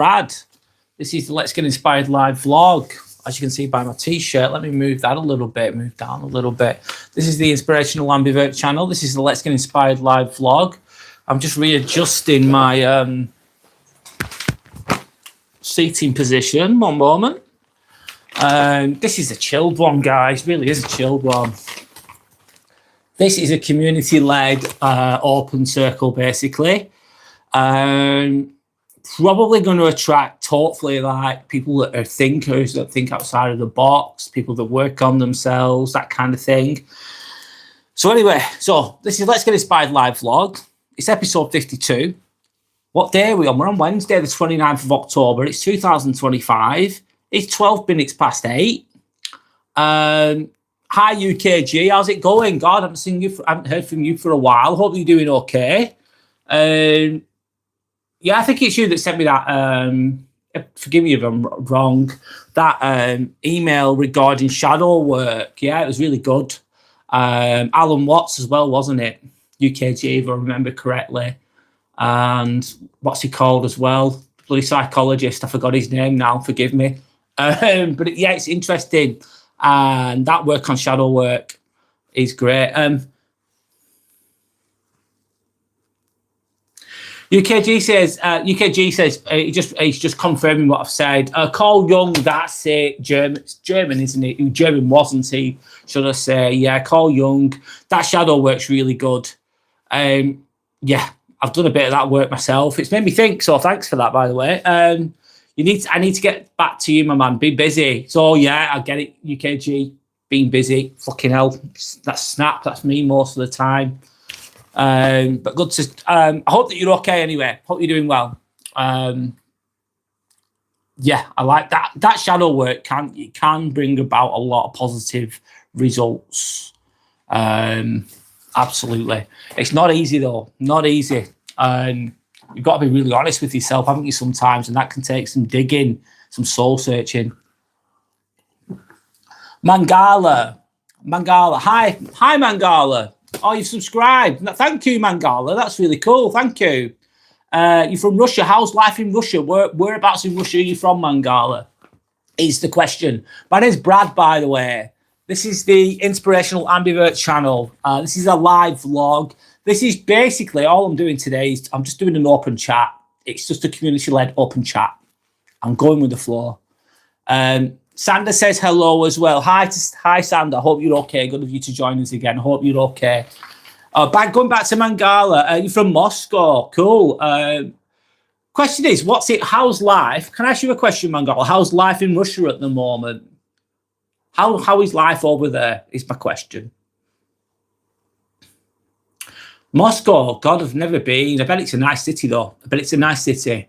Brad. This is the Let's Get Inspired live vlog. As you can see by my t-shirt, let me move that a little bit, move down a little bit. This is the Inspirational Ambivert channel. This is the Let's Get Inspired live vlog. I'm just readjusting my seating position. One moment. This is a chilled one, guys. Really is a chilled one. This is a community-led open circle, basically. Probably going to attract, hopefully, like people that are thinkers, that think outside of the box, people that work on themselves, that kind of thing. So anyway, this is Let's Get Inspired live vlog. It's episode 52. What day are we on? We're on Wednesday, the 29th of October. It's 2025. It's 12 minutes past 8. Hi, UKG. How's it going? God, I haven't heard from you for a while. Hope you're doing okay. Yeah, I think it's you that sent me that, forgive me if I'm wrong, that email regarding shadow work. Yeah, it was really good. Alan Watts as well, wasn't it? UKG, if I remember correctly. And what's he called as well? Bloody psychologist. I forgot his name now, forgive me. But yeah, it's interesting. And that work on shadow work is great. UKG says he's just confirming what I've said. Carl Jung, that's it. German, isn't it? German, wasn't he? Should I say? Yeah, Carl Jung. That shadow work's really good. Yeah, I've done a bit of that work myself. It's made me think. So thanks for that, by the way. I need to get back to you, my man. Be busy. So yeah, I get it. UKG, being busy. Fucking hell, that's Snap. That's me most of the time. But good to I hope that you're okay anyway. Hope you're doing well. Yeah, I like that shadow work can bring about a lot of positive results. Absolutely. It's not easy though, not easy. You've got to be really honest with yourself, haven't you, sometimes, and that can take some digging, some soul searching. Mangala, hi Mangala. Oh, you've subscribed. Thank you, Mangala. That's really cool. Thank you. You're from Russia. How's life in Russia? Whereabouts in Russia are you from, Mangala? Is the question. My name's Brad, by the way. This is the Inspirational Ambivert channel. This is a live vlog. This is basically all I'm doing today is I'm just doing an open chat. It's just a community-led open chat. I'm going with the flow. Sander says hello as well. Hi, Sander. Hope you're okay. Good of you to join us again. Hope you're okay. Going back to Mangala. You're from Moscow. Cool. Question is, how's life? Can I ask you a question, Mangala? How's life in Russia at the moment? How is life over there? Is my question. Moscow. God, I've never been. I bet it's a nice city, though. I bet it's a nice city.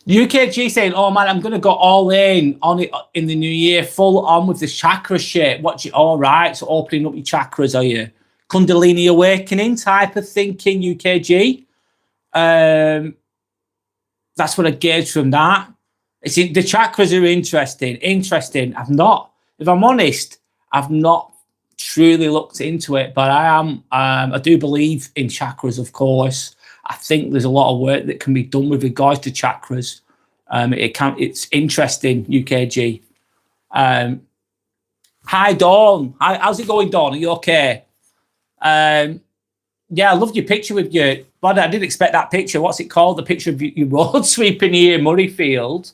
UKG saying, oh man, I'm going to go all in on it in the new year, full on with the chakra shit. Watch it. All right. So opening up your chakras, are you? Kundalini awakening type of thinking, UKG. That's what I gauge from that. The chakras are interesting. If I'm honest, I've not truly looked into it, but I do believe in chakras, of course. I think there's a lot of work that can be done with regards to chakras. It's interesting, UKG. Hi, Dawn. How's it going, Dawn? Are you okay? Yeah, I loved your picture with you. But I didn't expect that picture. What's it called? The picture of your road sweeping here in Murrayfield.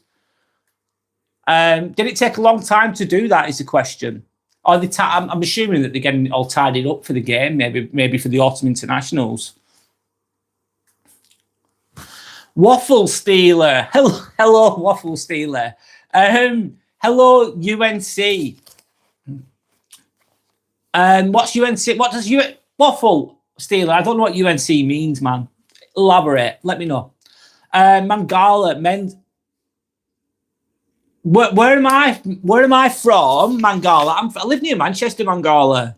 Did it take a long time to do that is the question. I'm assuming that they're getting it all tidied up for the game, maybe for the autumn internationals. Waffle Stealer. Hello, Waffle Stealer. Hello, UNC. What's UNC? What does Waffle Stealer? I don't know what UNC means, man. Elaborate. Let me know. Mangala, Where am I from, Mangala? I live near Manchester, Mangala.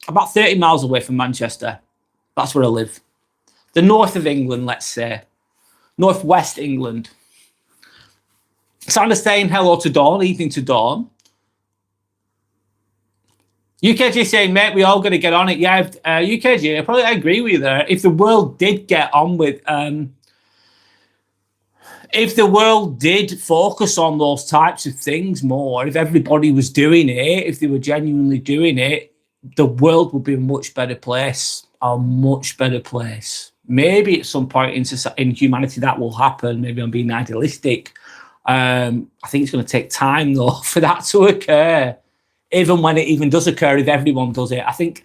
About 30 miles away from Manchester. That's where I live. The north of England, let's say. Northwest England. Sander's saying hello to Dawn, evening to Dawn. UKG saying, mate, we all got to get on it. Yeah, UKG, I agree with you there. If the world did get on with, if the world did focus on those types of things more, if everybody was doing it, if they were genuinely doing it, the world would be a much better place, a much better place. Maybe at some point in humanity that will happen. Maybe I'm being idealistic. I think it's going to take time, though, for that to occur. Even when it even does occur, if everyone does it, I think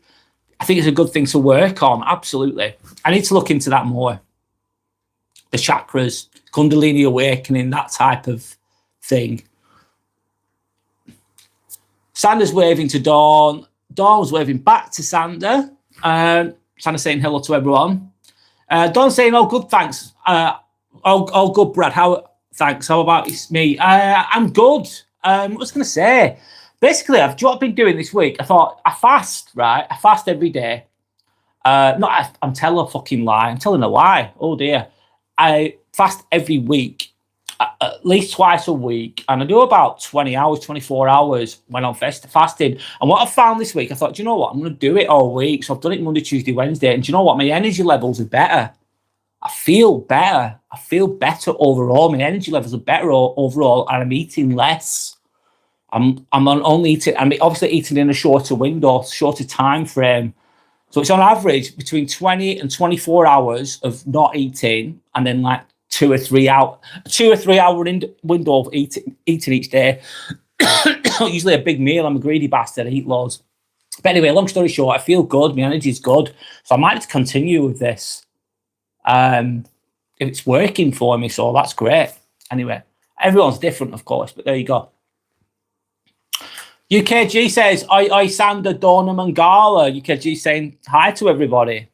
it's a good thing to work on. Absolutely. I need to look into that more. The chakras, Kundalini awakening, that type of thing. Sander's waving to Dawn. Dawn was waving back to Sander. Sander saying hello to everyone. Dawn saying, oh, good, thanks. Oh, good, Brad. Thanks. How about me? I'm good. What was I going to say? Basically, do you know what I've been doing this week? I thought, I fast, right? I fast every day. I'm telling a fucking lie. I'm telling a lie. Oh, dear. I fast every week, at least twice a week. And I do about 20 hours, 24 hours when I'm fasting. And what I found this week, I thought, do you know what? I'm going to do it all week. So I've done it Monday, Tuesday, Wednesday. And do you know what? My energy levels are better. I feel better. I feel better overall. My energy levels are better overall. And I'm eating less. I'm only eating, I'm obviously eating in a shorter window, shorter time frame. So it's on average between 20 and 24 hours of not eating, and then like 2 or 3 hour window of eating each day. Usually a big meal. I'm a greedy bastard. I eat loads. But anyway, long story short, I feel good. My energy is good. So I might continue with this. If it's working for me, so that's great. Anyway, everyone's different, of course, but there you go. UKG says, I Sander, Dawn and Mangala. UKG saying hi to everybody.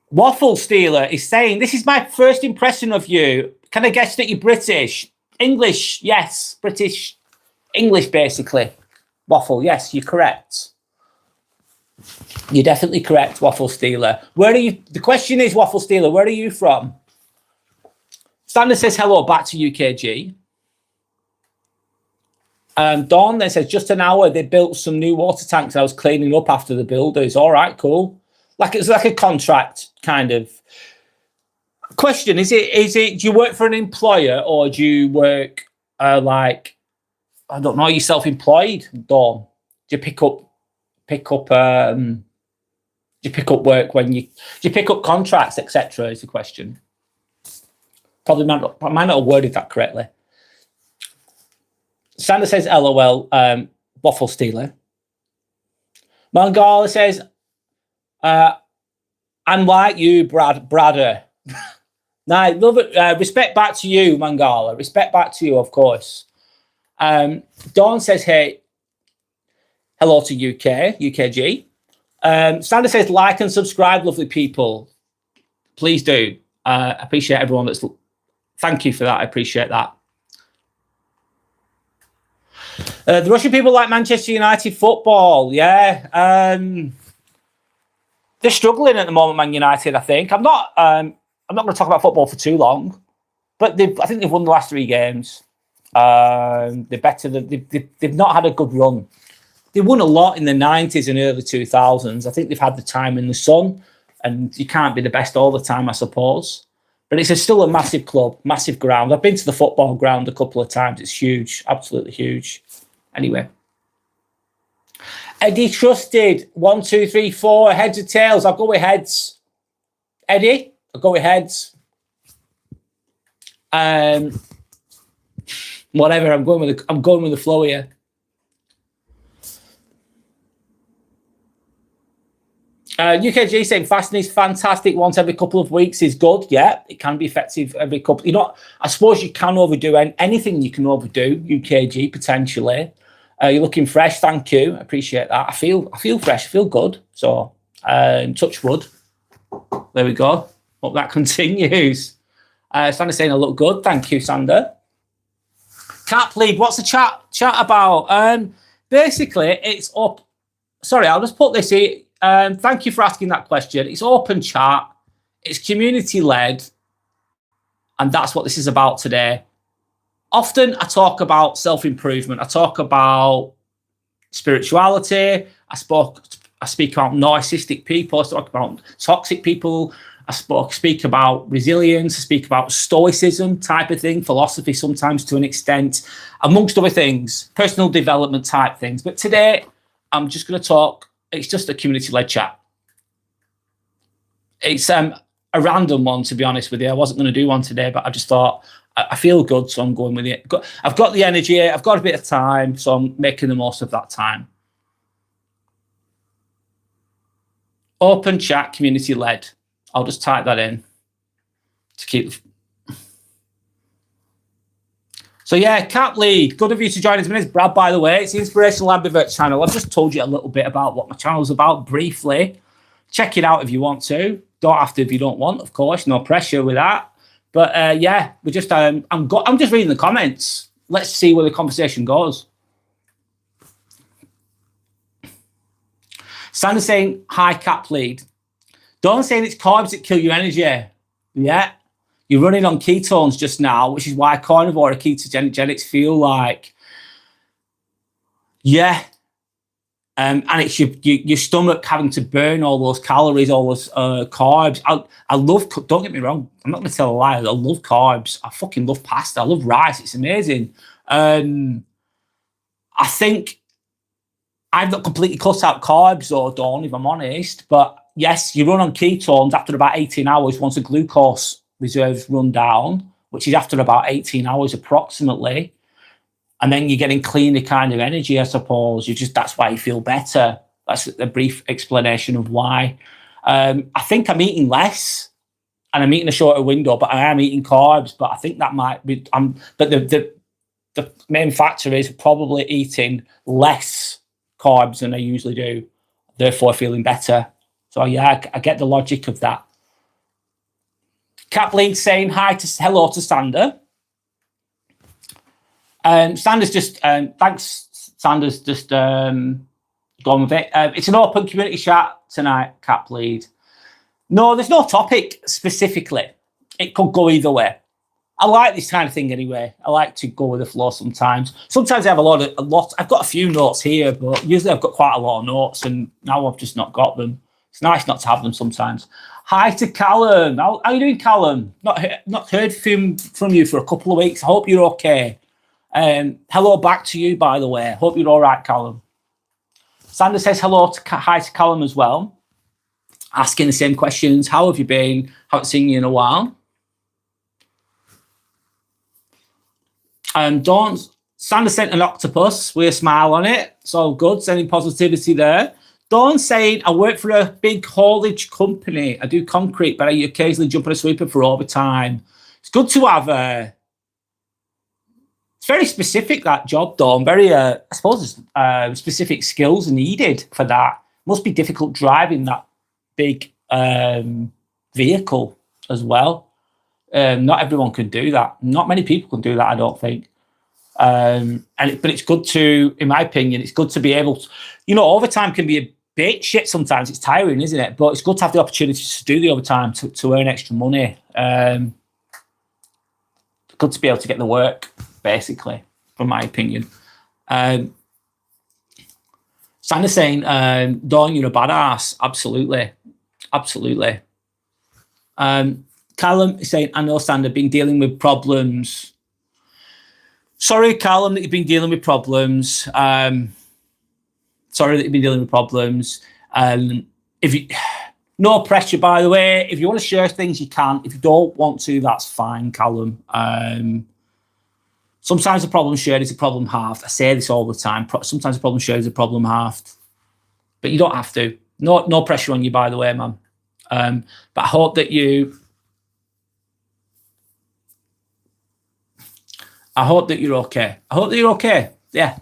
Waffle Stealer is saying, this is my first impression of you. Can I guess that you're British? English, yes. British, English, basically. Waffle, yes, you're correct. You're definitely correct, Waffle Stealer. Where are you? The question is, Waffle Stealer, where are you from? Sander says hello back to UKG. Dawn then says, just an hour, they built some new water tanks. I was cleaning up after the builders. All right, cool. Like it's like a contract kind of question. Is it do you work for an employer or do you work like, I don't know, are you self-employed, Dawn? Do you pick up work when do you pick up contracts, etc. is the question. Probably might not have worded that correctly. Sander says, LOL, Waffle Stealer. Mangala says, I'm like you, Bradder. Nah, love it. Respect back to you, Mangala. Respect back to you, of course. Dawn says, hey, hello to UKG. Sander says, like and subscribe, lovely people. Please do. Appreciate everyone that's... Thank you for that. I appreciate that. The Russian people like Manchester United football. Yeah. They're struggling at the moment, Man United, I think. I'm not going to talk about football for too long, but I think they've won the last 3 games. They're better than... They've not had a good run. They won a lot in the 90s and early 2000s. I think they've had the time in the sun, and you can't be the best all the time, I suppose. But it's still a massive club, massive ground. I've been to the football ground a couple of times. It's huge, absolutely huge. Anyway. Eddie Trusted, 1, 2, 3, 4, heads or tails? I'll go with heads. Eddie, I'll go with heads. Whatever, I'm going with the flow here. UKG saying fasting is fantastic. Once every couple of weeks is good. Yeah, it can be effective every couple. I suppose you can overdo anything. You can overdo UKG potentially. You're looking fresh. Thank you. I appreciate that. I feel fresh. I feel good. So touch wood. There we go. Hope that continues. Sander saying I look good. Thank you, Sander. Cat plead. What's the chat about? Basically, it's up. Sorry, I'll just put this here. Thank you for asking that question. It's open chat. It's community-led. And that's what this is about today. Often I talk about self-improvement. I talk about spirituality. I speak about narcissistic people. I talk about toxic people. I speak about resilience. I speak about stoicism type of thing, philosophy sometimes to an extent, amongst other things, personal development type things. But today, I'm just going to talk. It's just a community-led chat. It's a random one, to be honest with you. I wasn't going to do one today, but I just thought I feel good, so I'm going with it. I've got the energy. I've got a bit of time, so I'm making the most of that time. Open chat, community-led. I'll just type that in to keep. So yeah, Cap Lead, good of you to join us. My name's Brad, by the way. It's the Inspirational Ambivert channel. I've just told you a little bit about what my channel's about briefly. Check it out if you want to. Don't have to if you don't want, of course. No pressure with that. But yeah, we're just I'm just reading the comments. Let's see where the conversation goes. Sandra's saying, hi, Cap Lead. Dawn's saying it's carbs that kill your energy. Yeah. You're running on ketones just now, which is why carnivore or ketogenics feel like. Yeah. And it's your stomach having to burn all those calories, all those carbs. I love, don't get me wrong, I'm not going to tell a lie. I love carbs. I fucking love pasta. I love rice. It's amazing. I think I've not completely cut out carbs though, Dawn, if I'm honest. But yes, you run on ketones after about 18 hours once the glucose reserves run down, which is after about 18 hours approximately. And then you're getting cleaner kind of energy, I suppose. That's why you feel better. That's a brief explanation of why. I think I'm eating less and I'm eating a shorter window, but I am eating carbs. But I think that might be, but the main factor is probably eating less carbs than I usually do, therefore feeling better. So yeah, I get the logic of that. Kathleen saying hello to Sander. Sander's just thanks. Sander's just gone with it. It's an open community chat tonight, Cap Lead. No, there's no topic specifically. It could go either way. I like this kind of thing anyway. I like to go with the flow sometimes. Sometimes I have a lot. I've got a few notes here, but usually I've got quite a lot of notes, and now I've just not got them. It's nice not to have them sometimes. Hi to Callum. How are you doing, Callum? Not heard from you for a couple of weeks. I hope you're okay. Hello back to you, by the way. Hope you're all right, Callum. Sander says hi to Callum as well. Asking the same questions. How have you been? Haven't seen you in a while. Sander sent an octopus with a smile on it. It's all good, sending positivity there. Dawn saying, I work for a big haulage company. I do concrete, but I occasionally jump on a sweeper for overtime. It's good to have it's very specific, that job, Dawn. Very, I suppose, specific skills needed for that. Must be difficult driving that big vehicle as well. Not everyone can do that. Not many people can do that, I don't think. But it's good to, in my opinion, it's good to be able to, overtime can be a bit shit sometimes. It's tiring, isn't it? But it's good to have the opportunity to do the overtime to earn extra money. Good to be able to get the work, basically, from my opinion. Sander's saying, Dawn, you're a badass. Absolutely. Absolutely. Callum is saying, I know, Sander, been dealing with problems. Sorry, Callum, that you've been dealing with problems. No pressure, by the way. If you want to share things, you can. If you don't want to, that's fine, Callum. Sometimes a problem shared is a problem halved. I say this all the time. Sometimes a problem shared is a problem halved. But you don't have to. No pressure on you, by the way, man. But I hope that you're okay. I hope that you're okay. Yeah.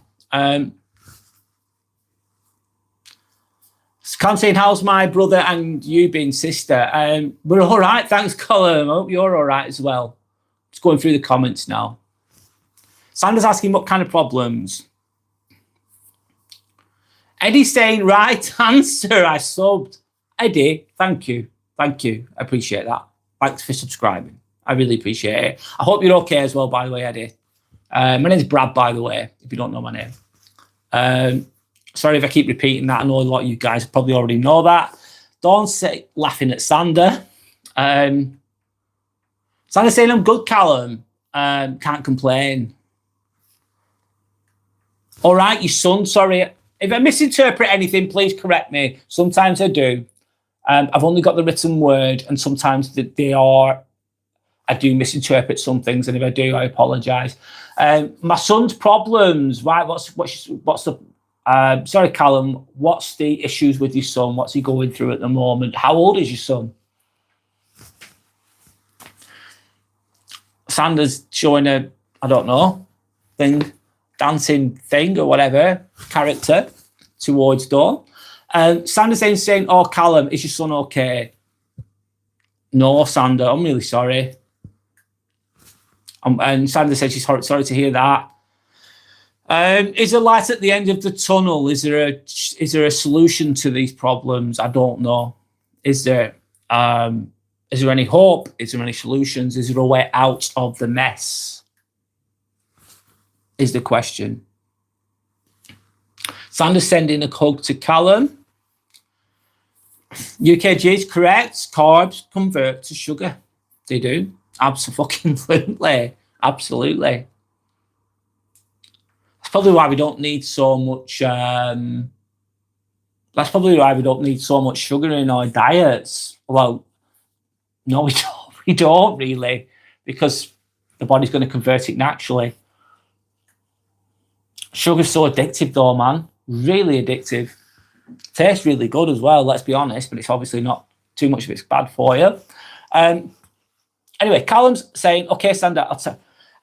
Can't saying, how's my brother and you been, sister? We're all right. Thanks, Colin. I hope you're all right as well. Just going through the comments now. Sander's asking what kind of problems. Eddie's saying, right answer. I subbed. Eddie, thank you. Thank you. I appreciate that. Thanks for subscribing. I really appreciate it. I hope you're okay as well, by the way, Eddie. My name's Brad, by the way, if you don't know my name. Sorry if I keep repeating that. I know a lot of you guys probably already know that. Don't say laughing at Sander. Sander saying I'm good, Callum. Can't complain. All right, your son, sorry. If I misinterpret anything, please correct me. Sometimes I do. I've only got the written word, and sometimes I do misinterpret some things, and if I do, I apologise. My son's problems, right? What's the sorry, Callum, what's the issues with your son? What's he going through at the moment? How old is your son? Sander's showing a, I don't know, dancing thing or whatever, character towards Dawn. Sander's saying, oh, Callum, is your son okay? No, Sander, I'm really sorry. And Sander said she's sorry to hear that. Is there light at the end of the tunnel? Is there a solution to these problems? I don't know. Is there any hope? Is there any solutions? Is there a way out of the mess? Is the question. Sander's sending a hug to Callum. UKG is correct. Carbs convert to sugar. They do. Absolutely. Absolutely. That's probably why we don't need so much. That's probably why we don't need so much sugar in our diets. Well, no, we don't. We don't really, because the body's going to convert it naturally. Sugar's so addictive, though, man. Really addictive. Tastes really good as well. Let's be honest, but it's obviously not too much of it's bad for you. Anyway, Callum's saying, "Okay, Sander,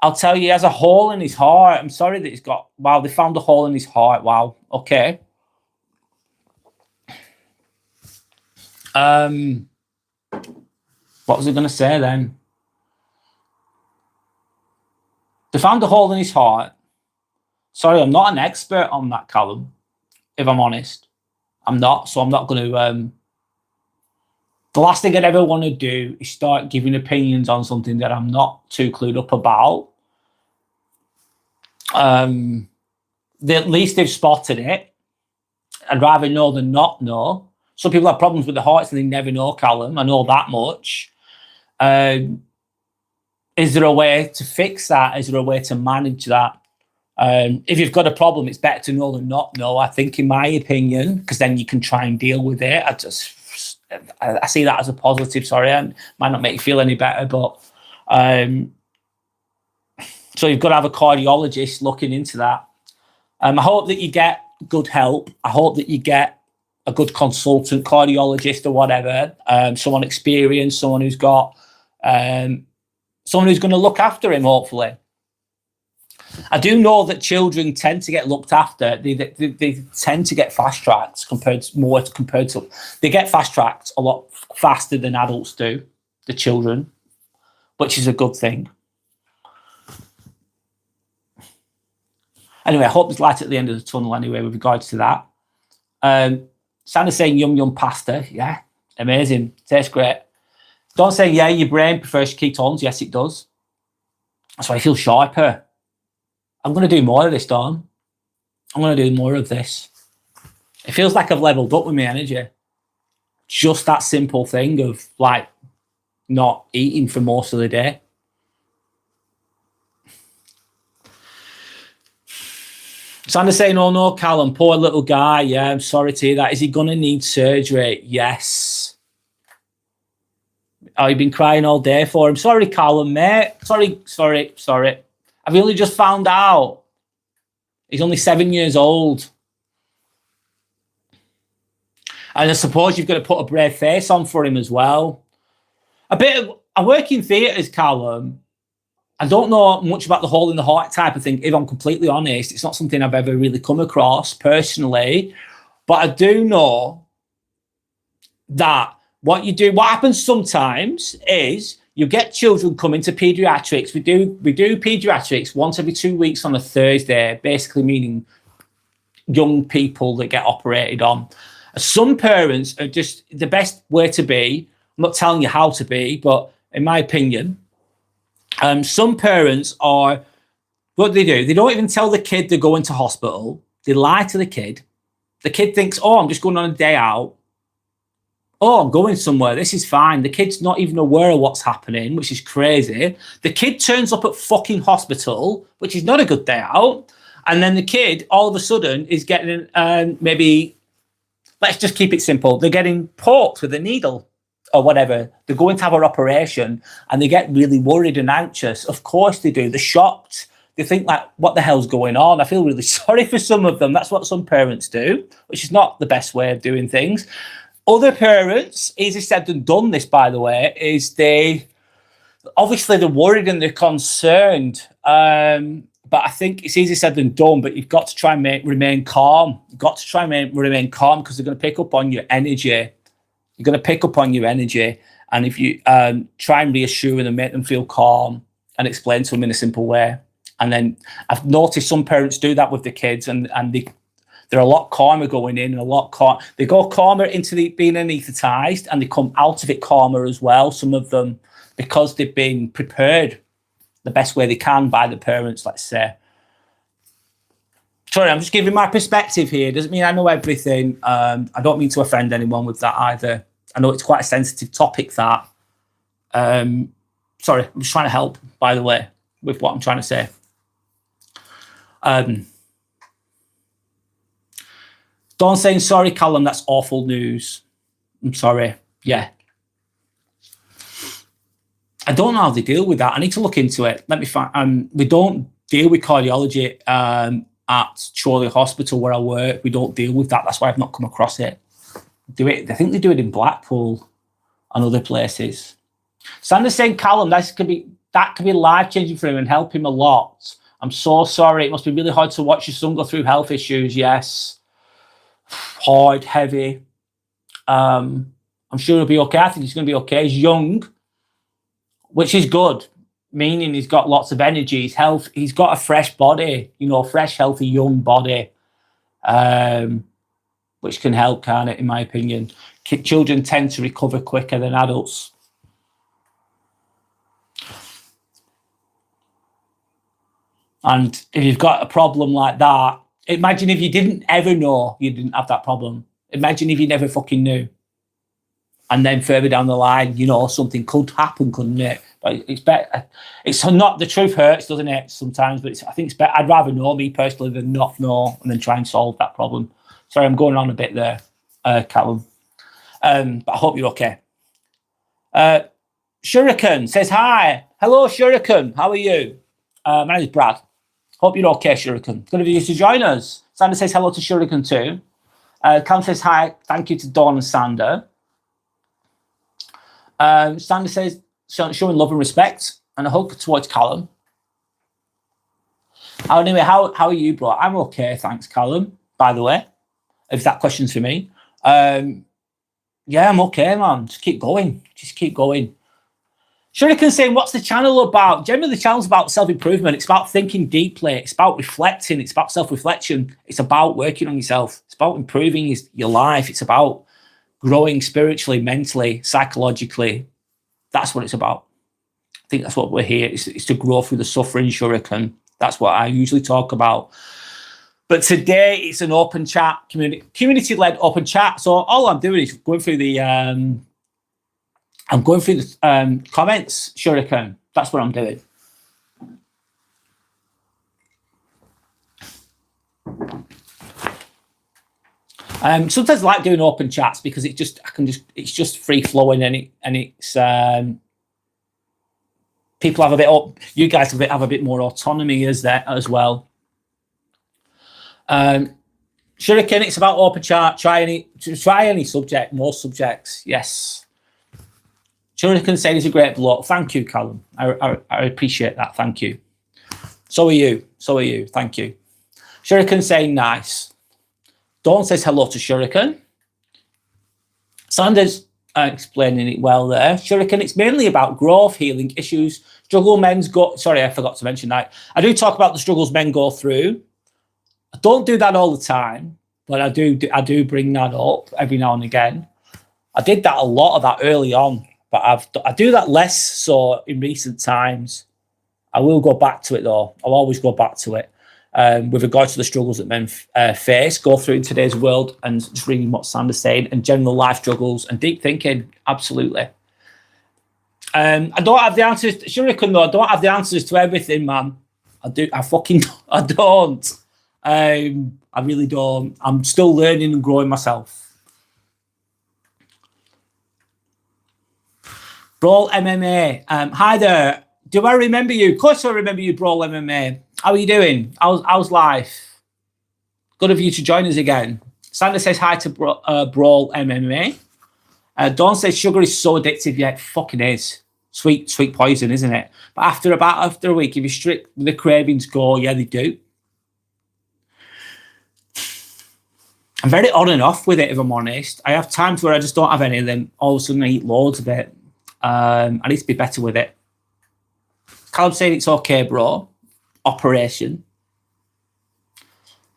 I'll tell you, he has a hole in his heart. I'm sorry that he's got. Wow, they found a hole in his heart. Wow. Okay. What was I going to say then? They found a hole in his heart. Sorry, I'm not an expert on that, Callum. If I'm honest, I'm not. So I'm not going to. The last thing I'd ever want to do is start giving opinions on something that I'm not too clued up about. At least they've spotted it. I'd rather know than not know. Some people have problems with the hearts and they never know, Callum. I know that much. Is there a way to fix that? Is there a way to manage that? If you've got a problem, it's better to know than not know, I think, in my opinion, because then you can try and deal with it. I see that as a positive. Sorry, and might not make you feel any better, but so you've got to have a cardiologist looking into that. I hope that you get good help. I hope that you get a good consultant, cardiologist or whatever, someone experienced, someone who's got, someone who's going to look after him, hopefully. I do know that children tend to get looked after. They tend to get fast tracked compared to they get fast tracked a lot faster than adults do, the children, which is a good thing. Anyway, I hope there's light at the end of the tunnel anyway with regards to that. Sander's saying yum yum pasta. Yeah, amazing. Tastes great. Don't say, yeah, your brain prefers ketones. Yes, it does. That's why I feel sharper. I'm going to do more of this, Dawn. I'm going to do more of this. It feels like I've leveled up with my energy. Just that simple thing of, like, not eating for most of the day. Sander's saying, oh no, Callum, poor little guy. Yeah, I'm sorry to hear that. Is he going to need surgery? Yes. Oh, you've been crying all day for him. Sorry, Callum, mate. Sorry. I've only just found out. He's only 7 years old. And I suppose you've got to put a brave face on for him as well. I work in theatres, Callum. I don't know much about the hole in the heart type of thing, if I'm completely honest. It's not something I've ever really come across personally. But I do know that what happens sometimes is you get children coming to paediatrics. We do paediatrics once every 2 weeks on a Thursday, basically meaning young people that get operated on. Some parents are just the best way to be. I'm not telling you how to be, but in my opinion, some parents are, what do? They don't even tell the kid they're going to hospital. They lie to the kid. The kid thinks, oh, I'm just going on a day out. Oh, I'm going somewhere. This is fine. The kid's not even aware of what's happening, which is crazy. The kid turns up at fucking hospital, which is not a good day out. And then the kid, all of a sudden, is getting maybe, let's just keep it simple. They're getting poked with a needle or whatever. They're going to have an operation and they get really worried and anxious. Of course they do. They're shocked. They think like, what the hell's going on? I feel really sorry for some of them. That's what some parents do, which is not the best way of doing things. Other parents, easier said than done this, by the way, is they're worried and they're concerned. But I think it's easier said than done, but you've got to try and remain calm. You've got to try and remain calm because they're going to pick up on your energy. You're going to pick up on your energy. And if you try and reassure them and make them feel calm and explain to them in a simple way. And then I've noticed some parents do that with the kids and they're a lot calmer going in and a lot calm. They go calmer into being anaesthetized and they come out of it calmer as well. Some of them, because they've been prepared the best way they can by the parents, let's say. Sorry, I'm just giving my perspective here. Doesn't mean I know everything. I don't mean to offend anyone with that either. I know it's quite a sensitive topic, that. Sorry, I'm just trying to help, by the way, with what I'm trying to say. Don't saying sorry, Callum, that's awful news. I'm sorry. Yeah. I don't know how they deal with that. I need to look into it. Let me find. We don't deal with cardiology at Chorley Hospital where I work. We don't deal with that. That's why I've not come across it. I think they do it in Blackpool and other places. Sanders saying, Callum, that could be life-changing for him and help him a lot. I'm so sorry. It must be really hard to watch your son go through health issues. Yes. Hard, heavy. I'm sure he'll be okay. I think he's going to be okay. He's young, which is good, meaning he's got lots of energy. He's got a fresh body, fresh, healthy, young body, which can help, can't it, in my opinion? Children tend to recover quicker than adults. And if you've got a problem like that, imagine if you didn't ever know you didn't have that problem. Imagine if you never fucking knew. And then further down the line, something could happen, couldn't it? But it's better. It's not, the truth hurts, doesn't it, sometimes? But I think it's better. I'd rather know, me personally, than not know and then try and solve that problem. Sorry, I'm going on a bit there, Callum. But I hope you're okay. Shuriken says, hi. Hello, Shuriken. How are you? My name is Brad. Hope you're okay, Shuriken. Good of you to join us. Sander says hello to Shuriken too. Callum says hi. Thank you to Dawn and Sander. Sander says, showing love and respect and a hug towards Callum. Anyway, how are you, bro? I'm okay, thanks, Callum, by the way, if that question's for me. Yeah, I'm okay, man. Just keep going. Shuriken saying, what's the channel about? Generally, the channel's about self-improvement. It's about thinking deeply. It's about reflecting. It's about self-reflection. It's about working on yourself. It's about improving your life. It's about growing spiritually, mentally, psychologically. That's what it's about. I think that's what we're here. It's to grow through the suffering, Shuriken. That's what I usually talk about. But today it's an open chat, community-led open chat. So all I'm doing is going through the comments, Shuriken. That's what I'm doing. Sometimes I like doing open chats because it's just free flowing and it's people have you guys have a bit more autonomy as well. Shuriken, it's about open chat. Try any subject, most subjects. Yes. Shuriken said he's a great bloke. Thank you, Callum. I appreciate that. Thank you. So are you. Thank you. Shuriken saying nice. Dawn says hello to Shuriken. Sanders explaining it well there. Shuriken, it's mainly about growth, healing issues, struggle men's go. Sorry, I forgot to mention that. I do talk about the struggles men go through. I don't do that all the time, but I do bring that up every now and again. I did that a lot of that early on, but I do that less so in recent times. I will go back to it though. I'll always go back to it. with regard to the struggles that men face, go through in today's world, and just reading what Sander's saying, and general life struggles and deep thinking. Absolutely. I don't have the answers. Shuriken, though, I don't have the answers to everything, man. I don't. I really don't. I'm still learning and growing myself. Brawl MMA. Hi there. Do I remember you? Of course I remember you, Brawl MMA. How are you doing? How's life? Good of you to join us again. Sander says hi to Brawl MMA. Dawn says sugar is so addictive. Yeah, it fucking is. Sweet poison, isn't it? But after a week, if you strict, the cravings go. Yeah, they do. I'm very on and off with it, if I'm honest. I have times where I just don't have any, and then all of a sudden I eat loads of it. I need to be better with it. Callum saying it's okay, bro. Operation.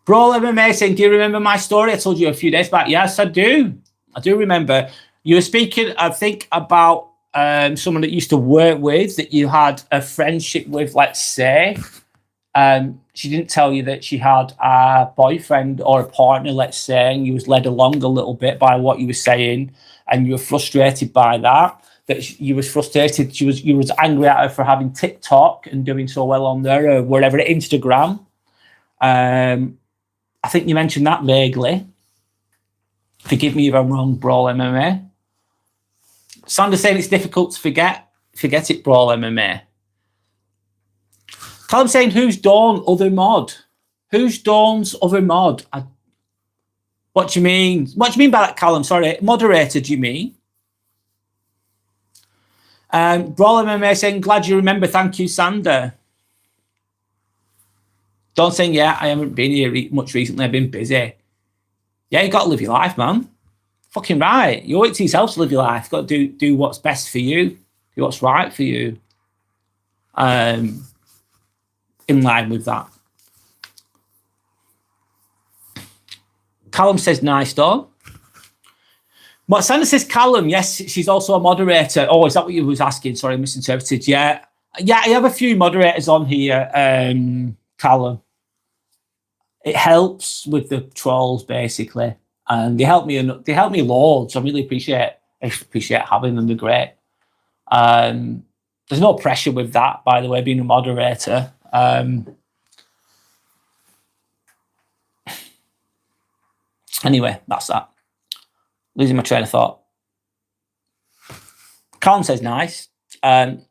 Brawl MMA saying, do you remember my story? I told you a few days back. Yes, I do. I do remember. You were speaking, I think, about someone that you used to work with, that you had a friendship with, let's say. She didn't tell you that she had a boyfriend or a partner, let's say, and you was led along a little bit by what you were saying, and you were frustrated by that. That you was frustrated. You was angry at her for having TikTok and doing so well on there, or wherever, Instagram. I think you mentioned that vaguely. Forgive me if I'm wrong, Brawl MMA. Sander's saying it's difficult to forget. Forget it, Brawl MMA. Callum saying, who's Dawn, other mod? Who's Dawn's other mod? What do you mean? What do you mean by that, Callum? Sorry, moderator, do you mean? Brawl MMA saying, glad you remember. Thank you, Sander. Dawn saying, yeah, I haven't been here much recently. I've been busy. Yeah, you got to live your life, man. Fucking right. You owe it to yourself to live your life. You've got to do what's best for you. Do what's right for you. In line with that. Callum says, nice, Dawn. What Sandra says, Callum, yes, she's also a moderator. Oh, is that what you was asking? Sorry, I misinterpreted. Yeah, I have a few moderators on here, Callum. It helps with the trolls, basically. And they help me loads. I really appreciate having them. They're great. There's no pressure with that, by the way, being a moderator. Anyway, that's that. Losing my train of thought. Colin says nice. Don't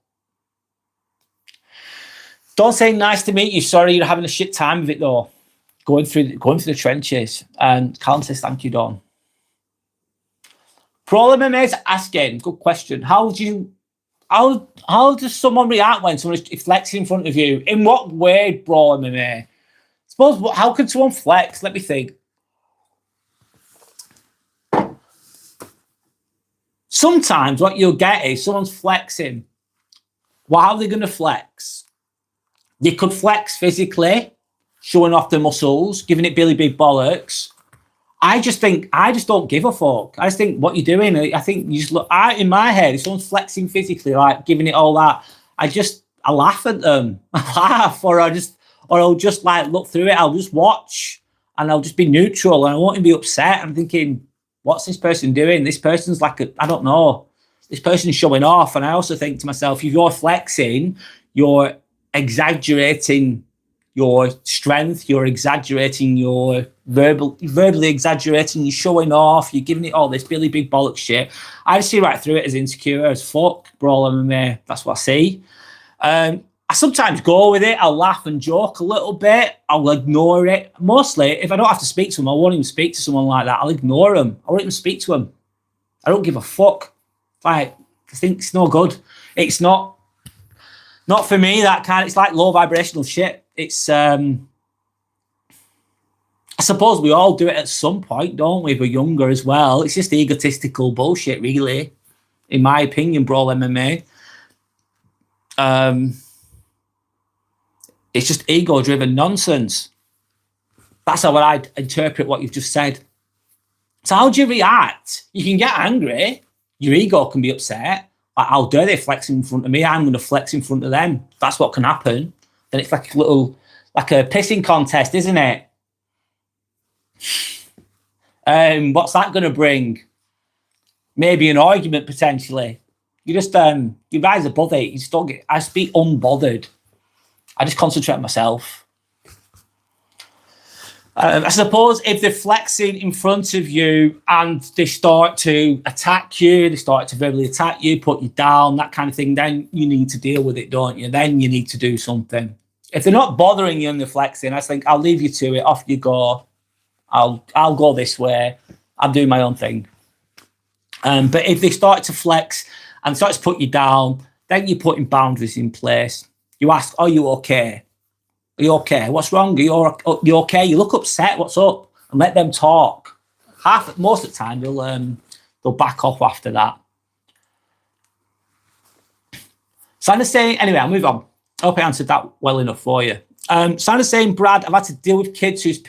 say nice to meet you. Sorry, you're having a shit time of it though. Going through the trenches. And Colin says thank you, Dawn. Brawl MMA's asking, good question. How does someone react when someone is flexing in front of you? In what way, Brawl MMA? Suppose, how can someone flex? Let me think. Sometimes what you'll get is someone's flexing. Well, how are they going to flex? They could flex physically, showing off their muscles, giving it Billy Big Bollocks. I just don't give a fuck. I just think what you're doing, I think you just look, in my head, if someone's flexing physically, like giving it all that, I laugh at them. I laugh, or I'll just like look through it. I'll just watch and I'll just be neutral and I won't even be upset. I'm thinking, what's this person doing? This person's like, I don't know. This person's showing off. And I also think to myself, if you're flexing, you're exaggerating your strength, you're exaggerating your verbally exaggerating, you're showing off, you're giving it all this Billy Big Bollocks shit. I just see right through it as insecure as fuck, Brawl MMA. That's what I see. I sometimes go with it. I'll laugh and joke a little bit. I'll ignore it. Mostly, if I don't have to speak to them, I won't even speak to someone like that. I'll ignore them. I won't even speak to them. I don't give a fuck. Like, I think it's no good. It's not for me, that kind. It's like low vibrational shit. It's, I suppose we all do it at some point, don't we? If we're younger as well. It's just egotistical bullshit, really. In my opinion, Brawl MMA. It's just ego-driven nonsense. That's how I interpret what you've just said. So how do you react? You can get angry. Your ego can be upset. Like, how dare they flex in front of me? I'm going to flex in front of them. That's what can happen. Then it's like a little like a pissing contest, isn't it? What's that going to bring? Maybe an argument potentially. You just you rise above it. You just don't get. I just be unbothered. I just concentrate on myself. I suppose if they're flexing in front of you and they start to attack you, they start to verbally attack you, put you down, that kind of thing, then you need to deal with it, don't you? Then you need to do something. If they're not bothering you and they're flexing, I think I'll leave you to it. Off you go. I'll go this way. I'm doing my own thing. But if they start to flex and start to put you down, then you're putting boundaries in place. You ask, are you okay? Are you okay? What's wrong? Are you okay? You look upset. What's up? And let them talk. Most of the time, they'll back off after that. Sandra's saying, anyway, I'll move on. I hope I answered that well enough for you. Sandra's saying, Brad, I've had to deal with kids whose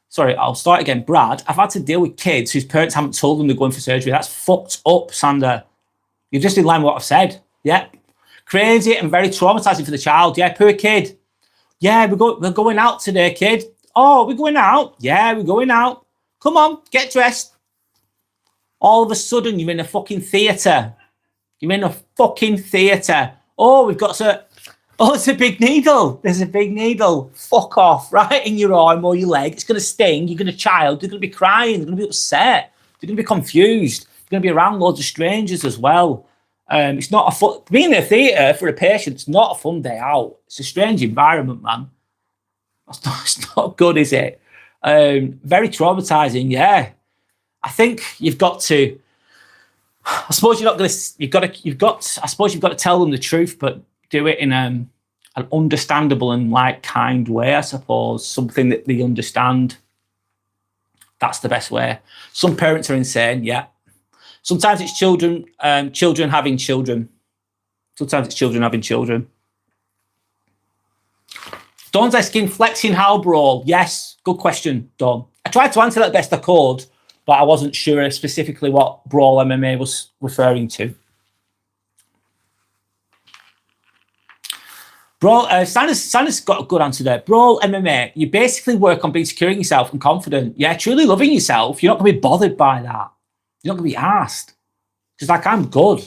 Sorry, I'll start again. Brad, I've had to deal with kids whose parents haven't told them they're going for surgery. That's fucked up, Sandra. You're just in line with what I've said. Yeah. Crazy and very traumatizing for the child. Yeah, poor kid. Yeah, we're going out today, kid. Oh, we're going out? Yeah, we're going out. Come on, get dressed. All of a sudden, you're in a fucking theatre. You're in a fucking theatre. Oh, we've got to... Oh, it's a big needle. There's a big needle. Fuck off, right in your arm or your leg. It's going to sting. You're going to child. They're going to be crying. They're going to be upset. They're going to be confused. You're going to be around loads of strangers as well. It's not a fun... Being in a theatre for a patient, it's not a fun day out. It's a strange environment, man. It's not good, is it? Very traumatizing, yeah. I think you've got to... I suppose you're not going to... I suppose you've got to tell them the truth, but do it in an understandable and kind way, I suppose. Something that they understand. That's the best way. Some parents are insane, yeah. Sometimes it's children having children. Sometimes it's children having children. Dawn's asking, flexing how, Brawl? Yes, good question, Dawn. I tried to answer that best I could, but I wasn't sure specifically what Brawl MMA was referring to. Brawl, Sandra's got a good answer there. Brawl MMA, you basically work on being secure in yourself and confident. Yeah, truly loving yourself. You're not going to be bothered by that. You're not going to be asked. Because I'm good.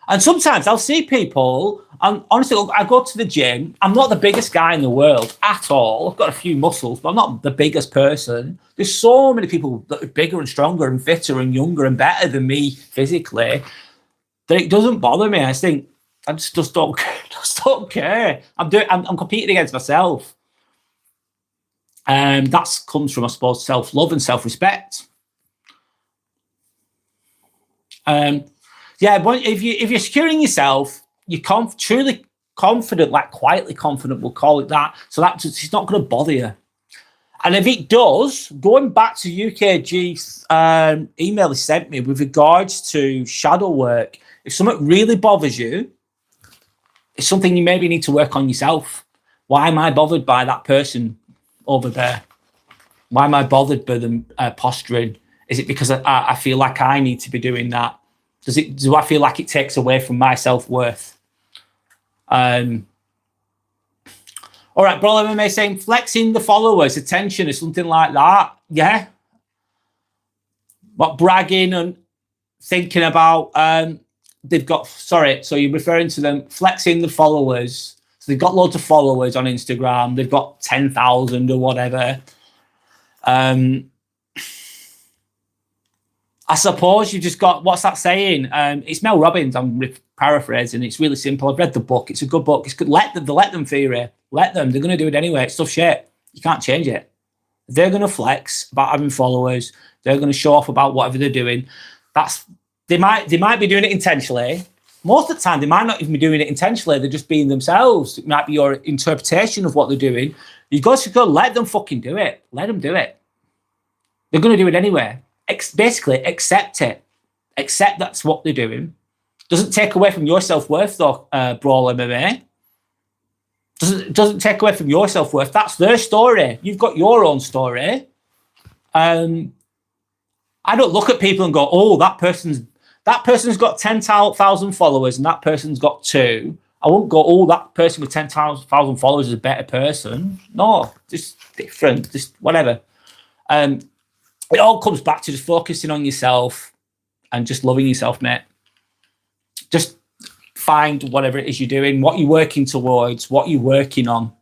And sometimes I'll see people, and honestly, I go to the gym. I'm not the biggest guy in the world at all. I've got a few muscles, but I'm not the biggest person. There's so many people that are bigger and stronger and fitter and younger and better than me physically that it doesn't bother me. I think I just don't care. I'm competing against myself. That comes from, I suppose, self-love and self-respect. Yeah, but if you're securing yourself, you're truly confident, quietly confident, we'll call it that. So it's not going to bother you. And if it does, going back to UKG's email he sent me with regards to shadow work, if something really bothers you, it's something you maybe need to work on yourself. Why am I bothered by that person over there? Why am I bothered by them posturing? Is it because I feel like I need to be doing that? Do I feel like it takes away from my self-worth? All right, Brawl MMA saying flexing the followers' attention or something like that. Yeah. What, bragging and thinking about they've got, sorry, so you're referring to them flexing the followers. So they've got loads of followers on Instagram. They've got 10,000 or whatever. I suppose you've just got, what's that saying? It's Mel Robbins, I'm paraphrasing. It's really simple. I've read the book. It's a good book. It's good. Let them theory. Let them. They're going to do it anyway. It's tough shit. You can't change it. They're going to flex about having followers. They're going to show off about whatever they're doing. They might be doing it intentionally. Most of the time, they might not even be doing it intentionally. They're just being themselves. It might be your interpretation of what they're doing. You've got to go, let them fucking do it. Let them do it. They're going to do it anyway. Basically, accept it. Accept that's what they're doing. Doesn't take away from your self-worth, though, Brawl MMA. Doesn't take away from your self-worth. That's their story. You've got your own story. I don't look at people and go, oh, that person's got 10,000 followers and that person's got 2. I won't go, oh, that person with 10,000 followers is a better person. No, just different, just whatever. It all comes back to just focusing on yourself and just loving yourself, mate. Just find whatever it is you're doing, what you're working towards, what you're working on.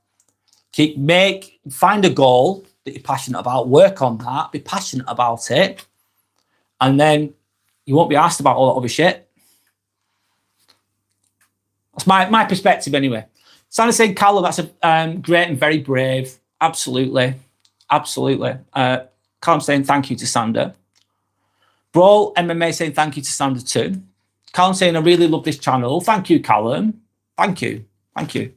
Find a goal that you're passionate about, work on that, be passionate about it, and then you won't be asked about all that other shit. That's my perspective anyway. Sandra saying, Callum, that's great and very brave. Absolutely. Absolutely. Callum saying thank you to Sandra. Brawl MMA saying thank you to Sandra too. Callum saying, I really love this channel. Thank you, Callum. Thank you. Thank you.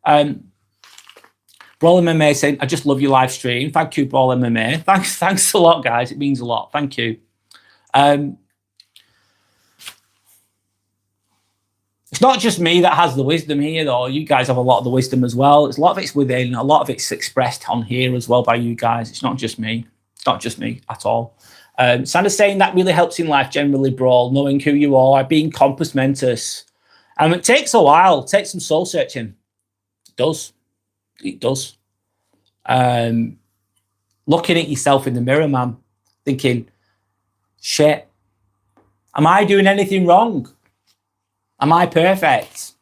Brawl MMA saying, I just love your live stream. Thank you, Brawl MMA. Thanks a lot, guys. It means a lot. Thank you. It's not just me that has the wisdom here, though. You guys have a lot of the wisdom as well. A lot of it's within. A lot of it's expressed on here as well by you guys. It's not just me. It's not just me at all. Sandra's saying that really helps in life generally, Brawl, knowing who you are, being compass mentis. It takes a while. It takes some soul searching. It does. It does. Looking at yourself in the mirror, man, thinking, shit, am I doing anything wrong? Am I perfect?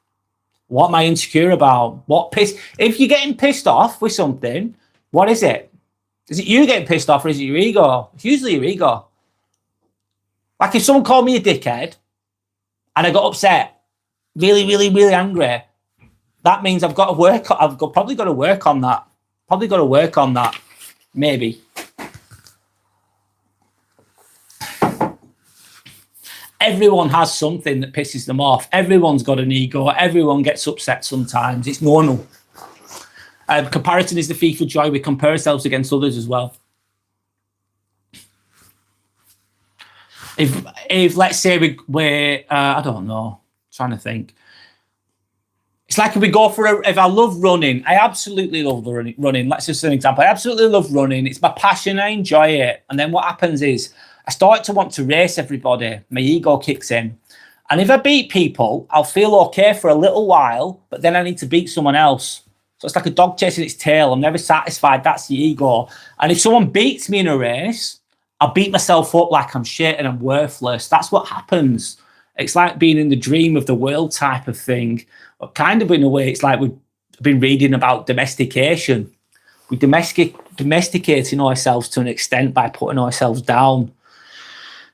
What am I insecure about? If you're getting pissed off with something, what is it? Is it you getting pissed off or is it your ego? It's usually your ego. Like if someone called me a dickhead and I got upset, really, really, really angry, that means I've probably got to work on that. Probably got to work on that. Maybe. Everyone has something that pisses them off. Everyone's got an ego. Everyone gets upset sometimes. It's normal. Comparison is the thief of joy. We compare ourselves against others as well. If let's say we're I don't know, trying to think. It's like if we go if I love running, I absolutely love running. Let's just an example. I absolutely love running. It's my passion. I enjoy it. And then what happens is I start to want to race everybody. My ego kicks in. And if I beat people, I'll feel okay for a little while, but then I need to beat someone else. So it's like a dog chasing its tail. I'm never satisfied. That's the ego. And if someone beats me in a race, I'll beat myself up like I'm shit and I'm worthless. That's what happens. It's like being in the dream of the world type of thing. But kind of in a way, it's like we've been reading about domestication. We're domesticating ourselves to an extent by putting ourselves down.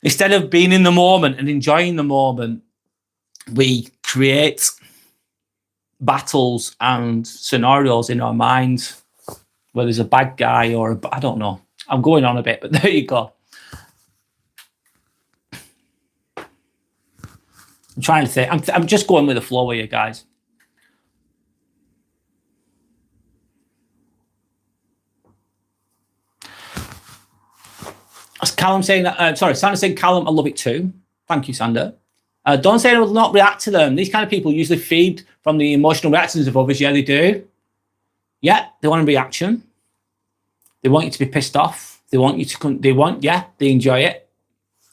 Instead of being in the moment and enjoying the moment, we create battles and scenarios in our minds where there's a bad guy or I don't know. I'm going on a bit, but there you go. I'm trying to think. I'm just going with the flow here, guys. Callum saying, Sandra saying, Callum, I love it too. Thank you, Sandra. Don saying I will not react to them. These kind of people usually feed from the emotional reactions of others. Yeah, they do. Yeah, they want a reaction. They want you to be pissed off. They enjoy it.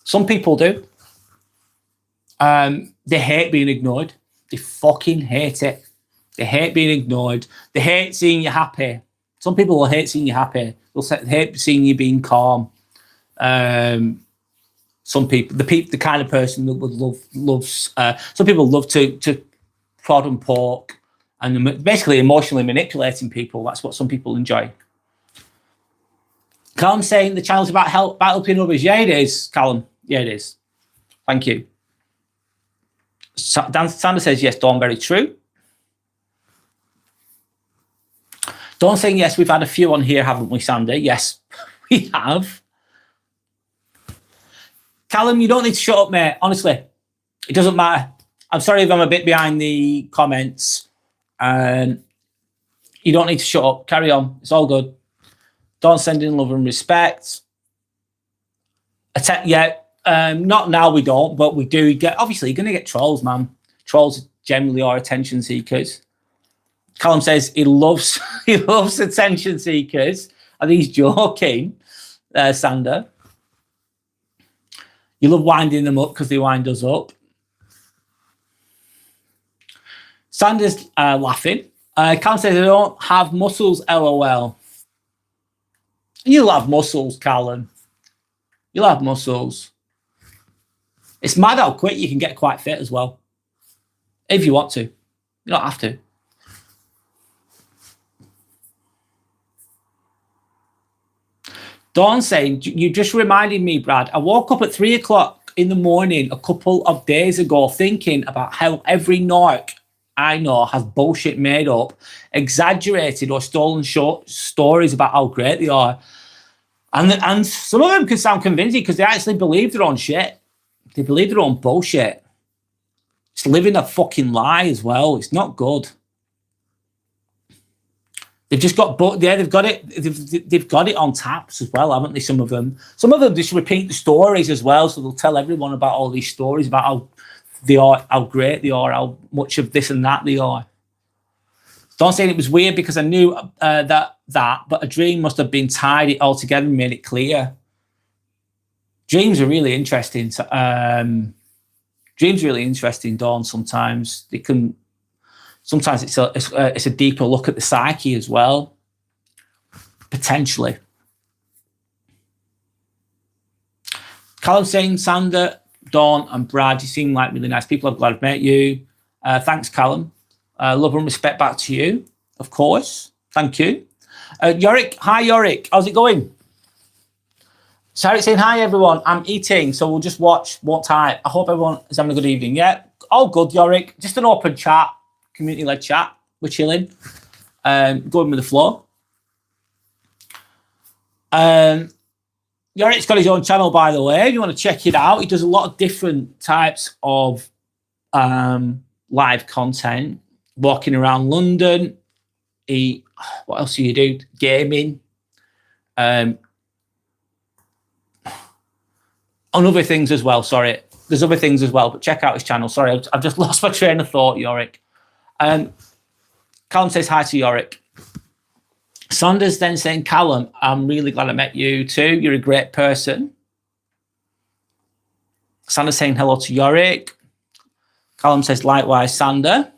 Some people do. They hate being ignored. They fucking hate it. They hate being ignored. They hate seeing you happy. Some people will hate seeing you happy. They'll hate seeing you being calm. Some people, the kind of person that would loves. Some people love to prod and poke and basically emotionally manipulating people. That's what some people enjoy. Callum saying the channel's about helping others. Yeah, it is, Callum. Yeah, it is. Thank you. Sandra says yes, Dawn, very true. Dawn saying yes, we've had a few on here, haven't we, Sandy? Yes, we have. Callum, you don't need to shut up, mate. Honestly, it doesn't matter. I'm sorry if I'm a bit behind the comments. You don't need to shut up. Carry on. It's all good. Don't send in love and respect. Not now we don't, but we do get, obviously you're going to get trolls, man. Trolls generally are attention seekers. Callum says he loves attention seekers. Are these joking, Sander? You love winding them up because they wind us up. Sanders laughing. Callum says, I don't have muscles, LOL. You'll have muscles, Callum. You'll have muscles. It's mad how quick you can get quite fit as well. If you want to. You don't have to. Dawn saying, you just reminded me, Brad. I woke up at 3 o'clock in the morning a couple of days ago thinking about how every narc I know has bullshit made up, exaggerated or stolen short stories about how great they are. And some of them can sound convincing because they actually believe their own shit. They believe their own bullshit. It's living a fucking lie as well. It's not good. They've just got, they've got it. They've got it on taps as well, haven't they? Some of them just repeat the stories as well. So they'll tell everyone about all these stories about how they are, how great they are, how much of this and that they are. Don't say it was weird because I knew that, but a dream must have been tied it all together and made it clear. Dreams are really interesting. Dreams are really interesting, Dawn. Sometimes they can. Sometimes it's a deeper look at the psyche as well, potentially. Callum saying, Sander, Dawn, and Brad, you seem like really nice people. I'm glad I've met you. Thanks, Callum. Love and respect back to you, of course. Thank you. Yorick, hi, Yorick. How's it going? Sarah saying, hi, everyone. I'm eating, so we'll just watch, won't type. I hope everyone is having a good evening. Yeah, all good, Yorick. Just an open chat. Community-led chat. We're chilling. Going with the flow. Yorick's got his own channel, by the way. If you want to check it out, he does a lot of different types of live content. Walking around London. What else do you do? Gaming. On other things as well, sorry. There's other things as well, but check out his channel. Sorry, I've just lost my train of thought, Yorick. Callum says hi to Yorick. Saunders then saying, Callum, I'm really glad I met you too. You're a great person. Sander saying hello to Yorick. Callum says likewise, Sander.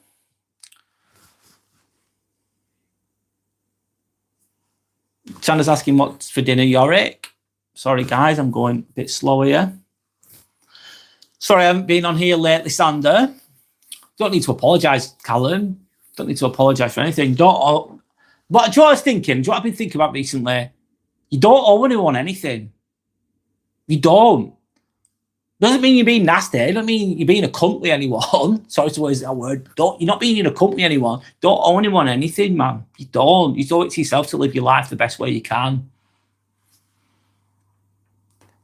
Sander's asking what's for dinner, Yorick. Sorry, guys, I'm going a bit slower here. Sorry, I haven't been on here lately, Sander. Don't need to apologise, Callum. Don't need to apologise for anything. What do you know what I was thinking? Do you know what I've been thinking about recently? You don't owe anyone anything. You don't. Doesn't mean you're being nasty. It doesn't mean you're being a cunt to anyone. Sorry to use that word. You're not being a cunt to anyone. Don't owe anyone anything, man. You don't. You owe it to yourself to live your life the best way you can.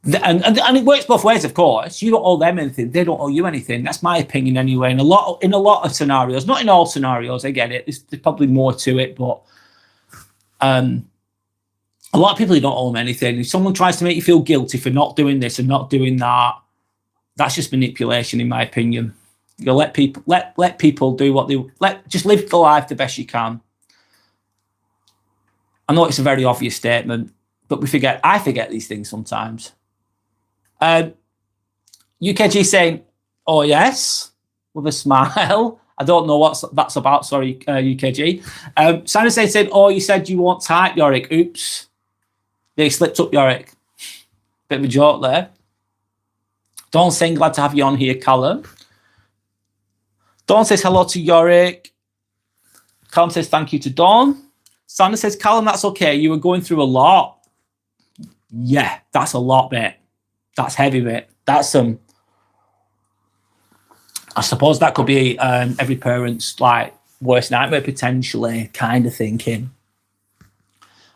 And it works both ways, of course. You don't owe them anything; they don't owe you anything. That's my opinion, anyway. In a lot of scenarios, not in all scenarios. I get it. There's probably more to it, but a lot of people you don't owe them anything. If someone tries to make you feel guilty for not doing this and not doing that, that's just manipulation, in my opinion. You let people do what they just live the life the best you can. I know it's a very obvious statement, but I forget these things sometimes. UKG saying, oh yes, with a smile. I don't know what that's about. Sorry, UKG. Sandra said, oh, you said you won't type, Yorick. Oops. They slipped up, Yorick. Bit of a joke there. Dawn saying, glad to have you on here, Callum. Dawn says hello to Yorick. Callum says thank you to Dawn. Sandra says, Callum, that's okay. You were going through a lot. Yeah, that's a lot, mate. That's heavy, mate. That's I suppose that could be every parent's like worst nightmare, potentially, kind of thinking.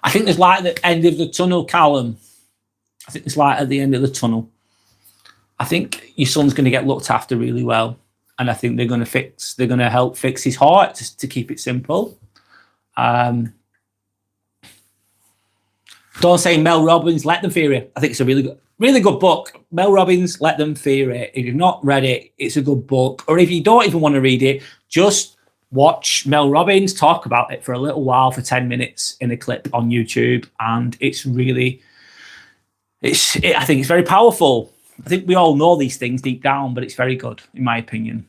I think there's light at the end of the tunnel, Callum. I think there's light at the end of the tunnel. I think your son's going to get looked after really well, and I think they're going to help fix his heart, to keep it simple. Don't say Mel Robbins, Let Them Fear It. I think it's a really good book. Mel Robbins, Let Them Fear It. If you've not read it, it's a good book. Or if you don't even want to read it, just watch Mel Robbins talk about it for a little while, for 10 minutes in a clip on YouTube. And it's really, I think it's very powerful. I think we all know these things deep down, but it's very good, in my opinion.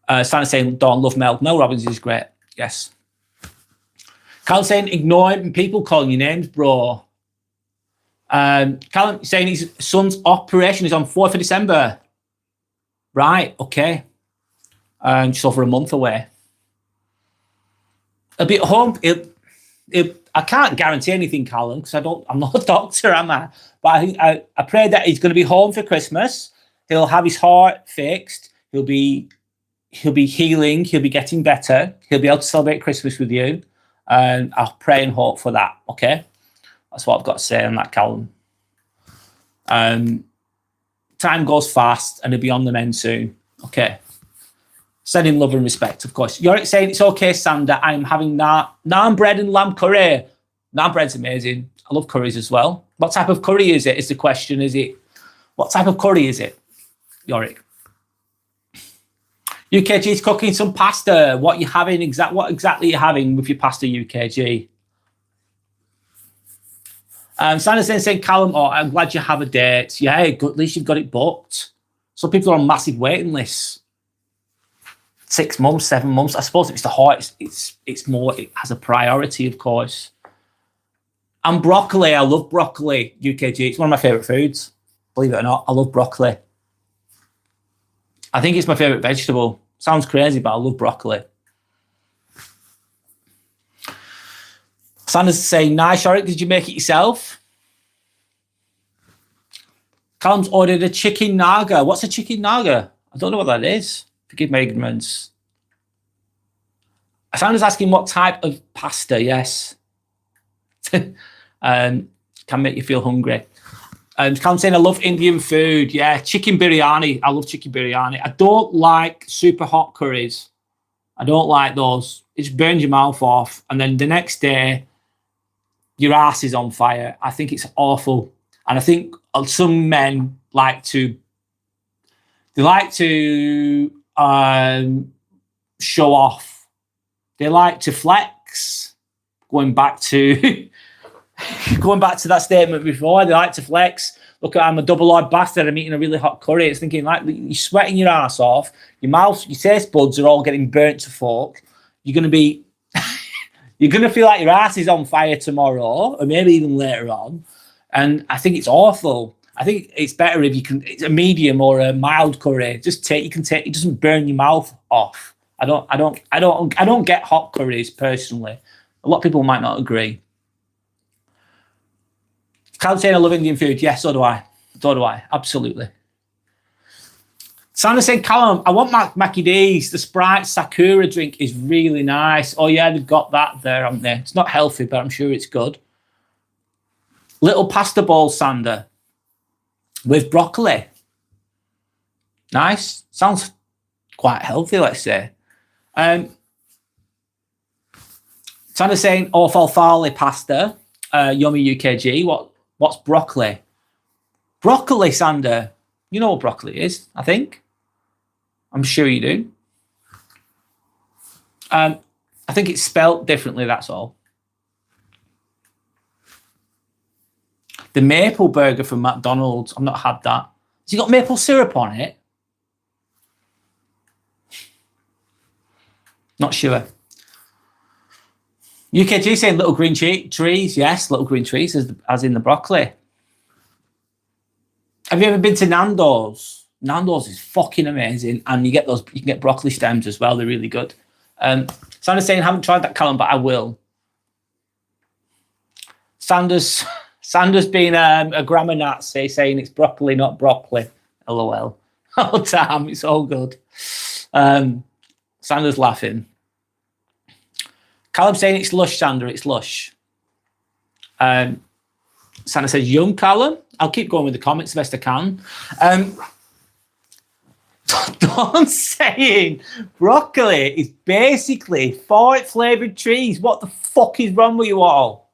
Santa's saying, Dawn, love Mel. Mel Robbins is great. Yes. Callum saying, ignoring people calling you names, bro. Callum saying his son's operation is on 4th of December. Right, okay. Just over a month away. He'll be at home. I can't guarantee anything, Callum, because I'm not a doctor, am I? But I pray that he's going to be home for Christmas. He'll have his heart fixed. He'll be healing. He'll be getting better. He'll be able to celebrate Christmas with you. And I'll pray and hope for that. Okay, that's what I've got to say on that, Callum. Time goes fast, and he'll be on the mend soon. Okay. Sending love and respect, of course. You're saying it's okay, Sander. I'm having naan bread and lamb curry. Naan bread's amazing. I love curries as well. What type of curry is it? Is the question. What type of curry is it, Yorick? UKG's cooking some pasta. What you having? What exactly are you having with your pasta, UKG? Sander's then saying, Callum, I'm glad you have a date. Yeah, good, at least you've got it booked. Some people are on massive waiting lists. 6 months, 7 months. I suppose if it's the heart, it's more, it has a priority, of course. And broccoli, I love broccoli, UKG. It's one of my favourite foods. Believe it or not, I love broccoli. I think it's my favourite vegetable. Sounds crazy, but I love broccoli. Sanders saying, nice, Yorick, did you make it yourself? Callum's ordered a chicken naga. What's a chicken naga? I don't know what that is. Forgive my ignorance. Sanders asking what type of pasta, yes. Can make you feel hungry. Callum saying, I love Indian food. Yeah, chicken biryani. I love chicken biryani. I don't like super hot curries. I don't like those. It just burns your mouth off. And then the next day, your ass is on fire. I think it's awful. And I think some men like to show off. They like to flex. Going back to that statement before, they like to flex. Look, I'm a double-eyed bastard. I'm eating a really hot curry. It's thinking like you're sweating your ass off. Your mouth, your taste buds are all getting burnt to fuck. You're gonna be, you're gonna feel like your ass is on fire tomorrow, or maybe even later on. And I think it's awful. I think it's better if you can. It's a medium or a mild curry. You can take. It doesn't burn your mouth off. I don't get hot curries personally. A lot of people might not agree. Callum saying I love Indian food. Yes, so do I. So do I. Absolutely. Sandra saying, Callum, I want Mackie D's. The Sprite Sakura drink is really nice. Oh yeah, they've got that there, haven't they? It's not healthy, but I'm sure it's good. Little pasta ball, Sander, with broccoli. Nice. Sounds quite healthy, let's say. Sander saying, oh, falafel pasta. Yummy UKG. What's broccoli? Broccoli, Sander. You know what broccoli is, I think. I'm sure you do. I think it's spelt differently, that's all. The maple burger from McDonald's. I've not had that. Has it got maple syrup on it? Not sure. UKG saying little green trees. Yes, little green trees as in the broccoli. Have you ever been to Nando's? Nando's is fucking amazing. And you can get broccoli stems as well. They're really good. Sander's saying, I haven't tried that, Callum, but I will. Sanders being a grammar Nazi, saying it's broccoli, not broccoli. LOL. Oh, damn, it's all good. Sanders laughing. Callum saying it's lush, Sander, it's lush. Sander says, young Callum. I'll keep going with the comments the best I can. Dawn saying broccoli is basically flavoured trees. What the fuck is wrong with you all?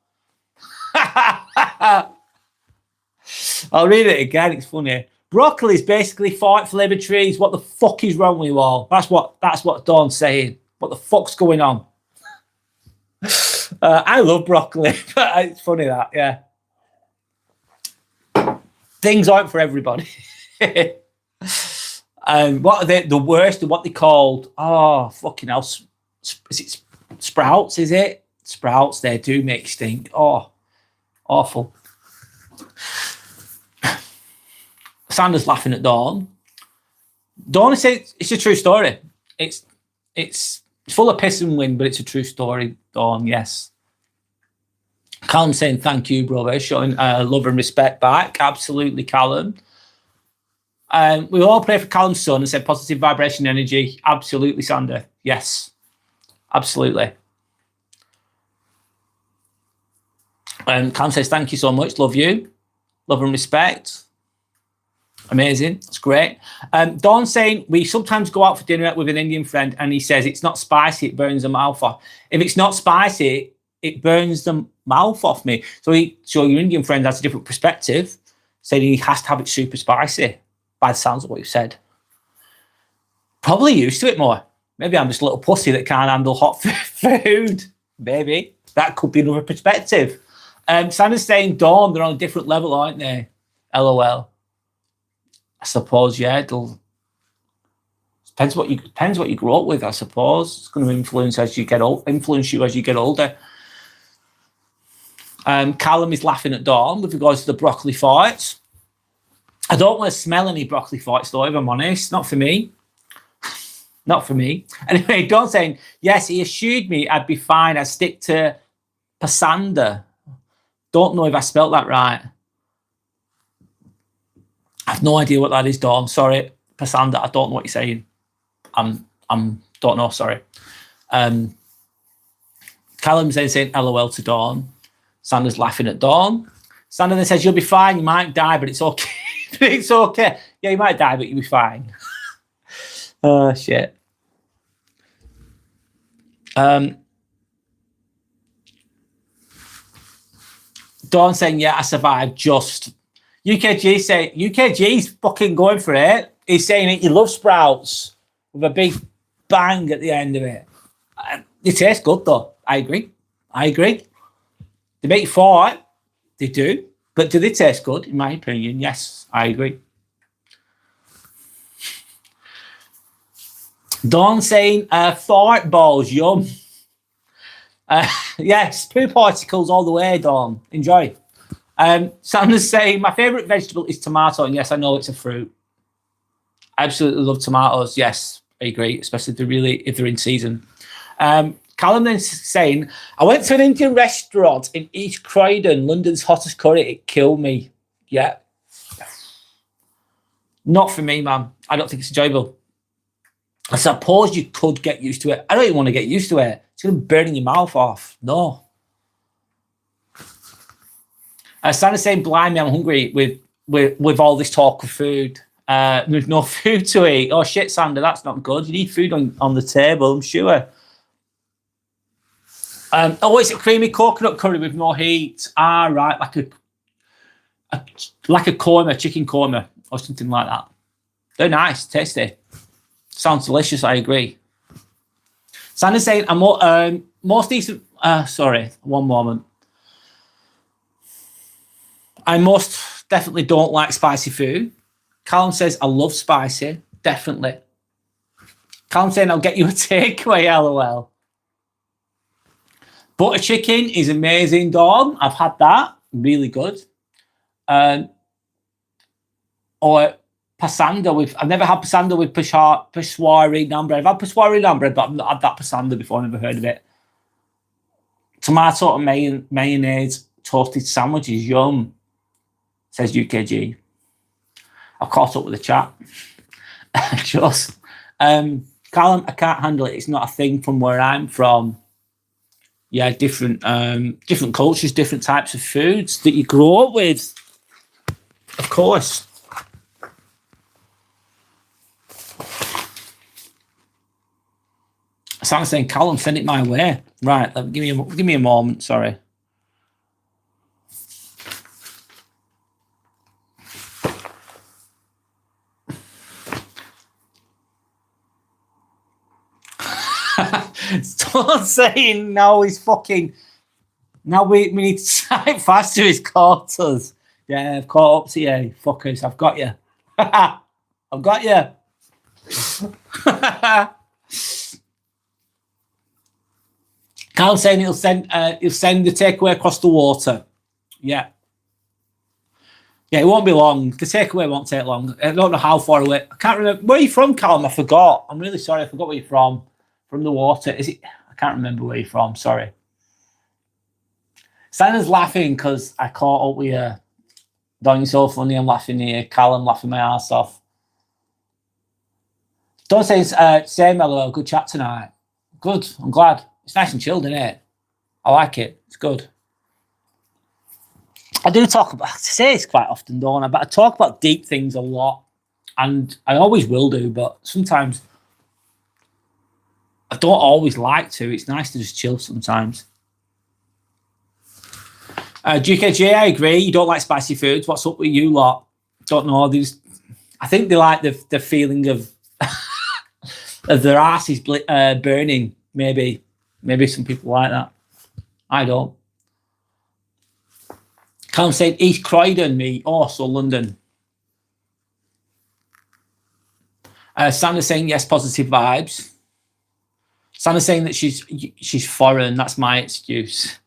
I'll read it again. It's funny. Broccoli is basically flavoured trees. What the fuck is wrong with you all? That's what Dawn's saying. What the fuck's going on? I love broccoli, but it's funny that, yeah. Things aren't for everybody. What are they? The worst. What they called? Oh, fucking hell! Is it Sprouts? Is it Sprouts? They do make stink. Oh, awful. Sanders laughing at Dawn. Dawn says it's a true story. It's full of piss and wind, but it's a true story. Dawn, yes. Callum saying thank you, brother, showing love and respect back. Absolutely, Callum. We all pray for Callum's son and said positive vibration energy. Absolutely, Sander. Yes, absolutely. And Callum says thank you so much. Love you. Love and respect. Amazing. That's great. Dawn saying we sometimes go out for dinner with an Indian friend and he says it's not spicy, it burns the mouth off. If it's not spicy, it burns the mouth off me. So your Indian friend has a different perspective, saying he has to have it super spicy, by the sounds of what you said. Probably used to it more. Maybe I'm just a little pussy that can't handle hot food. Maybe. That could be another perspective. Sandra's saying, Dawn, they're on a different level, aren't they? LOL. I suppose, yeah. Depends what you grow up with, I suppose. It's going to influence you as you get older. Callum is laughing at Dawn with regards to the broccoli farts. I don't want to smell any broccoli farts, though, if I'm honest. Not for me. Not for me. Anyway, Dawn saying, yes, he assured me I'd be fine. I'd stick to Pasanda. Don't know if I spelt that right. I have no idea what that is, Dawn. Sorry, Pasanda. I don't know what you're saying. Don't know. Sorry. Callum's then saying LOL to Dawn. Sandra's laughing at Dawn. Sandra then says you'll be fine. You might die, but it's okay. It's okay. Yeah, you might die, but you'll be fine. Oh shit. Dawn saying yeah, I survived. Just. UKG's fucking going for it. He's saying it. He loves Sprouts with a big bang at the end of it. It tastes good though. I agree. They make you fart. They do. But do they taste good? In my opinion, yes, I agree. Dawn saying fart balls, yum. Yes, poo particles all the way, Dawn. Enjoy. Sandra's saying my favourite vegetable is tomato, and yes, I know it's a fruit. I absolutely love tomatoes. Yes, I agree, especially if they're in season. Callum then saying, I went to an Indian restaurant in East Croydon, London's hottest curry. It killed me. Yeah. Not for me, man. I don't think it's enjoyable. I suppose you could get used to it. I don't even want to get used to it. It's going to burn your mouth off. No. Sandra's saying, blimey, I'm hungry with all this talk of food. There's no food to eat. Oh, shit, Sandra, that's not good. You need food on the table, I'm sure. It's a creamy coconut curry with more heat. Ah, right, like a korma, chicken korma, or something like that. They're nice, tasty. Sounds delicious, I agree. Sandra's saying, I'm most decent... sorry, one moment. I most definitely don't like spicy food. Callum says, I love spicy. Definitely. Callum saying, I'll get you a takeaway, LOL. Butter chicken is amazing, Dawn. I've had that. Really good. Or pasanda I've never had pasanda with Peshwari naan bread. I've had Peshwari naan bread, but I've not had that pasanda before. I've never heard of it. Tomato and mayonnaise toasted sandwiches. Yum. Says UKG. I've caught up with the chat. Just Callum, I can't handle it. It's not a thing from where I'm from. Yeah, different cultures, different types of foods that you grow up with. Of course. So I'm saying, Callum, send it my way. Right, give me a moment. Sorry. Stop saying no, he's fucking... Now we need to type faster, he's caught us. Yeah, I've caught up to you, fuckers. I've got you. I've got you. Carl's saying he'll send the takeaway across the water. Yeah. Yeah, it won't be long. The takeaway won't take long. I don't know how far away. I can't remember. Where are you from, Callum? I forgot. I'm really sorry. I forgot where you're from. From the water. Is it? I can't remember where you're from. Sorry. Santa's laughing because I caught up with you. Don't you so funny? I'm laughing here. Callum laughing my ass off. Don't say same LOL. Good chat tonight. Good. I'm glad. It's nice and chilled, isn't it? I like it. It's good. I do talk about, I say this quite often, don't I? But I talk about deep things a lot. And I always will do, but sometimes I don't always like to. It's nice to just chill sometimes. GKJ, I agree. You don't like spicy foods. What's up with you lot? Don't know. I think they like the feeling of of their ass is burning. Maybe some people like that. I don't. Callum said East Croydon, me. Oh, so London. Sandra's saying yes, positive vibes. Sandra's saying that she's foreign. That's my excuse.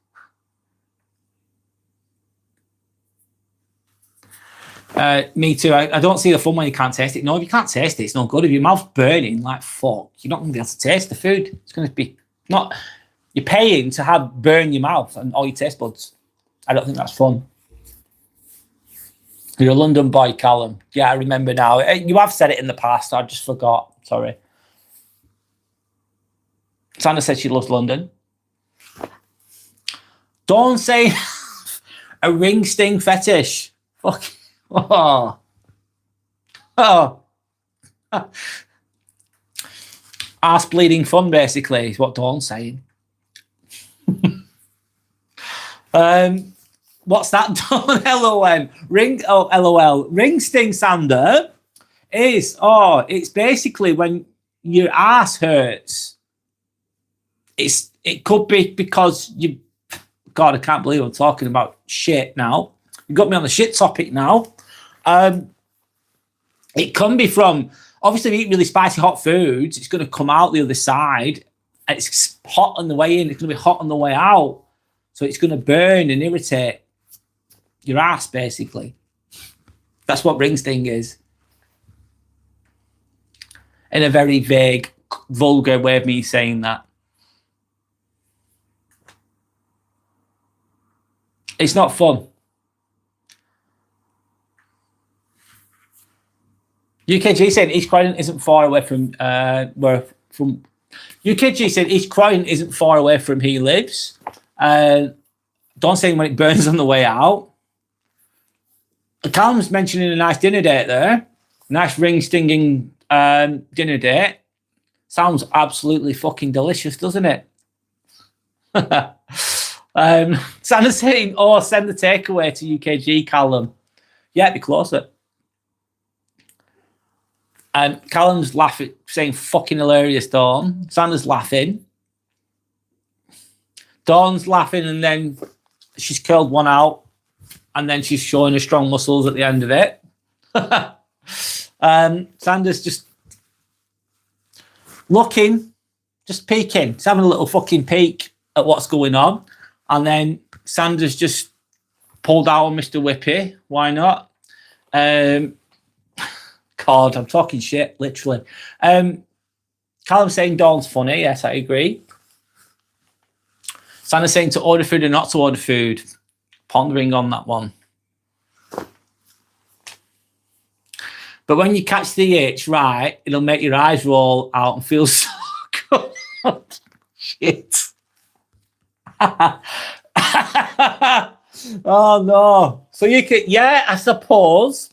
Me too. I don't see the fun when you can't taste it. No, if you can't taste it, it's not good. If your mouth's burning like fuck, you're not going to be able to taste the food. It's going to be not. You're paying to burn your mouth and all your taste buds. I don't think that's fun. You're a London boy, Callum. Yeah, I remember now. You have said it in the past. I just forgot. Sorry. Sandra said she loves London. Don't say a ring sting fetish. Fuck. Oh. Ass bleeding fun, basically, is what Dawn's saying. What's that, Dawn? LOL. LOL. Ring sting, Sander, it's basically when your ass hurts. It could be because God, I can't believe I'm talking about shit now. You got me on the shit topic now. It can be from, obviously, if you eat really spicy hot foods, it's going to come out the other side. It's hot on the way in. It's going to be hot on the way out. So it's going to burn and irritate your ass, basically. That's what ring sting is. In a very vague, vulgar way of me saying that. It's not fun. UKG said East Croydon isn't far away from UKG said East Croydon isn't far away from he lives. Don't say when it burns on the way out. Callum's mentioning a nice dinner date there. Nice ring stinging dinner date. Sounds absolutely fucking delicious, doesn't it? Santa's saying, send the takeaway to UKG, Callum. Yeah, be closer. Callum's laughing, saying fucking hilarious, Dawn. Santa's laughing. Dawn's laughing, and then she's curled one out, and then she's showing her strong muscles at the end of it. Sandra's just looking, just peeking. She's having a little fucking peek at what's going on. And then Sandra's just pulled out on Mr. Whippy. Why not? God, I'm talking shit, literally. Callum's saying Dawn's funny. Yes, I agree. Sandra's saying to order food or not to order food. Pondering on that one. But when you catch the itch right, it'll make your eyes roll out and feel so good. Shit. Oh no. So you could, yeah, I suppose.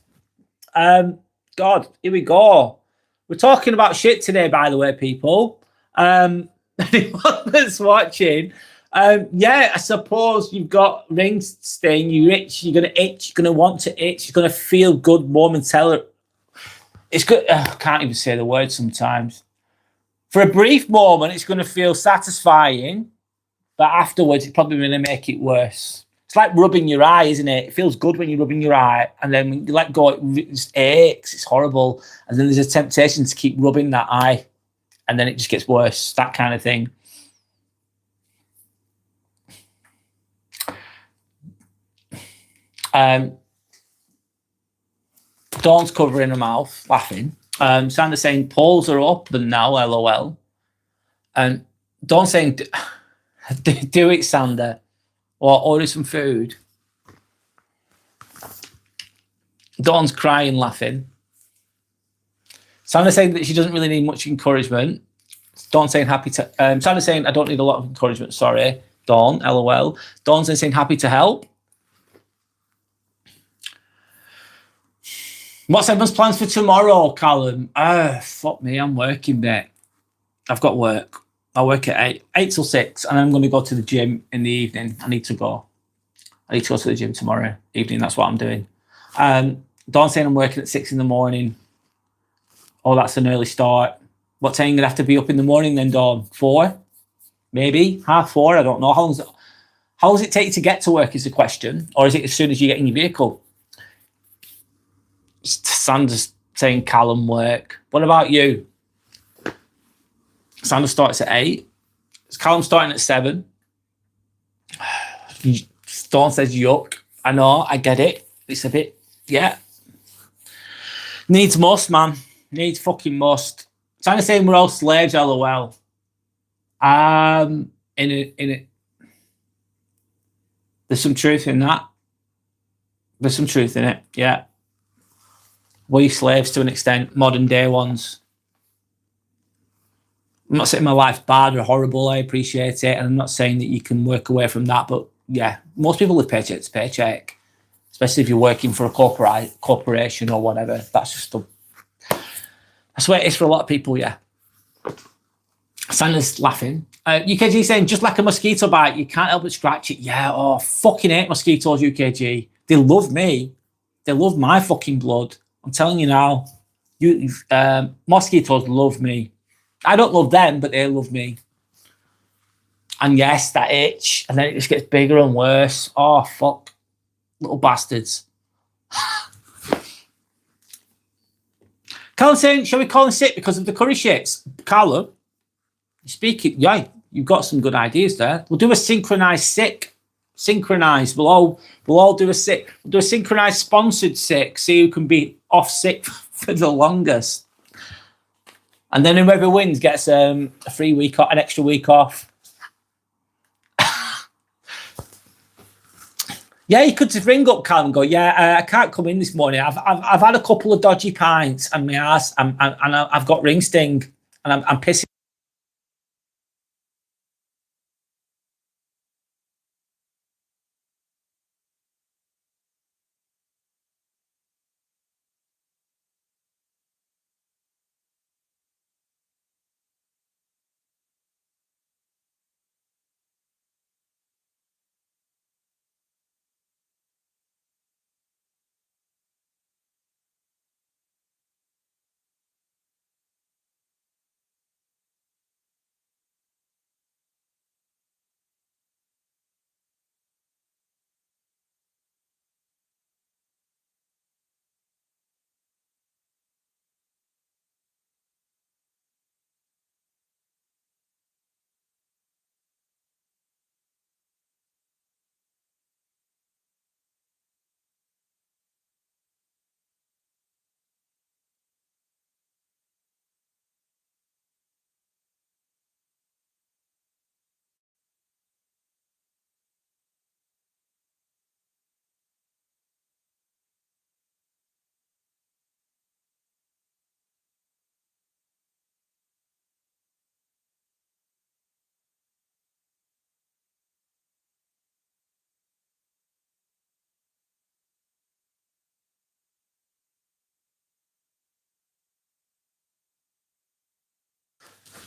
God, here we go. We're talking about shit today, by the way, people. Anyone that's watching, yeah, I suppose you've got ring sting, you itch, you're gonna itch, you're gonna want to itch, you're gonna feel good momentarily. It's good. I can't even say the word sometimes. For a brief moment, it's gonna feel satisfying, but afterwards, it's probably gonna make it worse. It's like rubbing your eye, isn't it? It feels good when you're rubbing your eye, and then when you let go, it just aches. It's horrible. And then there's a temptation to keep rubbing that eye, and then it just gets worse. That kind of thing. Dawn's covering her mouth, laughing. Sandra's saying polls are open now, LOL. And Dawn saying, do it, Sandra, or order some food. Dawn's crying, laughing. Sandra saying that she doesn't really need much encouragement. Dawn saying happy to. Sandra saying I don't need a lot of encouragement. Sorry, Dawn. LOL. Dawn saying happy to help. What's everyone's plans for tomorrow, Callum? Fuck me, I'm working, mate. I've got work. I work at 8 till 6, and I'm going to go to the gym in the evening. I need to go to the gym tomorrow evening. That's what I'm doing. Dawn saying I'm working at 6 in the morning. Oh, that's an early start. What time are you going to have to be up in the morning then, Dawn? 4? Maybe? 4:30? I don't know. How long does it take you to get to work is the question? Or is it as soon as you get in your vehicle? Sandra's saying Callum work. What about you? Sandra starts at 8. Is Callum starting at 7? Dawn says yuck. I know, I get it. It's a bit, yeah. Needs must, man. Needs fucking must. Sandra saying we're all slaves, LOL. In it. There's some truth in that. There's some truth in it, yeah. We slaves to an extent, modern day ones. I'm not saying my life's bad or horrible. I appreciate it. And I'm not saying that you can work away from that. But yeah, most people live paycheck to paycheck, especially if you're working for a corporation or whatever. That's the way it is for a lot of people, yeah. Sandra's laughing. UKG saying, just like a mosquito bite, you can't help but scratch it. Yeah, oh, fucking hate mosquitoes, UKG. They love me. They love my fucking blood. I'm telling you now, mosquitoes love me. I don't love them, but they love me. And yes, that itch, and then it just gets bigger and worse. Oh, fuck. Little bastards. Callum saying, shall we call in sick because of the curry shits? Callum, speaking, yeah, you've got some good ideas there. We'll do a synchronized sick. Synchronized. We'll all do a sick. We'll do a synchronized sponsored sick. See who can be off sick for the longest. And then whoever wins gets a free week, an extra week off. Yeah, you could just ring up Cal and go, yeah, I can't come in this morning. I've had a couple of dodgy pints and my ass, and I've got ring sting, and I'm pissing.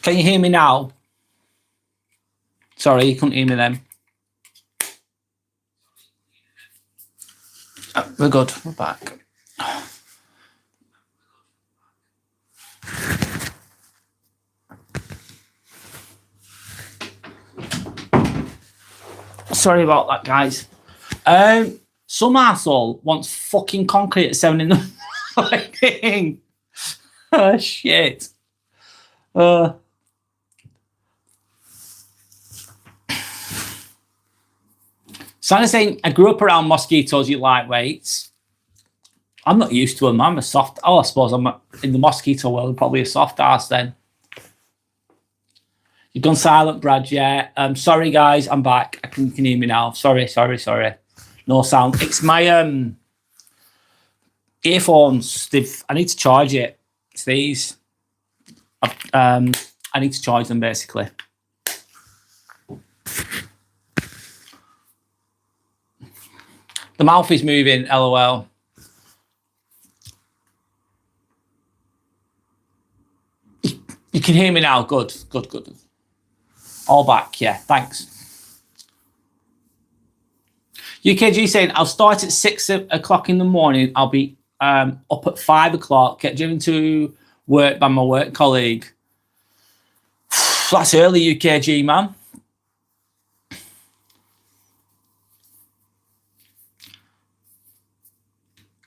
Can you hear me now? Sorry, you couldn't hear me then. Oh, we're good. We're back. Sorry about that, guys. Some arsehole wants fucking concrete at 7 in the morning. Oh, shit. Santa's saying, I grew up around mosquitoes, you lightweights. I'm not used to them. I'm a soft... Oh, I suppose I'm in the mosquito world, probably a soft ass then. You've gone silent, Brad, yeah. Sorry, guys, I'm back. You can hear me now. Sorry. No sound. It's my earphones. I need to charge it. It's these. I need to charge them, basically. The mouth is moving, LOL. You can hear me now. Good. All back, yeah, thanks. UKG saying, I'll start at 6 o'clock in the morning. I'll be up at 5 o'clock, get driven to work by my work colleague. That's early, UKG, man.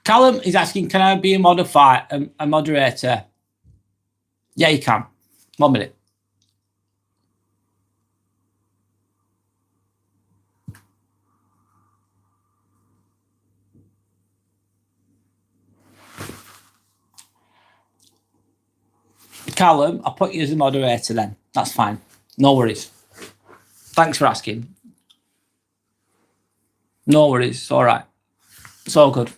Callum is asking, can I be a moderator? Yeah, you can. 1 minute. Callum, I'll put you as a moderator then. That's fine. No worries. Thanks for asking. No worries. It's all right. It's all good.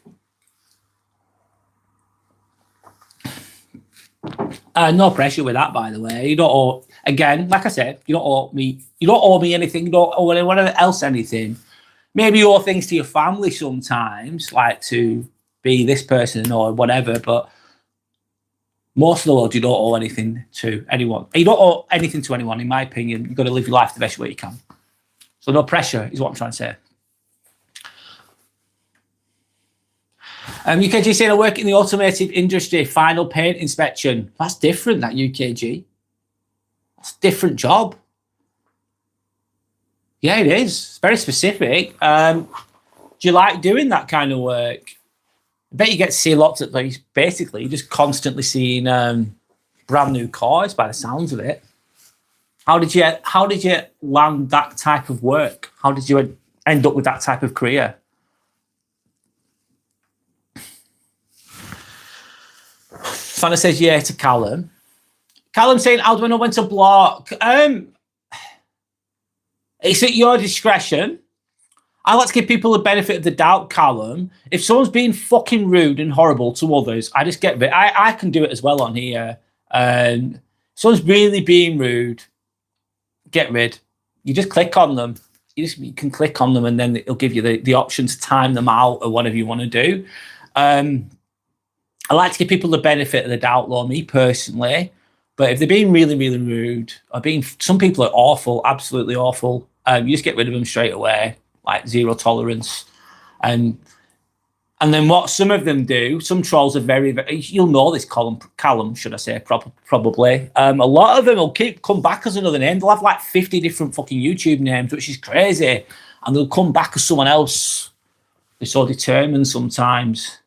No pressure with that, by the way. You don't owe, again, like I said, you don't owe me anything. You don't owe anyone else anything. Maybe you owe things to your family sometimes, like to be this person or whatever, but most of the world, you don't owe anything to anyone. You don't owe anything to anyone, in my opinion. You've got to live your life the best way you can. So no pressure is what I'm trying to say. UKG saying, I work in the automotive industry, final paint inspection. That's different, that UKG. That's a different job. Yeah, it is. It's very specific. Do you like doing that kind of work? I bet you get to see lots of things. Basically, you're just constantly seeing brand new cars by the sounds of it. How did you land that type of work? How did you end up with that type of career? Fana says yeah to Callum. Callum saying, how do I know when to block? It's at your discretion. I like to give people the benefit of the doubt, Callum. If someone's being fucking rude and horrible to others, I just get rid. I can do it as well on here. If someone's really being rude, get rid. You just click on them. You can click on them and then it'll give you the option to time them out or whatever you want to do. I like to give people the benefit of the doubt, though, me personally. But if they're being really, really rude, some people are awful, absolutely awful. You just get rid of them straight away, like zero tolerance. And then what some of them do, some trolls are very, very, you'll know this, Callum, should I say, probably. A lot of them will come back as another name. They'll have like 50 different fucking YouTube names, which is crazy. And they'll come back as someone else. They're so determined sometimes.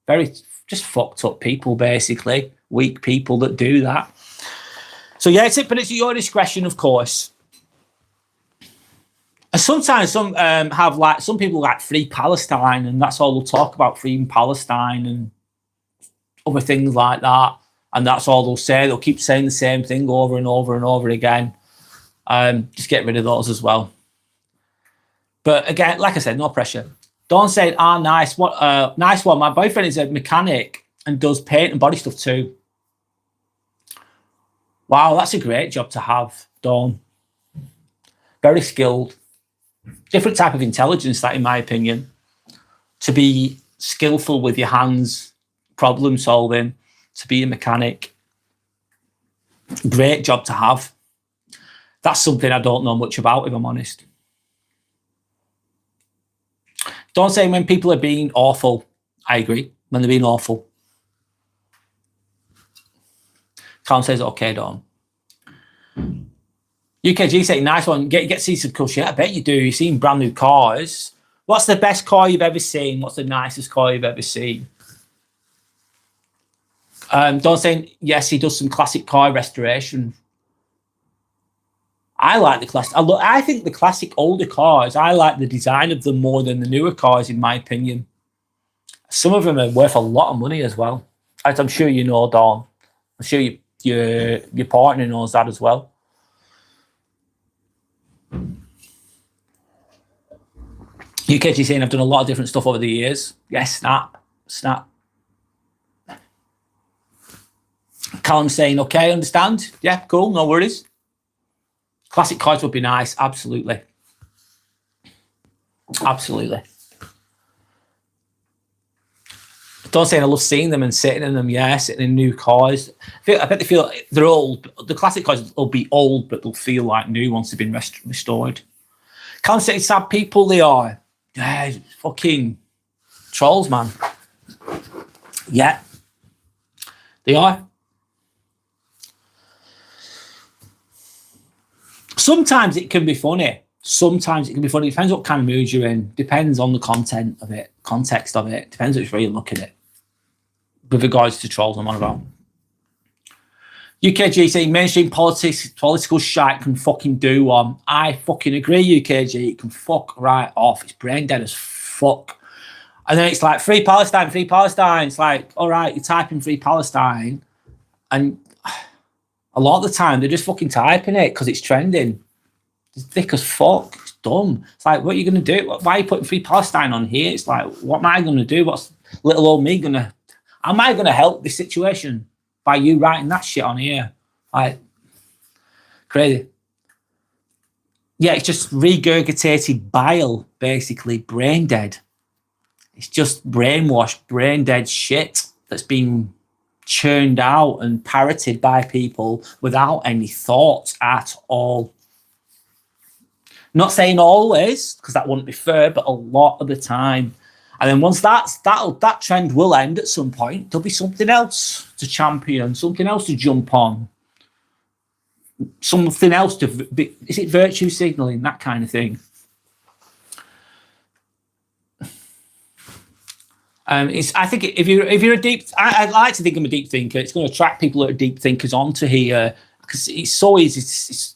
Very just fucked up people, basically. Weak people that do that. So yeah, but it's at your discretion, of course. And sometimes some have like, some people like Free Palestine, and that's all they'll talk about, freeing Palestine and other things like that. And that's all they'll say. They'll keep saying the same thing over and over and over again. Just get rid of those as well. But again, like I said, no pressure. Dawn said, nice. Nice one. My boyfriend is a mechanic and does paint and body stuff too. Wow, that's a great job to have, Dawn. Very skilled. Different type of intelligence, that, in my opinion. To be skillful with your hands, problem solving, to be a mechanic. Great job to have. That's something I don't know much about, if I'm honest. Don't say when people are being awful. I agree. When they're being awful. Colin says, okay, Dawn. UKG saying, nice one. Get to see some cool shit. I bet you do. You've seen brand new cars. What's the best car you've ever seen? What's the nicest car you've ever seen? Don saying, yes, he does some classic car restoration. I like the classic. I think the classic older cars, I like the design of them more than the newer cars, in my opinion. Some of them are worth a lot of money as well. As I'm sure you know, Dawn. I'm sure your partner knows that as well. UKG saying, I've done a lot of different stuff over the years. Yes, snap. Callum saying, okay, understand. Yeah, cool, no worries. Classic cars would be nice, absolutely. Absolutely. Don't say I love seeing them and sitting in them, yeah, sitting in new cars. I bet they feel they're old. The classic cars will be old, but they'll feel like new once they've been restored. Can't say sad people they are. Yeah, fucking trolls, man. Yeah, they are. Sometimes it can be funny. Depends what kind of mood you're in. Depends on the context of it. Depends which way you look at it. With regards to trolls, I'm on about. UKG saying mainstream political shite can fucking do one. I fucking agree, UKG. It can fuck right off. It's brain dead as fuck. And then it's like free Palestine. It's like, all right, you're typing free Palestine, and a lot of the time they're just fucking typing it because it's trending. It's thick as fuck. It's dumb. It's like, what are you going to do? Why are you putting free Palestine on here? It's like, what am I going to do? What's little old me going to... Am I going to help this situation by you writing that shit on here? Like, crazy. Yeah, it's just regurgitated bile, basically, brain dead. It's just brainwashed, brain dead shit that's been churned out and parroted by people without any thoughts at all. Not saying always, because that wouldn't be fair, but a lot of the time. And then once that trend will end at some point, there'll be something else to champion, something else to jump on, something else to be, is it virtue signaling, that kind of thing. I think if you're a deep, I'd like to think I'm a deep thinker. It's going to attract people that are deep thinkers onto here because it's so easy.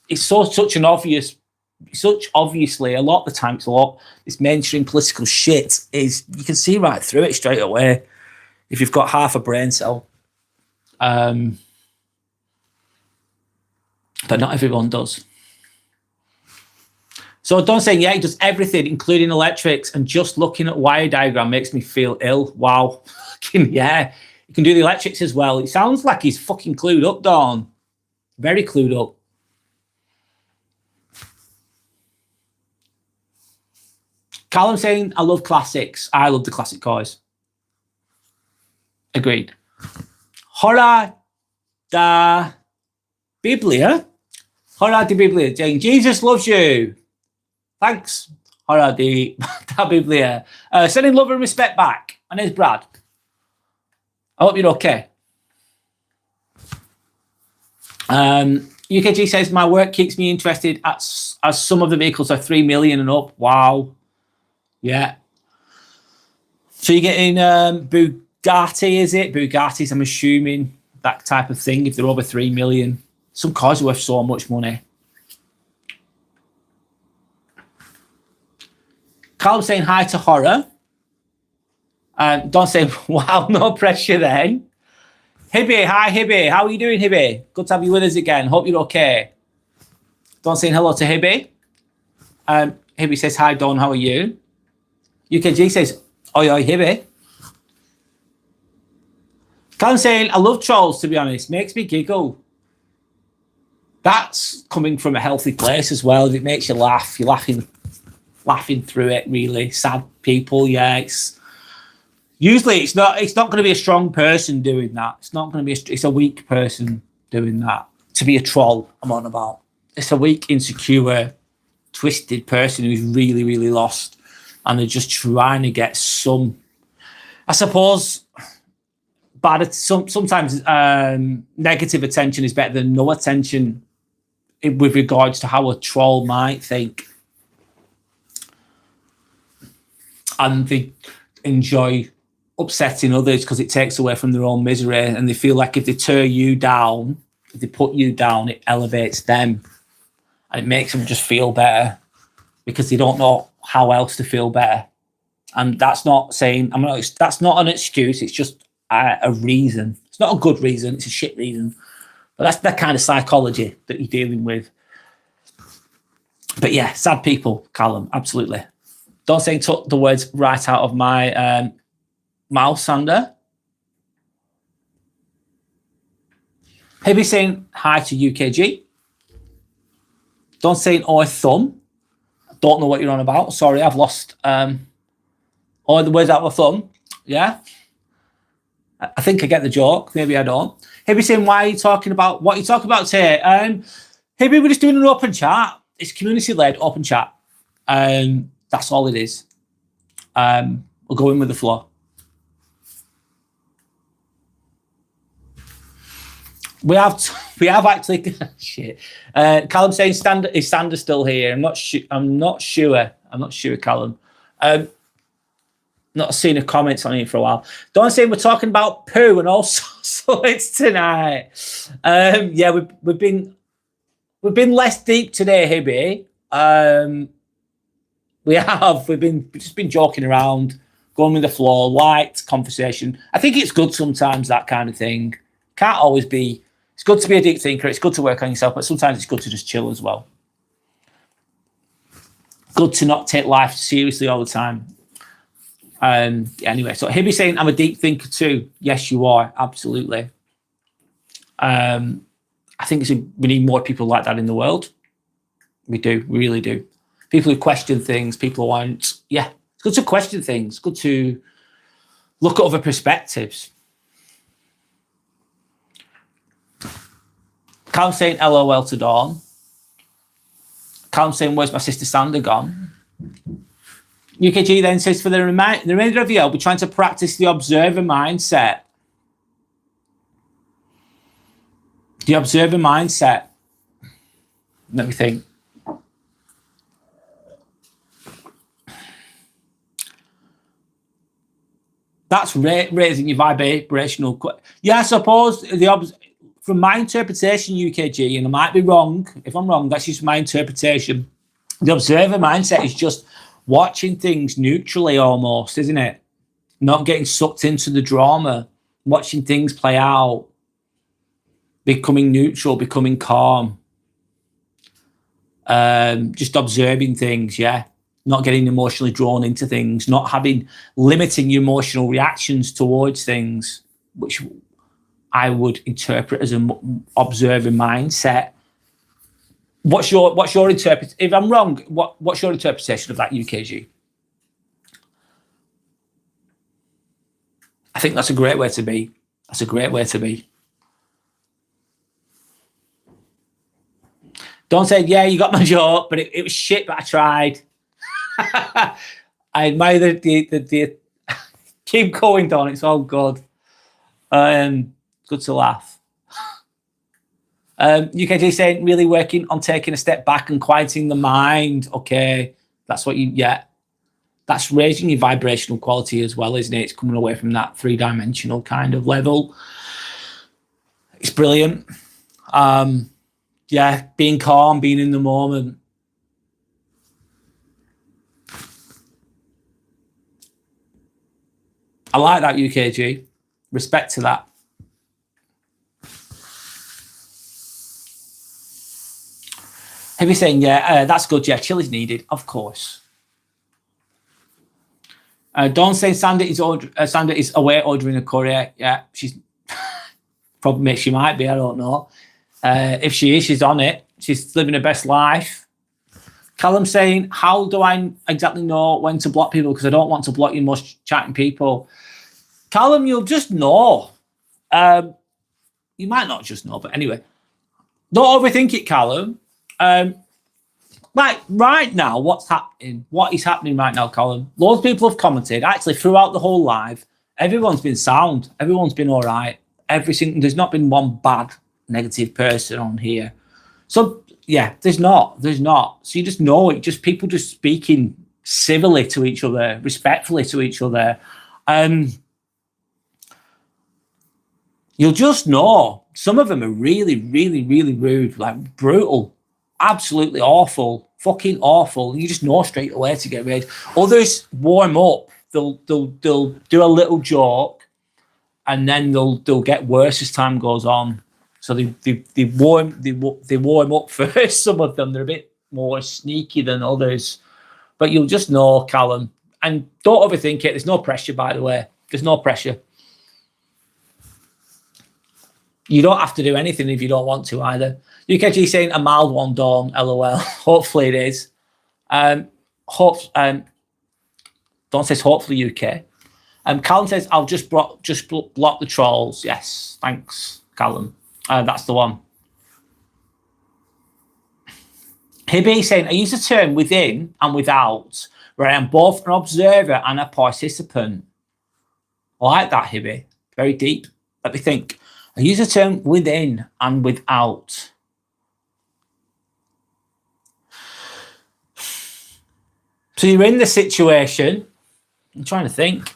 It's such an obvious. Obviously, a lot of the time, this mainstream political shit is, you can see right through it straight away if you've got half a brain cell. But not everyone does. So don't say, yeah, he does everything, including electrics, and just looking at wire diagram makes me feel ill. Wow. Yeah, he can do the electrics as well. It sounds like he's fucking clued up, Dawn. Very clued up. Callum saying, I love classics. I love the classic cars. Agreed. Hora da Biblia. Hora da Biblia saying, Jesus loves you. Thanks. Hora da Biblia. Sending love and respect back. My name's Brad. I hope you're okay. UKG says, my work keeps me interested as some of the vehicles are 3 million and up. Wow. Yeah. So you're getting Bugatti, is it? Bugattis, I'm assuming, that type of thing, if they're over 3 million. Some cars are worth so much money. Carl saying hi to Horror. Don saying, wow, no pressure then. Hibby, hi Hibby. How are you doing, Hibby? Good to have you with us again. Hope you're okay. Don saying hello to Hibby. Hibby says, hi Don, how are you? UKG says, oi, oi, Hibby. Callum saying, I love trolls, to be honest. Makes me giggle. That's coming from a healthy place as well. If it makes you laugh, you're laughing through it, really. Sad people, yeah. Usually it's not going to be a strong person doing that. It's not going to be it's a weak person doing that. To be a troll, I'm on about. It's a weak, insecure, twisted person who's really, really lost. And they're just trying to get some, I suppose, sometimes negative attention is better than no attention with regards to how a troll might think. and they enjoy upsetting others because it takes away from their own misery, and they feel like if they tear you down, if they put you down, it elevates them, and it makes them just feel better because they don't know how else to feel better. And that's not saying that's not an excuse. It's just a reason. It's not a good reason. It's a shit reason. But that's the kind of psychology that you're dealing with. But yeah, sad people, Callum. Absolutely. Don't say took the words right out of my mouth, Sander. Hibby saying hi to UKG. Don't say or thumb. Don't know what you're on about. Sorry, I've lost or the words out of my thumb. Yeah. I think I get the joke. Maybe I don't. Hibby saying, why are you talking about what you talking about today? Hibby, we're just doing an open chat. It's community-led open chat. That's all it is. We'll go in with the flow. We have actually shit. Callum saying is Sander still here? I'm not sure, Callum. Not seen a comments on it for a while. Don't say we're talking about poo and all sorts tonight. Yeah, we've been less deep today, Hibby. We've just been joking around, going with the flow, light conversation. I think it's good sometimes, that kind of thing. Can't always be. It's good to be a deep thinker. It's good to work on yourself, but sometimes it's good to just chill as well. Good to not take life seriously all the time. Anyway, so Hibby saying I'm a deep thinker too. Yes, you are. Absolutely. I think we need more people like that in the world. We do. We really do. People who question things, people who aren't. Yeah, it's good to question things. Good to look at other perspectives. Callum saying LOL to Dawn. Callum saying, where's my sister Sander gone? UKG then says, for the remainder of the year, I'll be trying to practice the observer mindset. The observer mindset. Let me think. That's raising your vibrational. Yeah, I suppose from my interpretation, UKG, and I might be wrong. If I'm wrong, that's just my interpretation. The observer mindset is just watching things neutrally almost, isn't it? Not getting sucked into the drama, watching things play out, becoming neutral, becoming calm. Just observing things, yeah. Not getting emotionally drawn into things, limiting your emotional reactions towards things, which I would interpret as an observing mindset. What's your interpret? If I'm wrong, what's your interpretation of that, UKG? I think that's a great way to be. That's a great way to be. Don't say, yeah, you got my joke, but it was shit, but I tried. I admire the keep going, Don. It's all good. Good to laugh. UKG saying, really working on taking a step back and quieting the mind. Okay, that's what that's raising your vibrational quality as well, isn't it? It's coming away from that three-dimensional kind of level. It's brilliant. Yeah, being calm, being in the moment. I like that, UKG. Respect to that. Heavy saying, yeah, that's good. Yeah, chill is needed, of course. Dawn saying Sander is away ordering a courier. Yeah, she's probably she might be. I don't know. If she is, she's on it. She's living her best life. Callum saying, how do I exactly know when to block people? Because I don't want to block you most chatting people. Callum, you'll just know. You might not just know, but anyway. Don't overthink it, Callum. Like right now, what is happening right now, Callum? Loads of people have commented. Actually, throughout the whole live, everyone's been sound. Everyone's been all right. There's not been one bad, negative person on here. So yeah, there's not. So you just know it. Just people just speaking civilly to each other, respectfully to each other. You'll just know. Some of them are really, really, really rude, like brutal, absolutely awful, fucking awful. You just know straight away to get rid. Others warm up. They'll do a little joke, and then they'll get worse as time goes on. So they warm up first. Some of them, they're a bit more sneaky than others, but you'll just know, Callum. And don't overthink it. There's no pressure, by the way. There's no pressure. You don't have to do anything if you don't want to either. UKG saying a mild one, Dawn, LOL. Hopefully it is. Dawn says hopefully UK. Callum says I'll just block the trolls. Yes, thanks, Callum. That's the one. Hibby saying I use the term within and without, where I am both an observer and a participant. I like that, Hibby. Very deep. Let me think. I use the term within and without. So you're in the situation. I'm trying to think.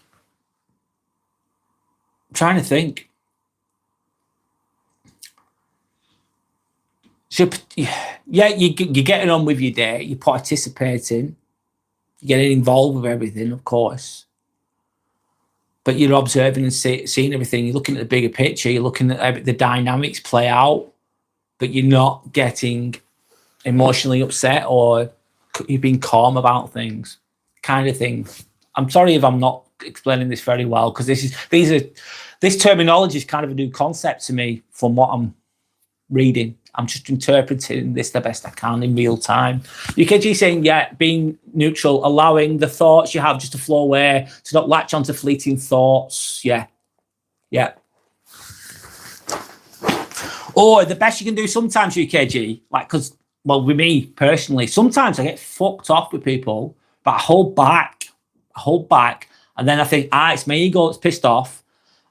So, yeah, you're getting on with your day. You're participating. You're getting involved with everything, of course. But you're observing and seeing everything. You're looking at the bigger picture. You're looking at the dynamics play out. But you're not getting emotionally upset, or you're being calm about things, kind of thing. I'm sorry if I'm not explaining this very well, because this terminology is kind of a new concept to me from what I'm reading. I'm just interpreting this the best I can in real time. UKG saying, yeah, being neutral, allowing the thoughts you have just to flow away, to not latch onto fleeting thoughts. Yeah. Or the best you can do sometimes, UKG, like, because, well, with me personally, sometimes I get fucked off with people, but I hold back, and then I think, it's my ego that's pissed off.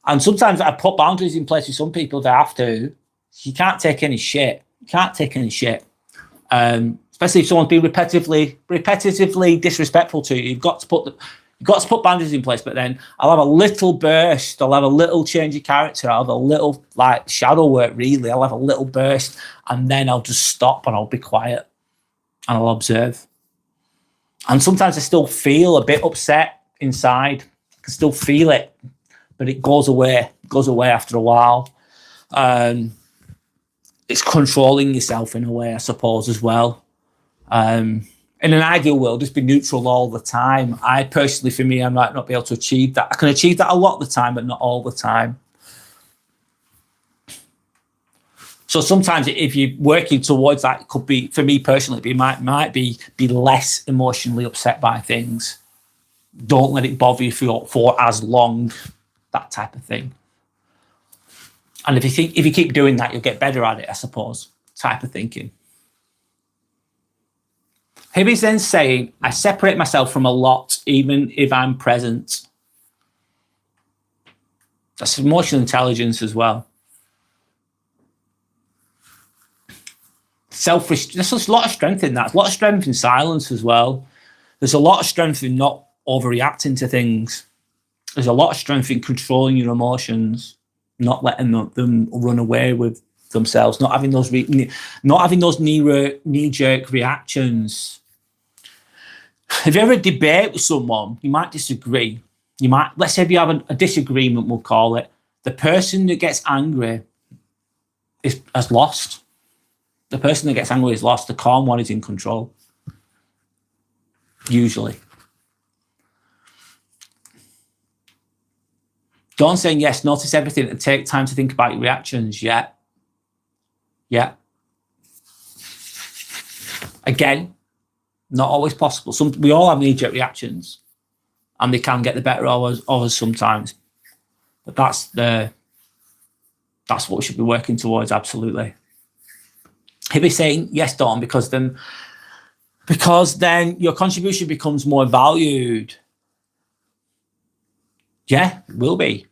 And sometimes I put boundaries in place with some people that I have to. You can't take any shit. Especially if someone's been repetitively disrespectful to you. You've got to put boundaries in place. But then I'll have a little burst. I'll have a little change of character. I'll have a little like shadow work. Really, I'll have a little burst, and then I'll just stop and I'll be quiet and I'll observe. And sometimes I still feel a bit upset inside. I can still feel it, but it goes away. It goes away after a while. It's controlling yourself in a way, I suppose, as well. In an ideal world, just be neutral all the time. I personally, for me, I might not be able to achieve that. I can achieve that a lot of the time, but not all the time. So sometimes if you're working towards that, it could be, for me personally, it might be less emotionally upset by things. Don't let it bother you for as long, that type of thing. And if you keep doing that, you'll get better at it, I suppose, type of thinking. Hibby's then saying, I separate myself from a lot, even if I'm present. That's emotional intelligence as well. There's a lot of strength in that. There's a lot of strength in silence as well. There's a lot of strength in not overreacting to things. There's a lot of strength in controlling your emotions, not letting them run away with themselves, not having those knee-jerk reactions. If you ever debate with someone, you might disagree. Let's say if you have a disagreement, we'll call it. The person that gets angry has lost. The person that gets angry is lost. The calm one is in control. Usually. Dawn saying, yes, notice everything and take time to think about your reactions. Yeah. Again, not always possible. We all have knee-jerk reactions, and they can get the better of us sometimes. But that's what we should be working towards, absolutely. He'll be saying, yes, Dawn, because then your contribution becomes more valued. Yeah, it will be.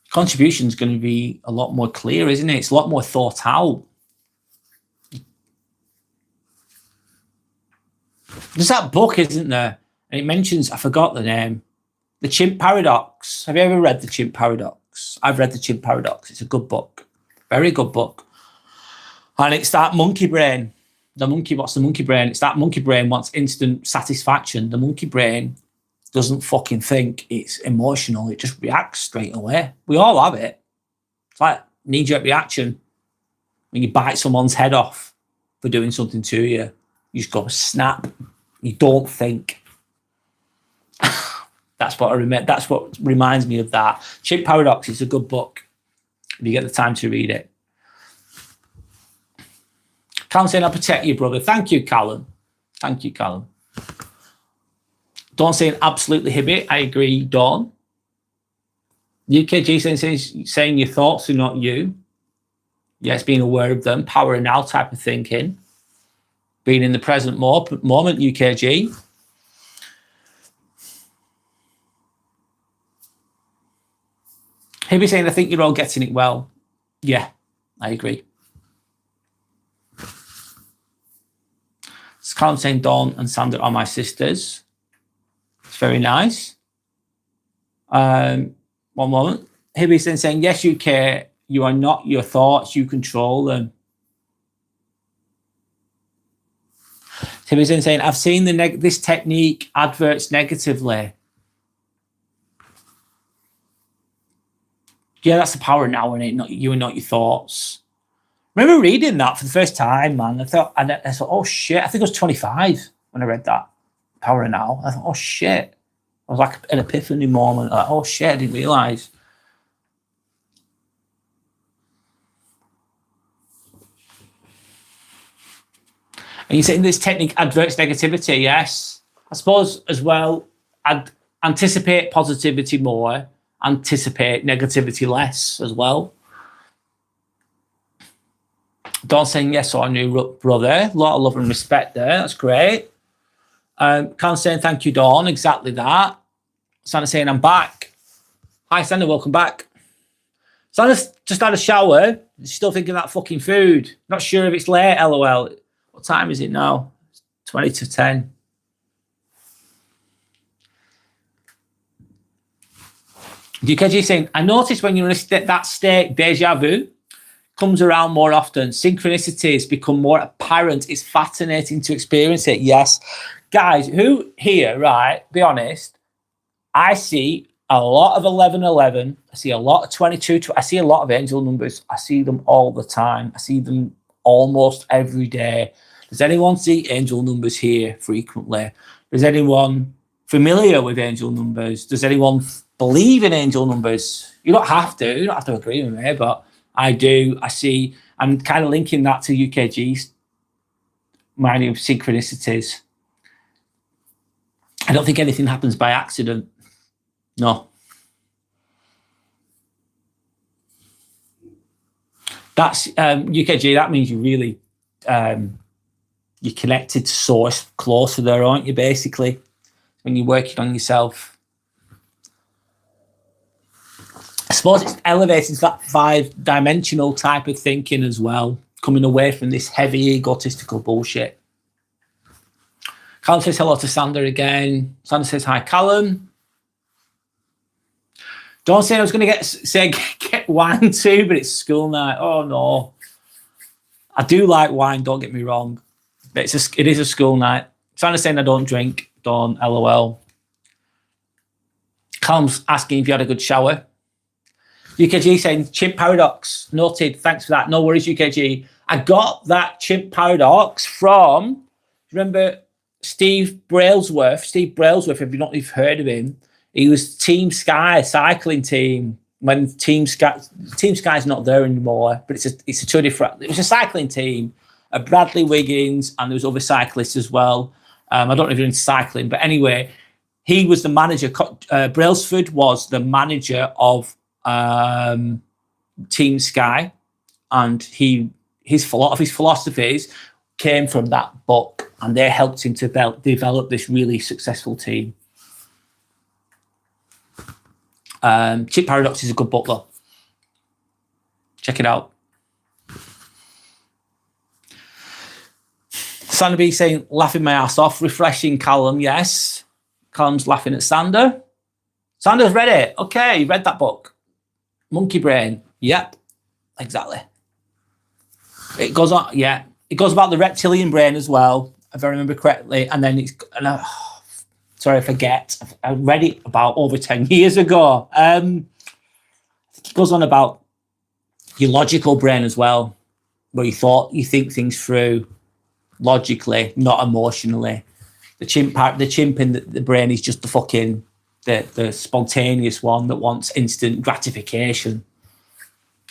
Contribution is going to be a lot more clear, isn't it? It's a lot more thought out. There's that book, isn't there? And it mentions, I forgot the name, The Chimp Paradox. Have you ever read The Chimp Paradox? I've read The Chimp Paradox. It's a good book. Very good book. And it's that monkey brain. What's the monkey brain? It's that monkey brain wants instant satisfaction. The monkey brain doesn't fucking think. It's emotional. It just reacts straight away. We all have it. It's like knee-jerk reaction. When you bite someone's head off for doing something to you, you just go snap. You don't think. That's what reminds me of that. Chimp Paradox is a good book if you get the time to read it. Callum saying, I'll protect you, brother. Thank you, Callum. Thank you, Callum. Dawn saying, absolutely Hibbit. I agree, Dawn. UKG saying your thoughts are not you. Yes, being aware of them. Power and now type of thinking. Being in the present moment, UKG. Hibbit saying, I think you're all getting it well. Yeah, I agree. Callum saying Dawn and Sandra are my sisters. It's very nice. One moment. Hibbit's then saying, yes, you care. You are not your thoughts. You control them. Hibbit's then saying, I've seen this technique adverts negatively. Yeah, that's the power now, isn't it? Not you and not your thoughts. I remember reading that for the first time, man. I thought, oh shit. I think I was 25 when I read that. Power Now. I thought, oh shit. It was like an epiphany moment. Like, oh shit, I didn't realise. And you're saying this technique adverts negativity, yes. I suppose as well, I'd anticipate positivity more, anticipate negativity less as well. Dawn saying yes, or new brother. A lot of love and respect there. That's great. Karen saying thank you, Dawn. Exactly that. Santa saying I'm back. Hi, Santa. Welcome back. Santa's just had a shower. She's still thinking of that fucking food. Not sure if it's late. LOL. What time is it now? It's 20 to 10. DKG saying I noticed when you're in that state, deja vu comes around more often. Synchronicities become more apparent. It's fascinating to experience it. Yes. Guys, who here, right, be honest, I see a lot of 1111. I see a lot of 22. I see a lot of angel numbers. I see them all the time. I see them almost every day. Does anyone see angel numbers here frequently? Is anyone familiar with angel numbers? Does anyone believe in angel numbers? You don't have to. You don't have to agree with me, but I do. I see. I'm kind of linking that to UKG's mind of synchronicities. I don't think anything happens by accident. No. That's UKG. That means you really you're connected to source, closer there, aren't you? Basically, when you're working on yourself. I suppose it's elevated that 5-dimensional type of thinking as well, coming away from this heavy egotistical bullshit. Callum says hello to Sander again. Sander says hi, Callum. Don't say I was going to get wine too, but it's school night. Oh no, I do like wine. Don't get me wrong, but it is a school night. Sander saying I don't drink. Don't. LOL. Callum's asking if you had a good shower. UKG saying Chimp Paradox. Noted. Thanks for that. No worries, UKG. I got that Chimp Paradox from, remember Steve Brailsworth. Steve Brailsworth, if you've heard of him, he was Team Sky cycling team when Team Sky's not there anymore, but it's a two different. It was a cycling team, Bradley Wiggins, and there was other cyclists as well. I don't know if you're into cycling, but anyway, he was the manager. Brailsford was the manager of Team Sky, and a lot of his philosophies came from that book, and they helped him to develop this really successful team. Chimp Paradox is a good book though. Check it out. Sander B saying, laughing my ass off. Refreshing, Callum. Yes. Callum's laughing at Sander. Sander's read it. Okay, read that book. Monkey Brain. Yep. Exactly. It goes on. Yeah. It goes about the reptilian brain as well, if I remember correctly. And then sorry, I forget. I read it about over 10 years ago. It goes on about your logical brain as well, where you think things through logically, not emotionally. The chimp in the brain is just the spontaneous one that wants instant gratification.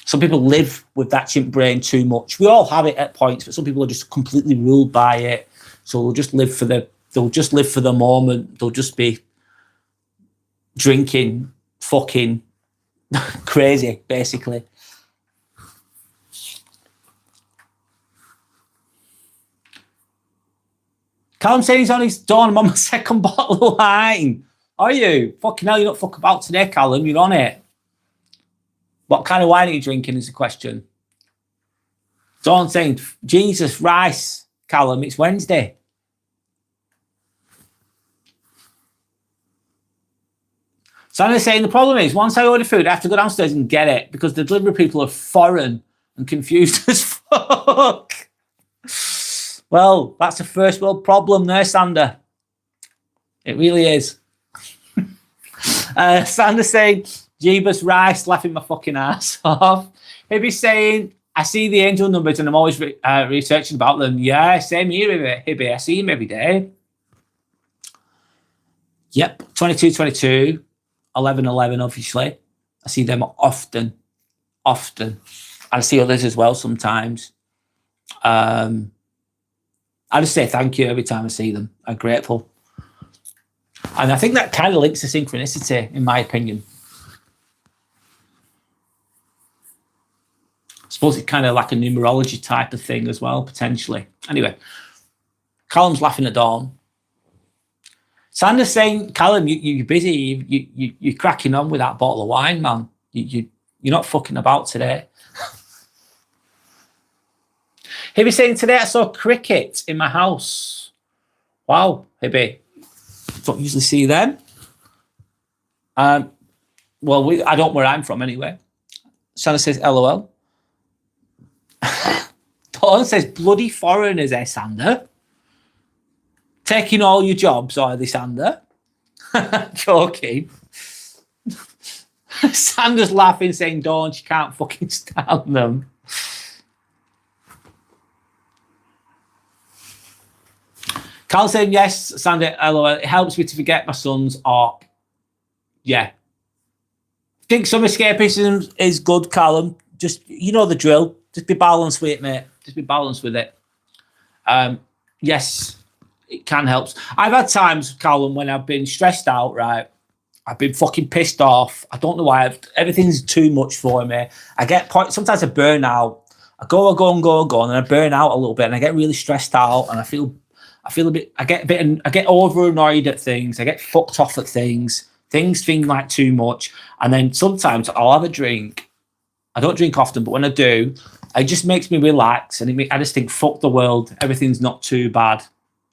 Some people live with that chimp brain too much. We all have it at points, but some people are just completely ruled by it. So they'll just live for the moment. They'll just be drinking, fucking crazy, basically. Callum saying he's on his dawn. I'm on my second bottle of wine. Are you? Fucking hell, you're not fuck about today, Callum. You're on it. What kind of wine are you drinking is the question. Dawn saying, Jesus, rice, Callum, it's Wednesday. Sandra's saying the problem is once I order food, I have to go downstairs and get it because the delivery people are foreign and confused as fuck. Well, that's a first world problem there, Sander. It really is. Sander saying, Jeebus rice, laughing my fucking ass off. Hibby saying, I see the angel numbers and I'm always researching about them. Yeah, same here, Hibby. I see him every day. Yep, 2222, 1111, obviously. I see them often. I see others as well sometimes. I just say thank you every time I see them. I'm grateful. And I think that kind of links to synchronicity, in my opinion. I suppose it's kind of like a numerology type of thing as well, potentially. Anyway, Callum's laughing at Dawn. Sander's saying, Callum, you're busy. You're cracking on with that bottle of wine, man. You're not fucking about today. Hibby saying, today I saw cricket in my house. Wow, Hibby. Don't usually see them. Well, I don't where I'm from anyway. Sander says, LOL. Dawn says, bloody foreigners, Sander. Taking all your jobs, are they, Sander? Joking. Sander's laughing, saying, Dawn, she can't fucking stand them. Carl saying, yes, Sander, LOL. It helps me to forget my son's art. Yeah. I think some escapism is good, Callum. Just, you know the drill. Just be balanced with it, mate. Just be balanced with it. Yes, it can help. I've had times, Callum, when I've been stressed out, right? I've been fucking pissed off. I don't know why. Everything's too much for me. I get sometimes I burn out. I go, and I burn out a little bit, and I get really stressed out, and I feel a bit. I get over annoyed at things. I get fucked off at things. Things seem like too much, and then sometimes I'll have a drink. I don't drink often, but when I do, it just makes me relax, and I just think, fuck the world. Everything's not too bad,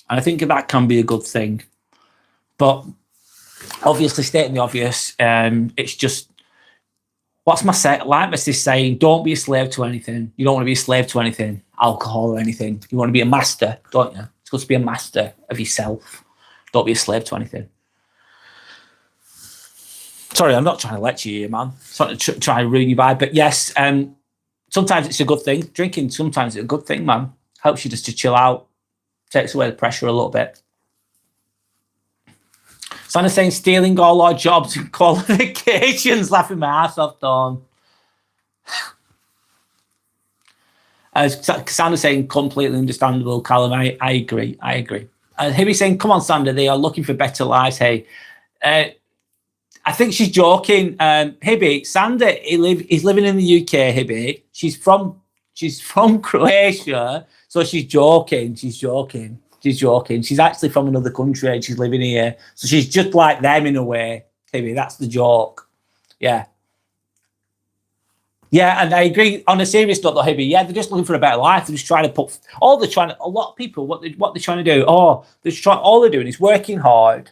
and I think that can be a good thing. But obviously, stating the obvious, it's just what's my saying? Don't be a slave to anything. You don't want to be a slave to anything, alcohol or anything. You want to be a master, don't you? It's supposed to be a master of yourself. Don't be a slave to anything. Sorry, I'm not trying to lecture you, man. I'm not trying to ruin your vibe. But yes, sometimes it's a good thing. Drinking, sometimes it's a good thing, man. Helps you just to chill out. Takes away the pressure a little bit. Sander's saying, stealing all our jobs and qualifications. Laughing my ass off, Dawn. Sander's saying, completely understandable, Callum. I agree. Hibby's saying, come on, Sander, they are looking for better lives. Hey, I think she's joking. Hibby, Sander, he's living in the UK, Hibby. She's from Croatia, so she's joking. She's actually from another country and she's living here. So she's just like them in a way, Hibby. That's the joke. Yeah. Yeah, and I agree on a serious note, though, Hibby. Yeah, they're just looking for a better life. They're just trying to put a lot of people, what they're trying to do, all they're doing is working hard.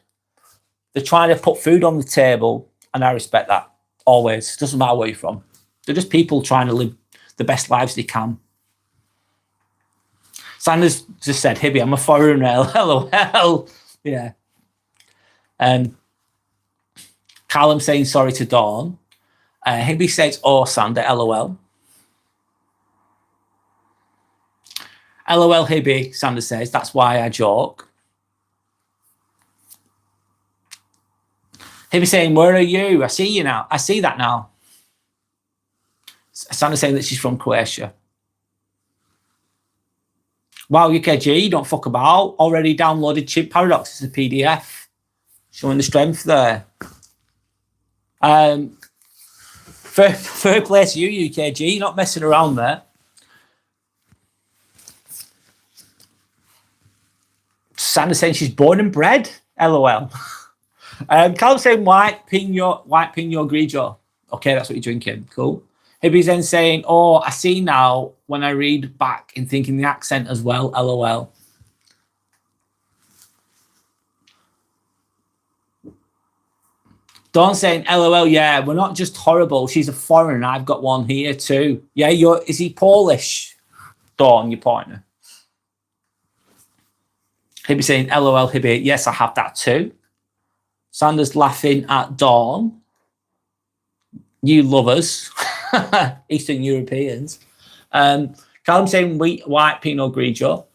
They're trying to put food on the table, and I respect that always. Doesn't matter where you're from. They're just people trying to live the best lives they can. Sanders just said, Hibby, I'm a foreigner. LOL. Yeah. Callum saying sorry to Dawn. Hibby says, oh, Sander, LOL. LOL, Hibby, Sander says, that's why I joke. Hibby saying, where are you? I see you now. I see that now. Sander saying that she's from Croatia. Wow, UKG, don't fuck about. Already downloaded Chimp Paradox as a PDF. Showing the strength there. Third place, you, UKG. You're not messing around there. Sander saying she's born and bred. LOL. Callum saying white Pinot Grigio. Okay, that's what you're drinking. Cool. Hibby's then saying, oh, I see now when I read back and thinking the accent as well. LOL. Dawn saying, LOL, yeah, we're not just horrible. She's a foreigner. I've got one here too. Yeah, is he Polish? Dawn, your partner. Hibby saying, LOL, Hibby. Yes, I have that too. Sanders laughing at Dawn. You lovers. Eastern Europeans. Callum saying white Pinot Grigio.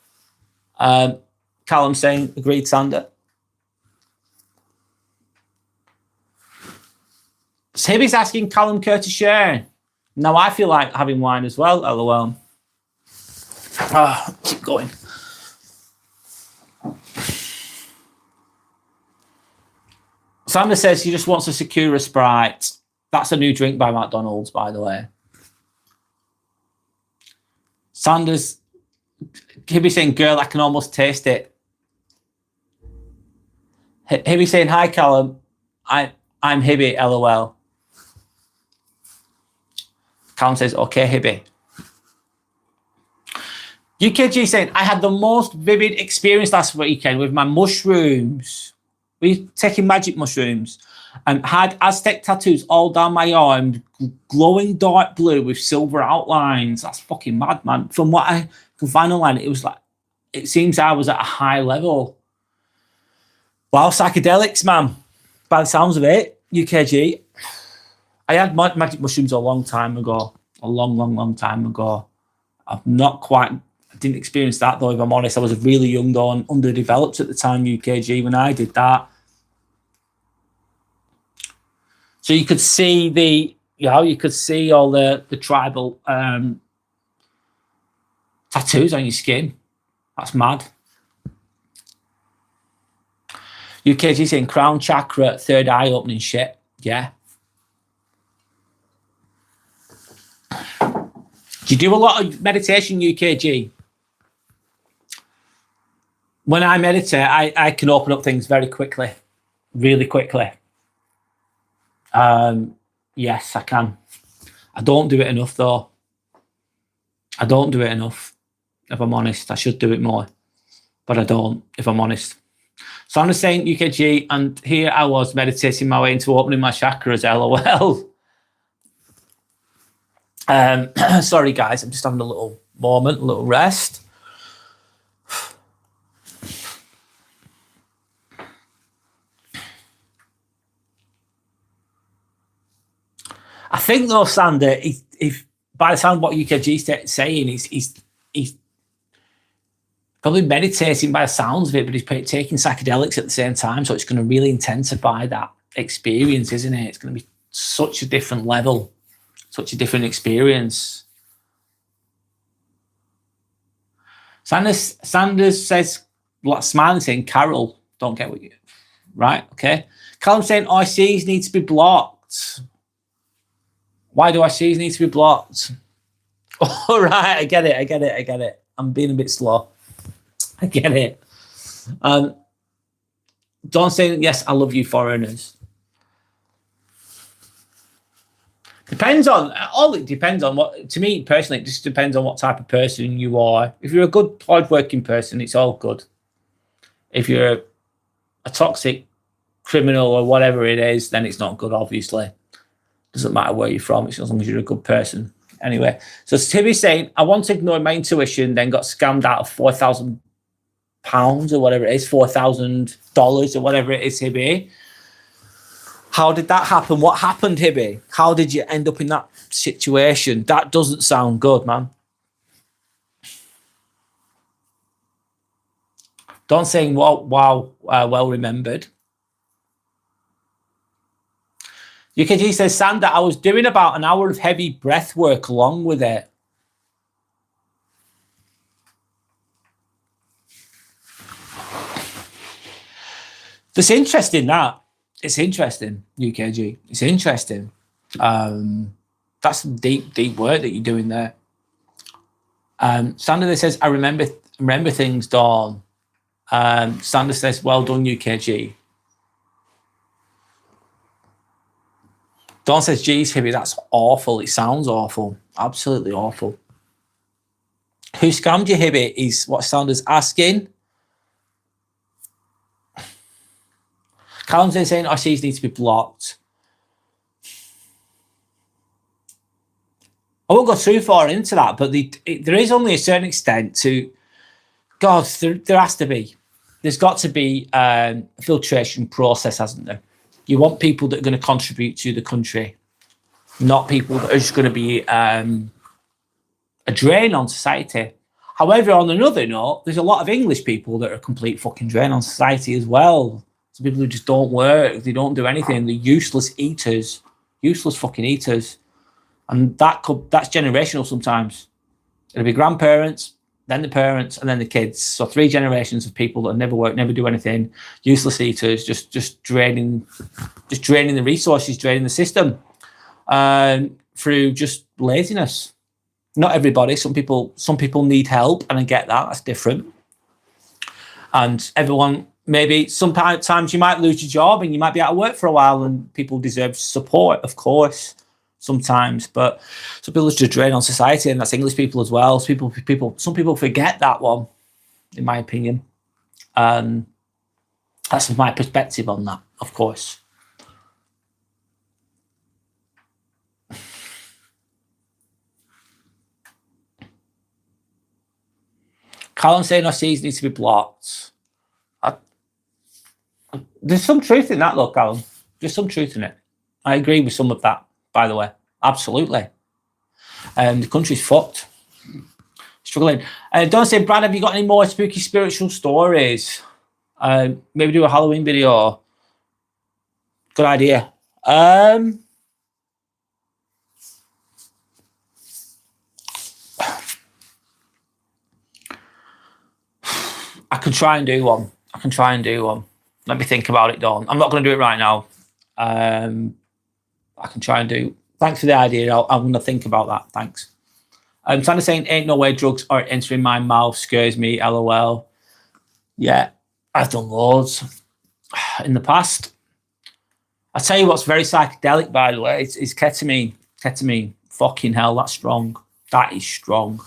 Callum saying agreed, Sander. Hibby's asking Callum Kerr to share. Now I feel like having wine as well, LOL. Keep going. Sander says he just wants a Sakura Sprite. That's a new drink by McDonald's, by the way. Sanders, Hibby saying, girl, I can almost taste it. Hibby saying, hi, Callum. I'm Hibby, LOL. Callum says, okay, Hibby. UKG saying, I had the most vivid experience last weekend with my mushrooms. We're taking magic mushrooms. And had Aztec tattoos all down my arm, glowing dark blue with silver outlines. That's fucking mad, man. From what I can find online, it seems I was at a high level. Wow, psychedelics, man. By the sounds of it, UKG. I had magic mushrooms a long time ago. A long time ago. I didn't experience that though, if I'm honest. I was really young though and underdeveloped at the time, UKG, when I did that. So you could see all the tribal tattoos on your skin. That's mad. UKG saying crown chakra, third eye opening shit. Yeah. Do you do a lot of meditation, UKG? When I meditate, I can open up things very quickly, really quickly. Yes, I can. I don't do it enough, though. I don't do it enough, if I'm honest. I should do it more, but I don't, if I'm honest. So I'm just saying UKG, and here I was meditating my way into opening my chakras, LOL. Sorry, guys, I'm just having a little moment, a little rest. I think, though, Sander, if by the sound of what UKG is saying, he's probably meditating by the sounds of it, but he's taking psychedelics at the same time, so it's going to really intensify that experience, isn't it? It's going to be such a different level, such a different experience. Sanders says, smiling, saying, Carol, don't get what you... Right, okay. Callum saying, ICs need to be blocked. Why do ICs need to be blocked? All right, I get it. I'm being a bit slow. I get it. Don't say, yes, I love you, foreigners. Depends on all. It depends on what. To me personally, it just depends on what type of person you are. If you're a good, hard-working person, it's all good. If you're a toxic criminal or whatever it is, then it's not good. Obviously, doesn't matter where you're from. It's as long as you're a good person. Anyway, so Timmy's saying, I once ignored my intuition, then got scammed out of £4,000 or whatever it is, $4,000 or whatever it is, Hibby. How did that happen? What happened, Hibby? How did you end up in that situation? That doesn't sound good, man. Don't say, wow, well remembered. UKG says, Sander, I was doing about an hour of heavy breath work along with it. That's interesting, that. It's interesting, UKG. It's interesting. That's deep work that you're doing there. Sander says, I remember things, Dawn. Sander says, well done, UKG. Dawn says, geez, Hibby, that's awful. It sounds awful. Absolutely awful. Who scammed you, Hibby, is what Sander's asking. Callum's saying RCs need to be blocked. I won't go too far into that, but there is only a certain extent to... God, there has to be. There's got to be a filtration process, hasn't there? You want people that are going to contribute to the country, not people that are just going to be a drain on society. However, on another note, there's a lot of English people that are a complete fucking drain on society as well. Some people who just don't work, they don't do anything, they're useless eaters, useless fucking eaters. And that's generational sometimes. It'll be grandparents, then the parents, and then the kids. So 3 generations of people that never work, never do anything, useless eaters, just draining the resources, draining the system through just laziness. Not everybody. Some people need help, and I get that. That's different. And everyone, maybe sometimes you might lose your job and you might be out of work for a while, and people deserve support, of course. Sometimes, but some people just drain on society, and that's English people as well. Some people forget that one, in my opinion. That's my perspective on that, of course. Callum saying RCs need to be blocked. There's some truth in that, though, Callum. There's some truth in it. I agree with some of that. By the way, absolutely. The country's fucked. Struggling. Don't say, Brad, have you got any more spooky spiritual stories? Maybe do a Halloween video. Good idea. I can try and do one. Let me think about it, Dawn. I'm not going to do it right now. I can try and do. Thanks for the idea. I'm going to think about that. Thanks. Sandy saying, ain't no way drugs are entering my mouth. Scares me. LOL. Yeah, I've done loads in the past. I tell you what's very psychedelic, by the way. It's ketamine. Ketamine. Fucking hell, that's strong. That is strong.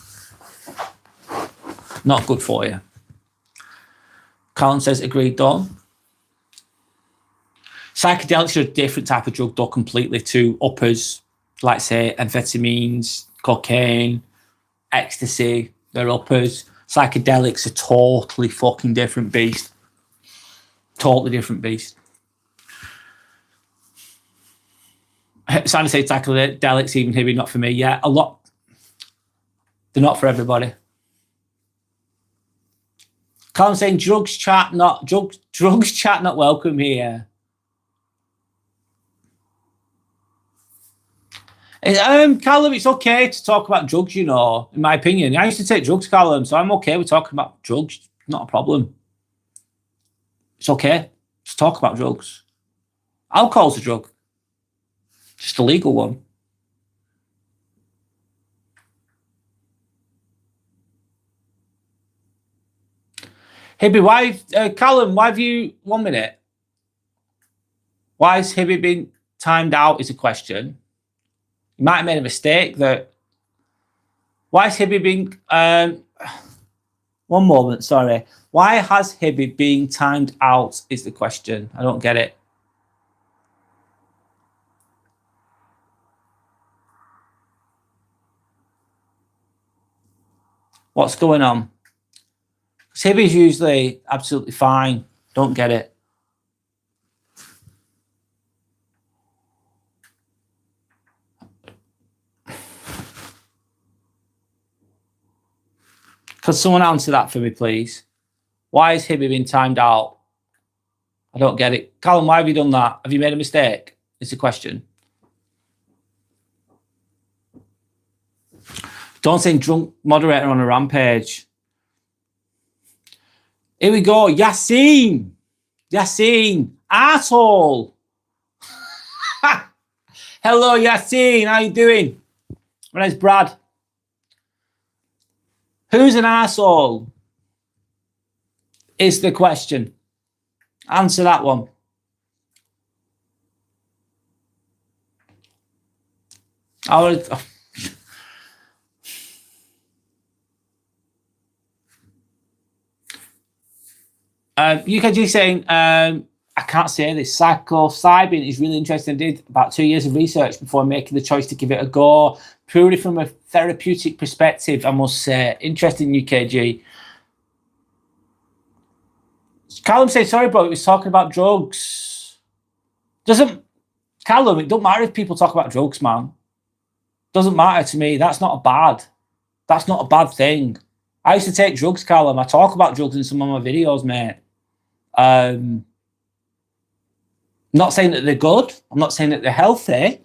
Not good for you. Colin says, agreed, Dawn. Psychedelics are a different type of drug, though, completely to uppers, like, say, amphetamines, cocaine, ecstasy. They're uppers. Psychedelics are totally fucking different beast. Totally different beast. Sandy says psychedelics, even maybe not for me. Yeah, a lot. They're not for everybody. Colin saying drugs chat not welcome here. Callum, it's okay to talk about drugs, you know, in my opinion. I used to take drugs, Callum, so I'm okay with talking about drugs. Not a problem. It's okay to talk about drugs. Alcohol's a drug. Just a legal one. Hibby, Callum, why have you 1 minute? Why has Hibby been timed out is a question. You might have made a mistake that. Why is Hibby being? One moment, sorry. Why has Hibby being timed out? Is the question. I don't get it. What's going on? Hibby's usually absolutely fine. Don't get it. Could someone answer that for me, please? Why is Hibby being timed out? I don't get it. Callum, why have you done that? Have you made a mistake? It's a question. Don't say drunk moderator on a rampage. Here we go. Yassine. Yassine. Asshole. Hello, Yassine. How you doing? My name's Brad. Who's an asshole? Is the question. Answer that one. I would. UKG saying, I can't say this. Psilocybin is really interesting. I did about 2 years of research before making the choice to give it a go. Purely from a therapeutic perspective, I must say. Interesting, UKG. Callum said, sorry, bro, it was talking about drugs. Callum, it don't matter if people talk about drugs, man. Doesn't matter to me. That's not a bad thing. I used to take drugs, Callum. I talk about drugs in some of my videos, mate. Not saying that they're good. I'm not saying that they're healthy.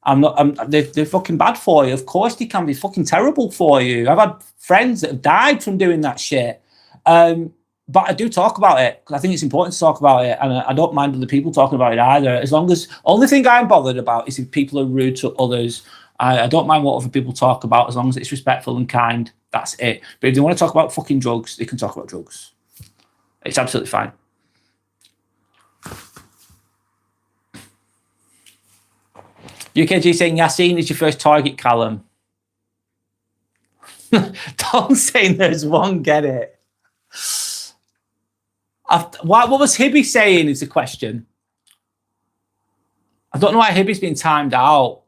They're fucking bad for you. Of course they can be fucking terrible for you. I've had friends that have died from doing that shit. But I do talk about it because I think it's important to talk about it, and I don't mind other people talking about it either. As long as only thing I'm bothered about is if people are rude to others. I don't mind what other people talk about as long as it's respectful and kind. That's it. But if they want to talk about fucking drugs, they can talk about drugs. It's absolutely fine. UKG saying Yassine is your first target, Callum. Don't say there's one, get it. What was Hibby saying is the question. I don't know why Hibby's been timed out.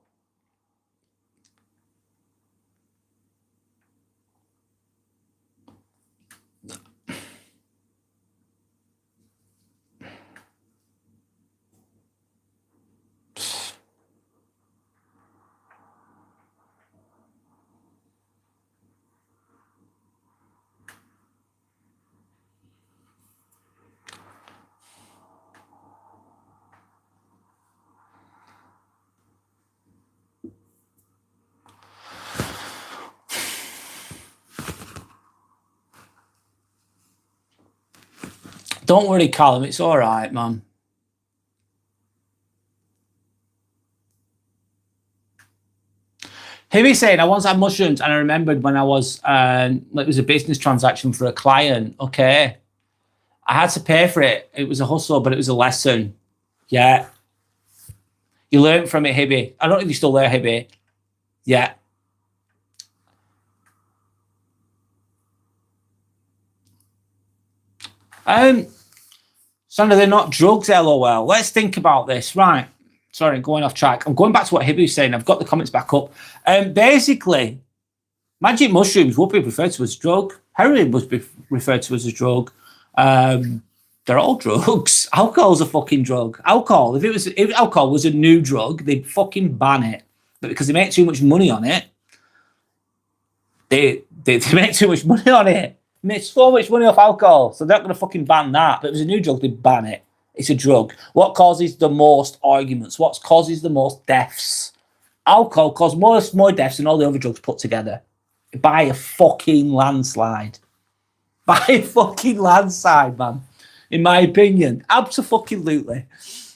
Don't worry, Callum. It's all right, man. Hibby saying, I once had mushrooms and I remembered when I was, it was a business transaction for a client. Okay. I had to pay for it. It was a hustle, but it was a lesson. Yeah. You learned from it, Hibby. I don't know if you're still there, Hibby. Yeah. Sandra, they're not drugs, LOL. Let's think about this. Right. Sorry, going off track. I'm going back to what Hibby was saying. I've got the comments back up. Basically, magic mushrooms would be referred to as a drug. Heroin would be referred to as a drug. They're all drugs. Alcohol's a fucking drug. Alcohol, if alcohol was a new drug, they'd fucking ban it. But because they make too much money on it, they make too much money on it. They make so much money off alcohol, so they're not going to fucking ban that. But if it was a new drug, they'd ban it. It's a drug. What causes the most arguments? What causes the most deaths? Alcohol causes more deaths than all the other drugs put together. By a fucking landslide. By a fucking landslide, man. In my opinion. Absolutely.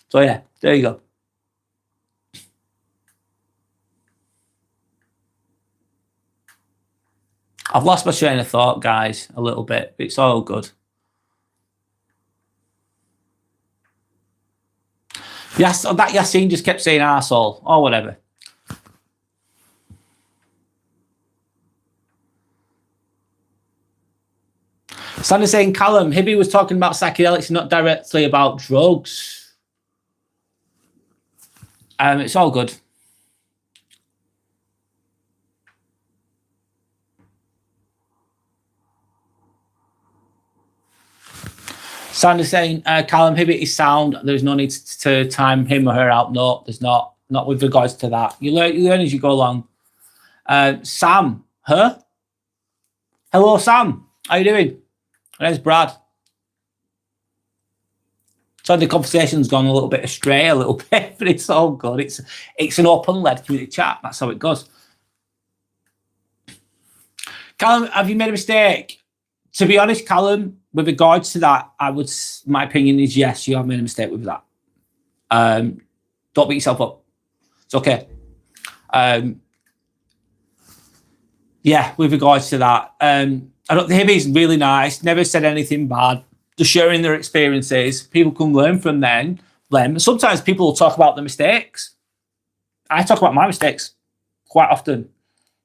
So yeah, there you go. I've lost my train of thought, guys, a little bit. It's all good. Yes, that Yassine just kept saying arsehole or whatever. Sandy's saying, Callum, Hibby was talking about psychedelics, not directly about drugs. It's all good. Sandy's saying, Callum, Hibby is sound. There's no need to time him or her out. No, there's not. Not with regards to that. You learn as you go along. Sam, her? Hello, Sam. How you doing? My name's Brad. So the conversation's gone a little bit astray, a little bit, but it's all good. It's an open-led community chat. That's how it goes. Callum, have you made a mistake? To be honest, Callum, with regards to that, my opinion is yes, you have made a mistake with that. Don't beat yourself up. It's okay. Yeah, with regards to that, I don't think Hibby's really nice. Never said anything bad. Just sharing their experiences. People can learn from them. Sometimes people will talk about the mistakes. I talk about my mistakes quite often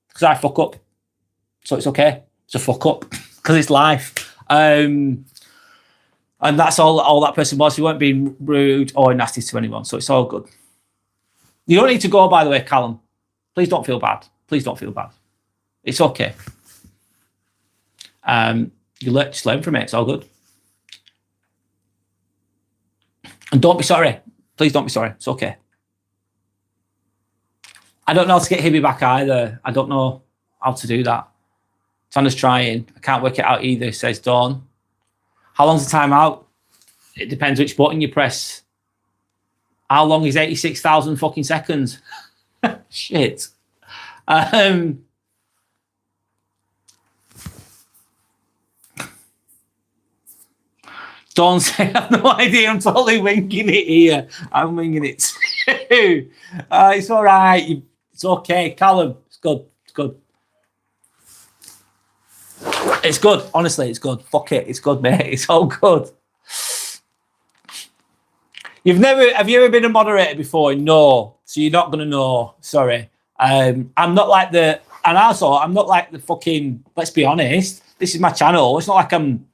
because I fuck up. So it's okay to fuck up because it's life. And that's all that person was. He weren't being rude or nasty to anyone. So it's all good. You don't need to go, by the way, Callum. Please don't feel bad. Please don't feel bad. It's okay. Just learn from it. It's all good. And don't be sorry. Please don't be sorry. It's okay. I don't know how to get Hibby back either. I don't know how to do that. Tanner's trying. I can't work it out either, says Dawn. How long's the time out? It depends which button you press. How long is 86,000 fucking seconds? Shit. Don't say I have no idea. I'm totally winging it here. I'm winging it too. It's all right. It's okay. Callum, it's good. It's good. It's good. Honestly, it's good. Fuck it. It's good, mate. It's all good. Have you ever been a moderator before? No. So you're not going to know. Sorry. I'm not like and also I'm not like the fucking, let's be honest, this is my channel. It's not like I'm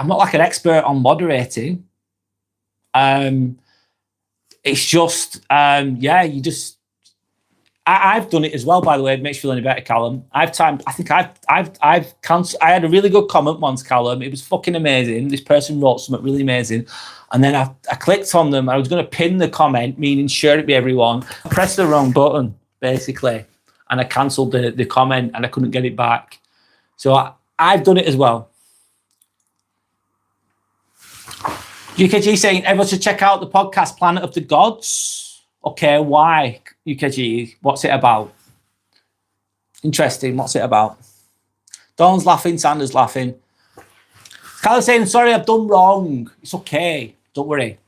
not like an expert on moderating. It's just, I've done it as well, by the way. It makes you feel any better, Callum. I had a really good comment once, Callum. It was fucking amazing. This person wrote something really amazing. And then I clicked on them. I was going to pin the comment, meaning share it with everyone. I pressed the wrong button, basically. And I cancelled the comment and I couldn't get it back. So I've done it as well. UKG saying, everyone should check out the podcast Planet of the Gods. Okay, why, UKG? What's it about? Interesting, what's it about? Dawn's laughing, Sanders laughing. Carla's saying, sorry, I've done wrong. It's okay, don't worry.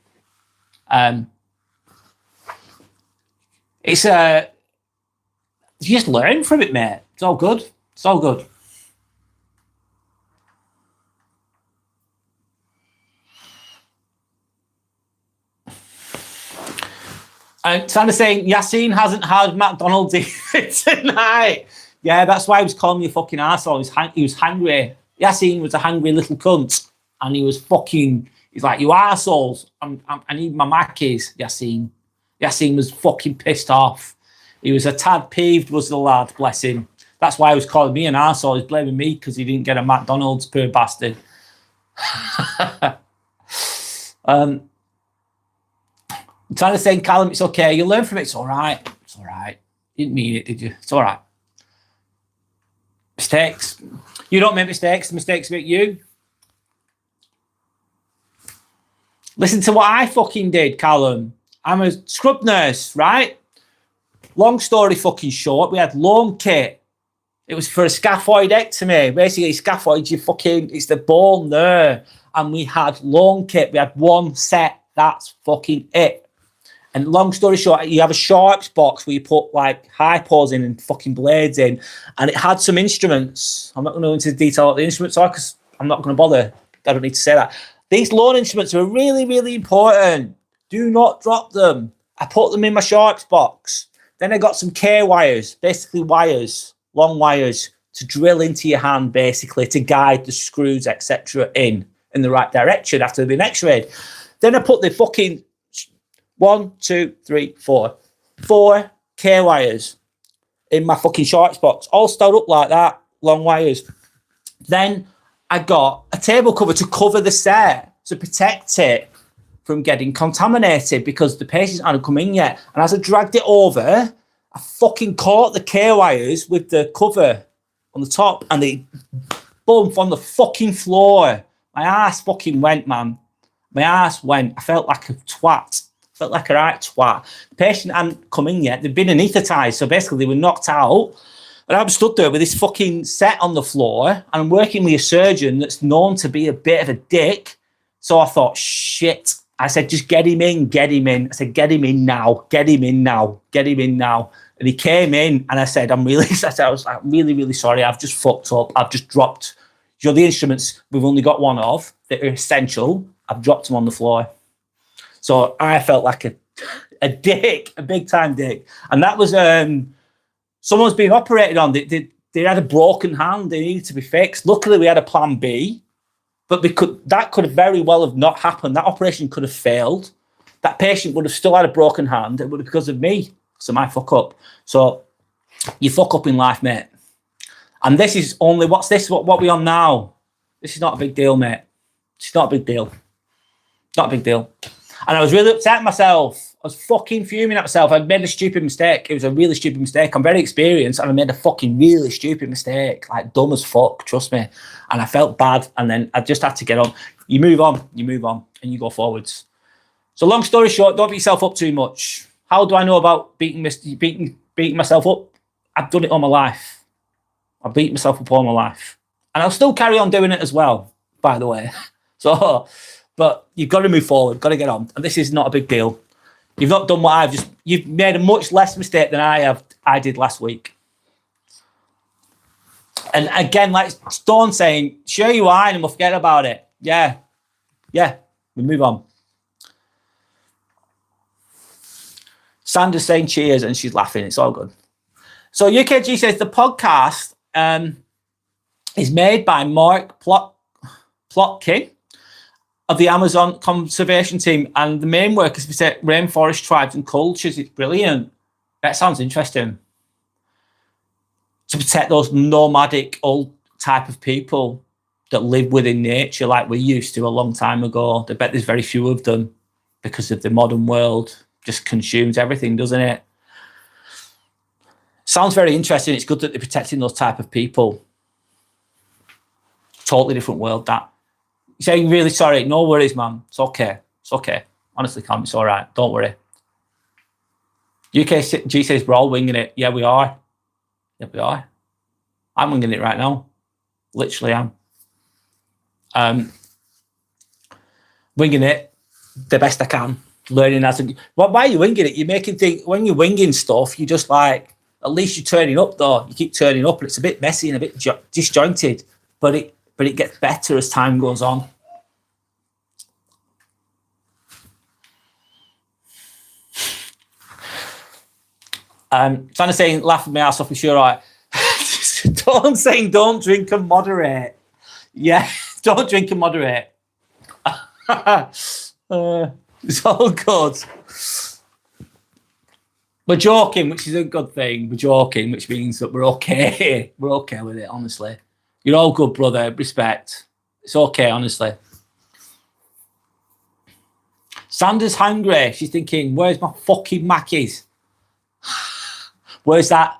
It's you just learn from it, mate. It's all good. It's all good. Sanders saying, Yassine hasn't had McDonald's tonight. Yeah, that's why he was calling me a fucking arsehole. He was hungry. Yassine was a hungry little cunt. And he was fucking, he's like, you arseholes. I need my Mackies, Yassine. Yassine was fucking pissed off. He was a tad peeved, was the lad, bless him. That's why he was calling me an arsehole. He's blaming me because he didn't get a McDonald's, poor bastard. I'm trying to say, Callum, it's okay. You learn from it. It's all right. It's all right. You didn't mean it, did you? It's all right. Mistakes. You don't make mistakes. The mistakes make you. Listen to what I fucking did, Callum. I'm a scrub nurse, right? Long story fucking short. We had loan kit. It was for a scaphoidectomy. Basically, scaphoid, it's the bone there. And we had loan kit. We had one set. That's fucking it. And long story short, you have a sharps box where you put like hypos in and fucking blades in, and it had some instruments. I'm not going to go into the detail of what the instruments are because I'm not going to bother. I don't need to say that. These loan instruments are really, really important. Do not drop them. I put them in my sharps box. Then I got some K wires, basically wires, long wires to drill into your hand, basically, to guide the screws, etc., in the right direction after they've been x-rayed. Then I put the fucking 4 K-wires in my fucking shorts box, all stowed up like that, long wires. Then I got a table cover to cover the set to protect it from getting contaminated because the patients hadn't come in yet. And as I dragged it over, I fucking caught the K-wires with the cover on the top and they bumped on the fucking floor. My ass fucking went, man. My ass went. I felt like a twat. Felt like a right twat. The patient hadn't come in yet. They'd been anaesthetised, so basically they were knocked out. And I'm stood there with this fucking set on the floor, and I'm working with a surgeon that's known to be a bit of a dick. So I thought, shit. I said, just get him in, get him in. I said, get him in now, get him in now, get him in now. And he came in, and I said, I was like, really, really sorry. I've just fucked up. I've just dropped, the instruments we've only got one of that are essential. I've dropped them on the floor. So I felt like a dick, a big time dick. And that was someone's being operated on. They had a broken hand. They needed to be fixed. Luckily, we had a plan B, but that could have very well have not happened. That operation could have failed. That patient would have still had a broken hand. It would have because of me. So my fuck up. So you fuck up in life, mate. And this is only, what's this? What we on now? This is not a big deal, mate. It's not a big deal. Not a big deal. And I was really upset at myself. I was fucking fuming at myself. I'd made a stupid mistake. It was a really stupid mistake. I'm very experienced and I made a fucking really stupid mistake. Like dumb as fuck, trust me. And I felt bad. And then I just had to get on. You move on, and you go forwards. So long story short, don't beat yourself up too much. How do I know about beating myself up? I've done it all my life. I've beaten myself up all my life. And I'll still carry on doing it as well, by the way. So, but you've got to move forward, got to get on. And this is not a big deal. You've not done what you've made a much less mistake than I did last week. And again, like Dawn saying, share your wine and we'll forget about it. Yeah, we move on. Sandra's saying cheers and she's laughing. It's all good. So UKG says the podcast is made by Mark Plotkin of the Amazon Conservation Team, and the main work is to protect rainforest tribes and cultures. It's brilliant. That sounds interesting. To protect those nomadic old type of people that live within nature like we used to a long time ago. I bet there's very few of them because of the modern world just consumes everything, doesn't it? Sounds very interesting. It's good that they're protecting those type of people. Totally different world, that. You're saying really sorry. No worries, man. It's okay. It's okay. Honestly, Cam, it's all right. Don't worry. UKG says we're all winging it. Yeah, we are. Yeah, we are. I'm winging it right now. Literally am. Winging it the best I can. Learning as a... Why are you winging it? You're making things... When you're winging stuff, you're just like... At least you're turning up, though. You keep turning up, and it's a bit messy and a bit disjointed. But it gets better as time goes on. Trying to say, laughing my ass off, I'm sure I. Don't saying don't drink and moderate. Yeah, don't drink and moderate. It's all good. We're joking, which is a good thing. We're joking, which means that we're okay. We're okay with it, honestly. You're all good, brother. Respect. It's okay, honestly. Sandra's hungry. She's thinking, where's my fucking Mackies? Where's that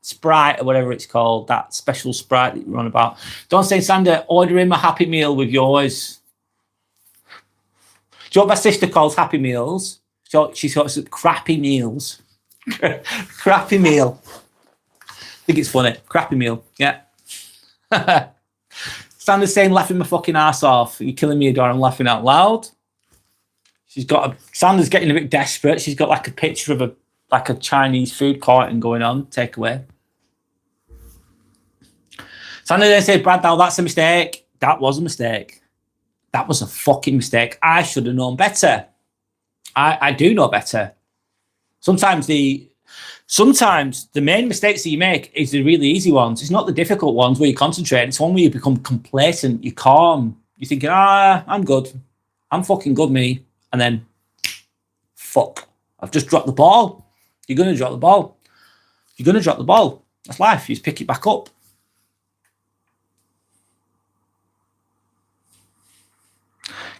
Sprite or whatever it's called? That special Sprite that you're on about. Don't say, Sandra, order him a Happy Meal with yours. Do you know what my sister calls Happy Meals? She's got some crappy meals. Crappy meal. I think it's funny. Crappy meal. Yeah. Sandra's saying, laughing my fucking ass off. You're killing me, Adore. I'm laughing out loud. Sandra's getting a bit desperate. She's got like a picture of a Chinese food carton going on, takeaway. Sandra then said, Brad, now that's a mistake. That was a mistake. That was a fucking mistake. I should have known better. I do know better. Sometimes Sometimes the main mistakes that you make is the really easy ones. It's not the difficult ones where you concentrate. It's one where you become complacent. You're calm. You're thinking, I'm good. I'm fucking good, me. And then, fuck, I've just dropped the ball. You're going to drop the ball. You're going to drop the ball. That's life. You just pick it back up.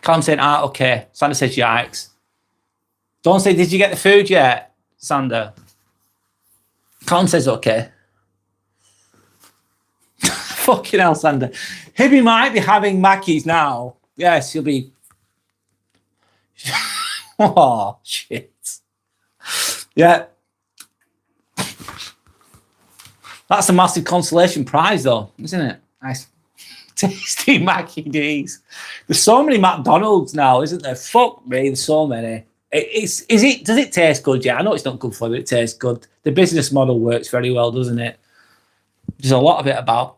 Callum saying, okay. Sander says, yikes. Don't say, did you get the food yet, Sander? Callum says, okay. Fucking hell, Sander. Hibby might be having Mackies now. Yes, he'll be. Oh, shit. Yeah. That's a massive consolation prize, though, isn't it? Nice. Tasty Mackie D's. There's so many McDonald's now, isn't there? Fuck me, there's so many. Does it taste good? Yeah, I know it's not good for you, but it tastes good. The business model works very well, doesn't it? There's a lot of it about.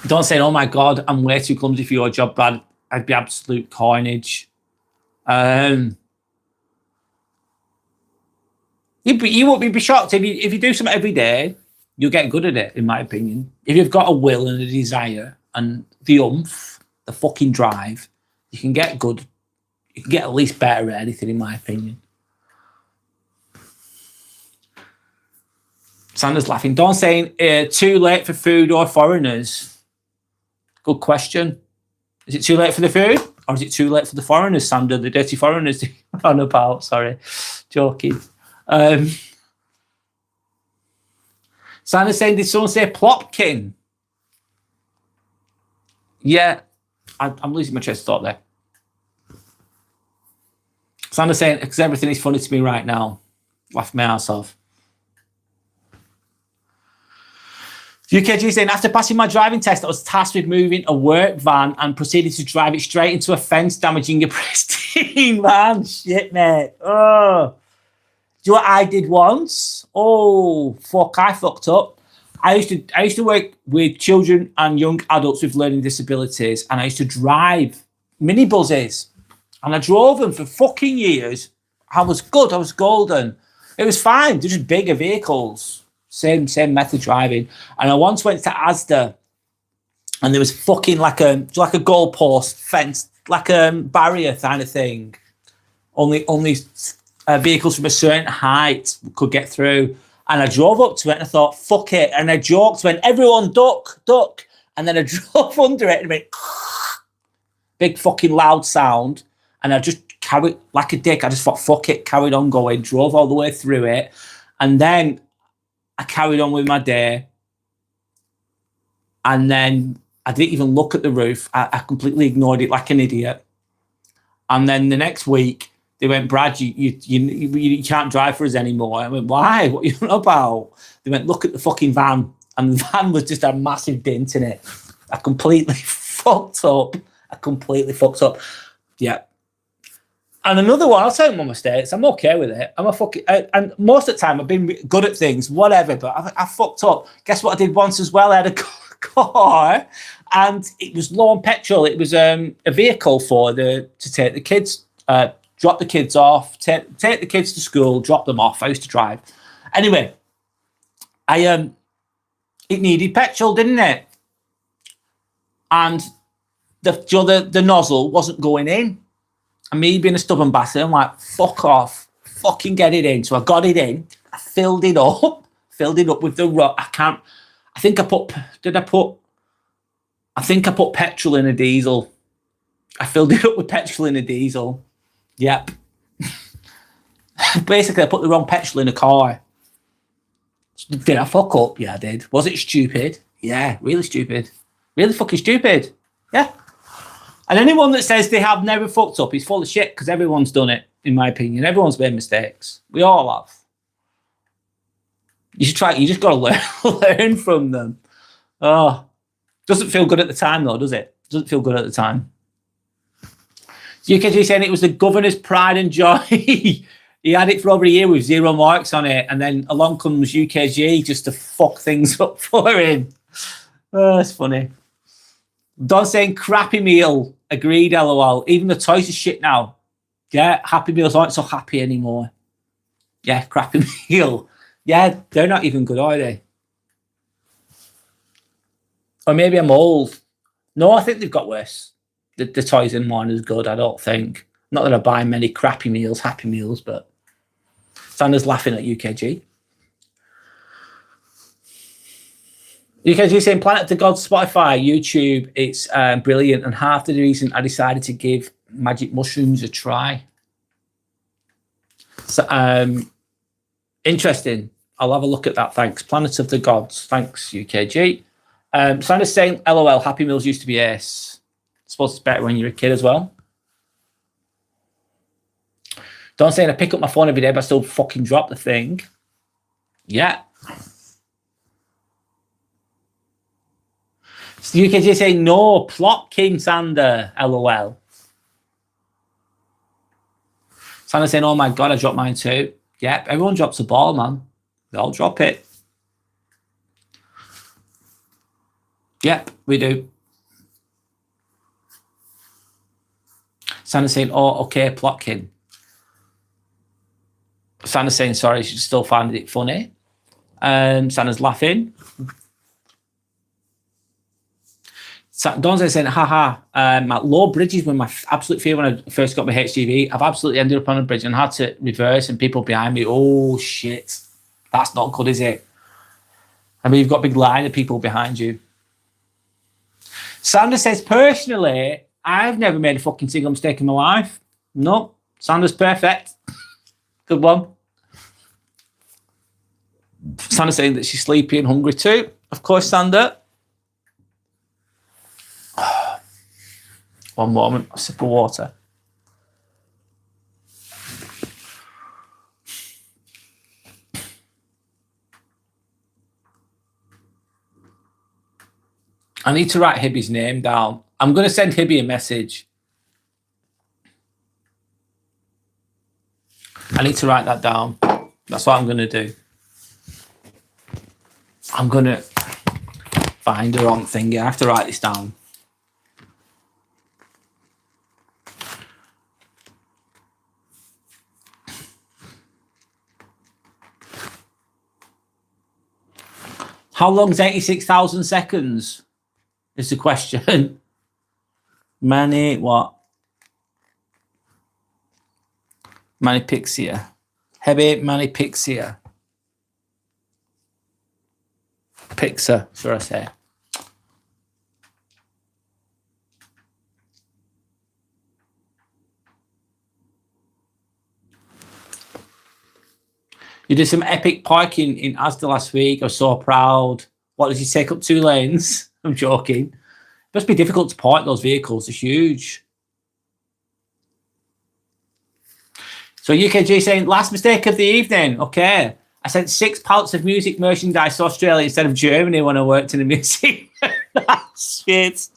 Don't say, oh my God, I'm way too clumsy for your job, Brad. I'd be absolute carnage. You won't be shocked if you do something every day. You'll get good at it, in my opinion. If you've got a will and a desire and the oomph, the fucking drive, you can get good. You can get at least better at anything, in my opinion. Sander's laughing. Dawn saying, too late for food or foreigners? Good question. Is it too late for the food? Or is it too late for the foreigners, Sander? The dirty foreigners on about, sorry. Joking. Sander's saying, did someone say Plopkin? Yeah, I'm losing my train of thought there. Sander's saying, because everything is funny to me right now. Laugh my ass off. UKG saying, after passing my driving test, I was tasked with moving a work van and proceeded to drive it straight into a fence, damaging a pristine van. Shit, mate. Oh. Do you know what I did once? Oh, fuck, I fucked up. I used to work with children and young adults with learning disabilities, and I used to drive minibuses. And I drove them for fucking years. I was good. I was golden. It was fine. They're just bigger vehicles. Same method driving. And I once went to Asda, and there was fucking like a goalpost fence, like a barrier kind of thing. Only vehicles from a certain height could get through. And I drove up to it and I thought, fuck it. And I joked, went, everyone duck. And then I drove under it and went, big fucking loud sound. And I just carried, like a dick, I just thought, fuck it, carried on going, drove all the way through it. And then I carried on with my day. And then I didn't even look at the roof. I completely ignored it like an idiot. And then the next week, they went, Brad, you can't drive for us anymore. I went, why? What are you on about? They went, look at the fucking van. And the van was just a massive dent in it. I completely fucked up. Yeah. And another one, I'll tell you my mistakes. I'm okay with it. And most of the time I've been good at things, whatever, but I fucked up. Guess what I did once as well? I had a car and it was low on petrol. It was a vehicle to take the kids, drop the kids off, take the kids to school, drop them off. I used to drive. Anyway, it needed petrol, didn't it? And the nozzle wasn't going in. And me being a stubborn bastard, I'm like, fuck off, fucking get it in. So I got it in, I filled it up with the rock. I think I put petrol in a diesel. I filled it up with petrol in a diesel. Yep. Basically, I put the wrong petrol in a car. Did I fuck up? Yeah, I did. Was it stupid? Yeah, really stupid. Really fucking stupid. Yeah. And anyone that says they have never fucked up is full of shit, because everyone's done it, in my opinion. Everyone's made mistakes. We all have. You should try. You just got to learn from them. Oh, doesn't feel good at the time, though, does it? Doesn't feel good at the time. UKG saying it was the governor's pride and joy. He had it for over a year with 0 marks on it, and then along comes UKG just to fuck things up for him. Oh, that's funny. Don saying crappy meal. Agreed, LOL. Even the toys are shit now. Yeah, Happy Meals aren't so happy anymore. Yeah, Crappy Meal. Yeah, they're not even good, are they? Or maybe I'm old. No, I think they've got worse. The toys in one is good, I don't think. Not that I buy many Crappy Meals, Happy Meals, but Sanders laughing at UKG. UKG saying Planet of the Gods, Spotify, YouTube, it's brilliant. And half the reason I decided to give Magic Mushrooms a try. So, interesting. I'll have a look at that. Thanks. Planet of the Gods. Thanks, UKG. Sanders saying, LOL, Happy Meals used to be ace. I suppose it's better when you're a kid as well. Don't say I pick up my phone every day, but I still fucking drop the thing. Yeah. So UKG saying, no, plot King Sander, LOL. Sander saying, oh my God, I dropped mine too. Yep, everyone drops the ball, man. They all drop it. Yep, we do. Sander saying, oh, okay, Plotkin. Sander saying, sorry, she still found it funny. Sander's laughing. Don's saying, haha, my low bridges were my absolute fear when I first got my HGV. I've absolutely ended up on a bridge and had to reverse and people behind me. Oh, shit. That's not good, is it? I mean, you've got a big line of people behind you. Sander says, personally, I've never made a fucking single mistake in my life. No, Sander's perfect. Good one. Sander saying that she's sleepy and hungry too. Of course, Sander. One moment, a sip of water. I need to write Hibby's name down. I'm going to send Hibby a message. I need to write that down. That's what I'm going to do. I'm going to find the wrong thing. I have to write this down. How long is 86,000 seconds? Is the question. Manny, what? Manny Pixia. Heavy Manny Pixia. Pixar, should I say. You did some epic parking in Asda last week. I was so proud. What, did you take up 2 lanes? I'm joking. It must be difficult to park those vehicles. They're huge. So UKG saying, last mistake of the evening. Okay. I sent 6 pallets of music merchandise to Australia instead of Germany when I worked in a museum. That's shit.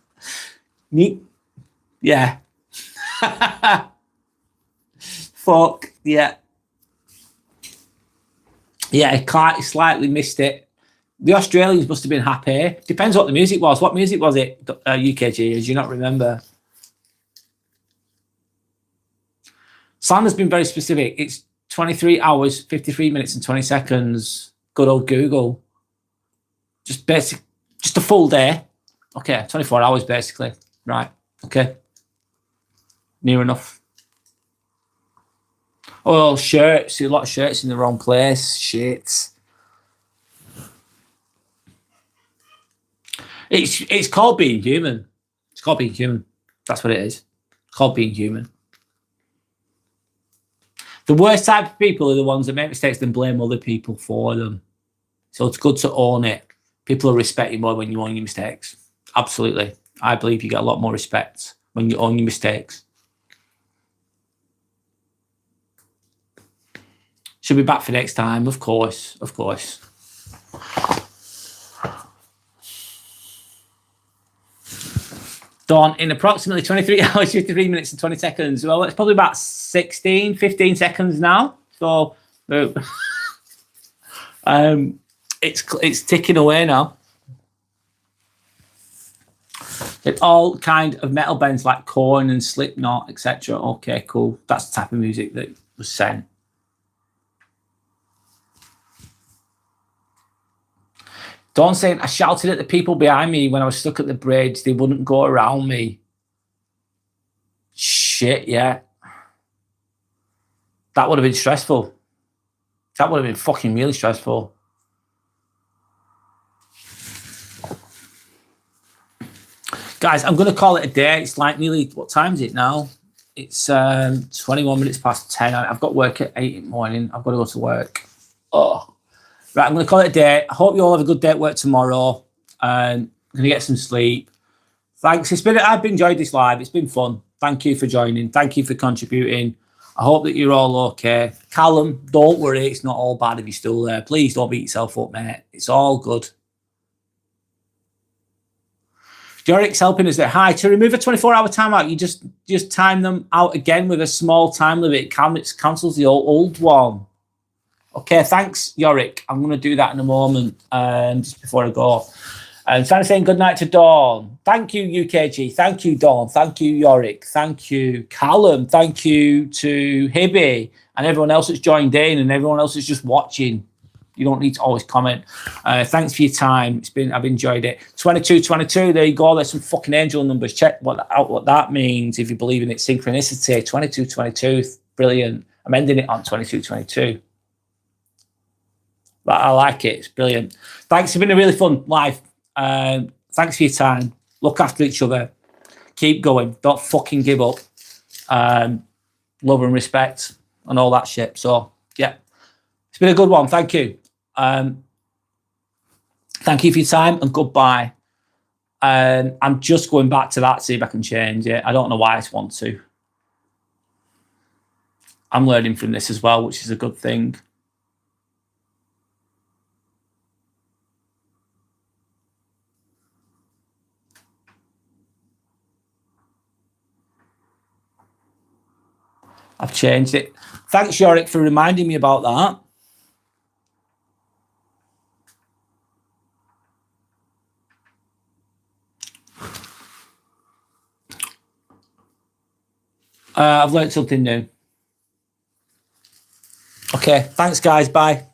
Neat. Yeah. Fuck. Yeah. Yeah, I slightly missed it. The Australians must have been happy. Depends what the music was. What music was it, UKG? Do you not remember? Sander's been very specific. It's 23 hours, 53 minutes and 20 seconds. Good old Google. Just a full day. Okay, 24 hours basically. Right, okay. Near enough. Oh, shirts. See a lot of shirts in the wrong place. Shit. It's called being human. It's called being human. That's what it is. It's called being human. The worst type of people are the ones that make mistakes and blame other people for them. So it's good to own it. People will respect you more when you own your mistakes. Absolutely. I believe you get a lot more respect when you own your mistakes. She'll be back for next time, of course. Of course. Dawn, in approximately 23 hours, 53 minutes and 20 seconds. Well, it's probably about 15 seconds now. So it's ticking away now. It's all kind of metal bands like Korn and Slipknot, etc. Okay, cool. That's the type of music that was sent. Don't say I shouted at the people behind me when I was stuck at the bridge. They wouldn't go around me. Shit, yeah. That would have been stressful. That would have been fucking really stressful. Guys, I'm going to call it a day. It's like nearly, what time is it now? It's 21 minutes past 10. I've got work at 8 in the morning. I've got to go to work. Oh. Right, I'm going to call it a day. I hope you all have a good day at work tomorrow. I'm going to get some sleep. Thanks. I've enjoyed this live. It's been fun. Thank you for joining. Thank you for contributing. I hope that you're all okay. Callum, don't worry. It's not all bad if you're still there. Please don't beat yourself up, mate. It's all good. Jorik's helping us there. Hi, to remove a 24-hour timeout, you just time them out again with a small time limit. It cancels the old one. Okay, thanks, Yorick. I'm going to do that in a moment, just before I go. And trying to say good night to Dawn. Thank you, UKG. Thank you, Dawn. Thank you, Yorick. Thank you, Callum. Thank you to Hibby and everyone else that's joined in and everyone else that's just watching. You don't need to always comment. Thanks for your time. I've enjoyed it. 2222. There you go. There's some fucking angel numbers. Check what that means if you believe in it. Synchronicity. 2222. Brilliant. I'm ending it on 2222. But I like it. It's brilliant. Thanks. It's been a really fun live. Thanks for your time. Look after each other. Keep going. Don't fucking give up. Love and respect and all that shit. So yeah, it's been a good one. Thank you. Thank you for your time and goodbye. I'm just going back to that, see if I can change it. I don't know why I want to. I'm learning from this as well, which is a good thing. I've changed it. Thanks, Yorick, for reminding me about that. I've learned something new. Okay, thanks, guys. Bye.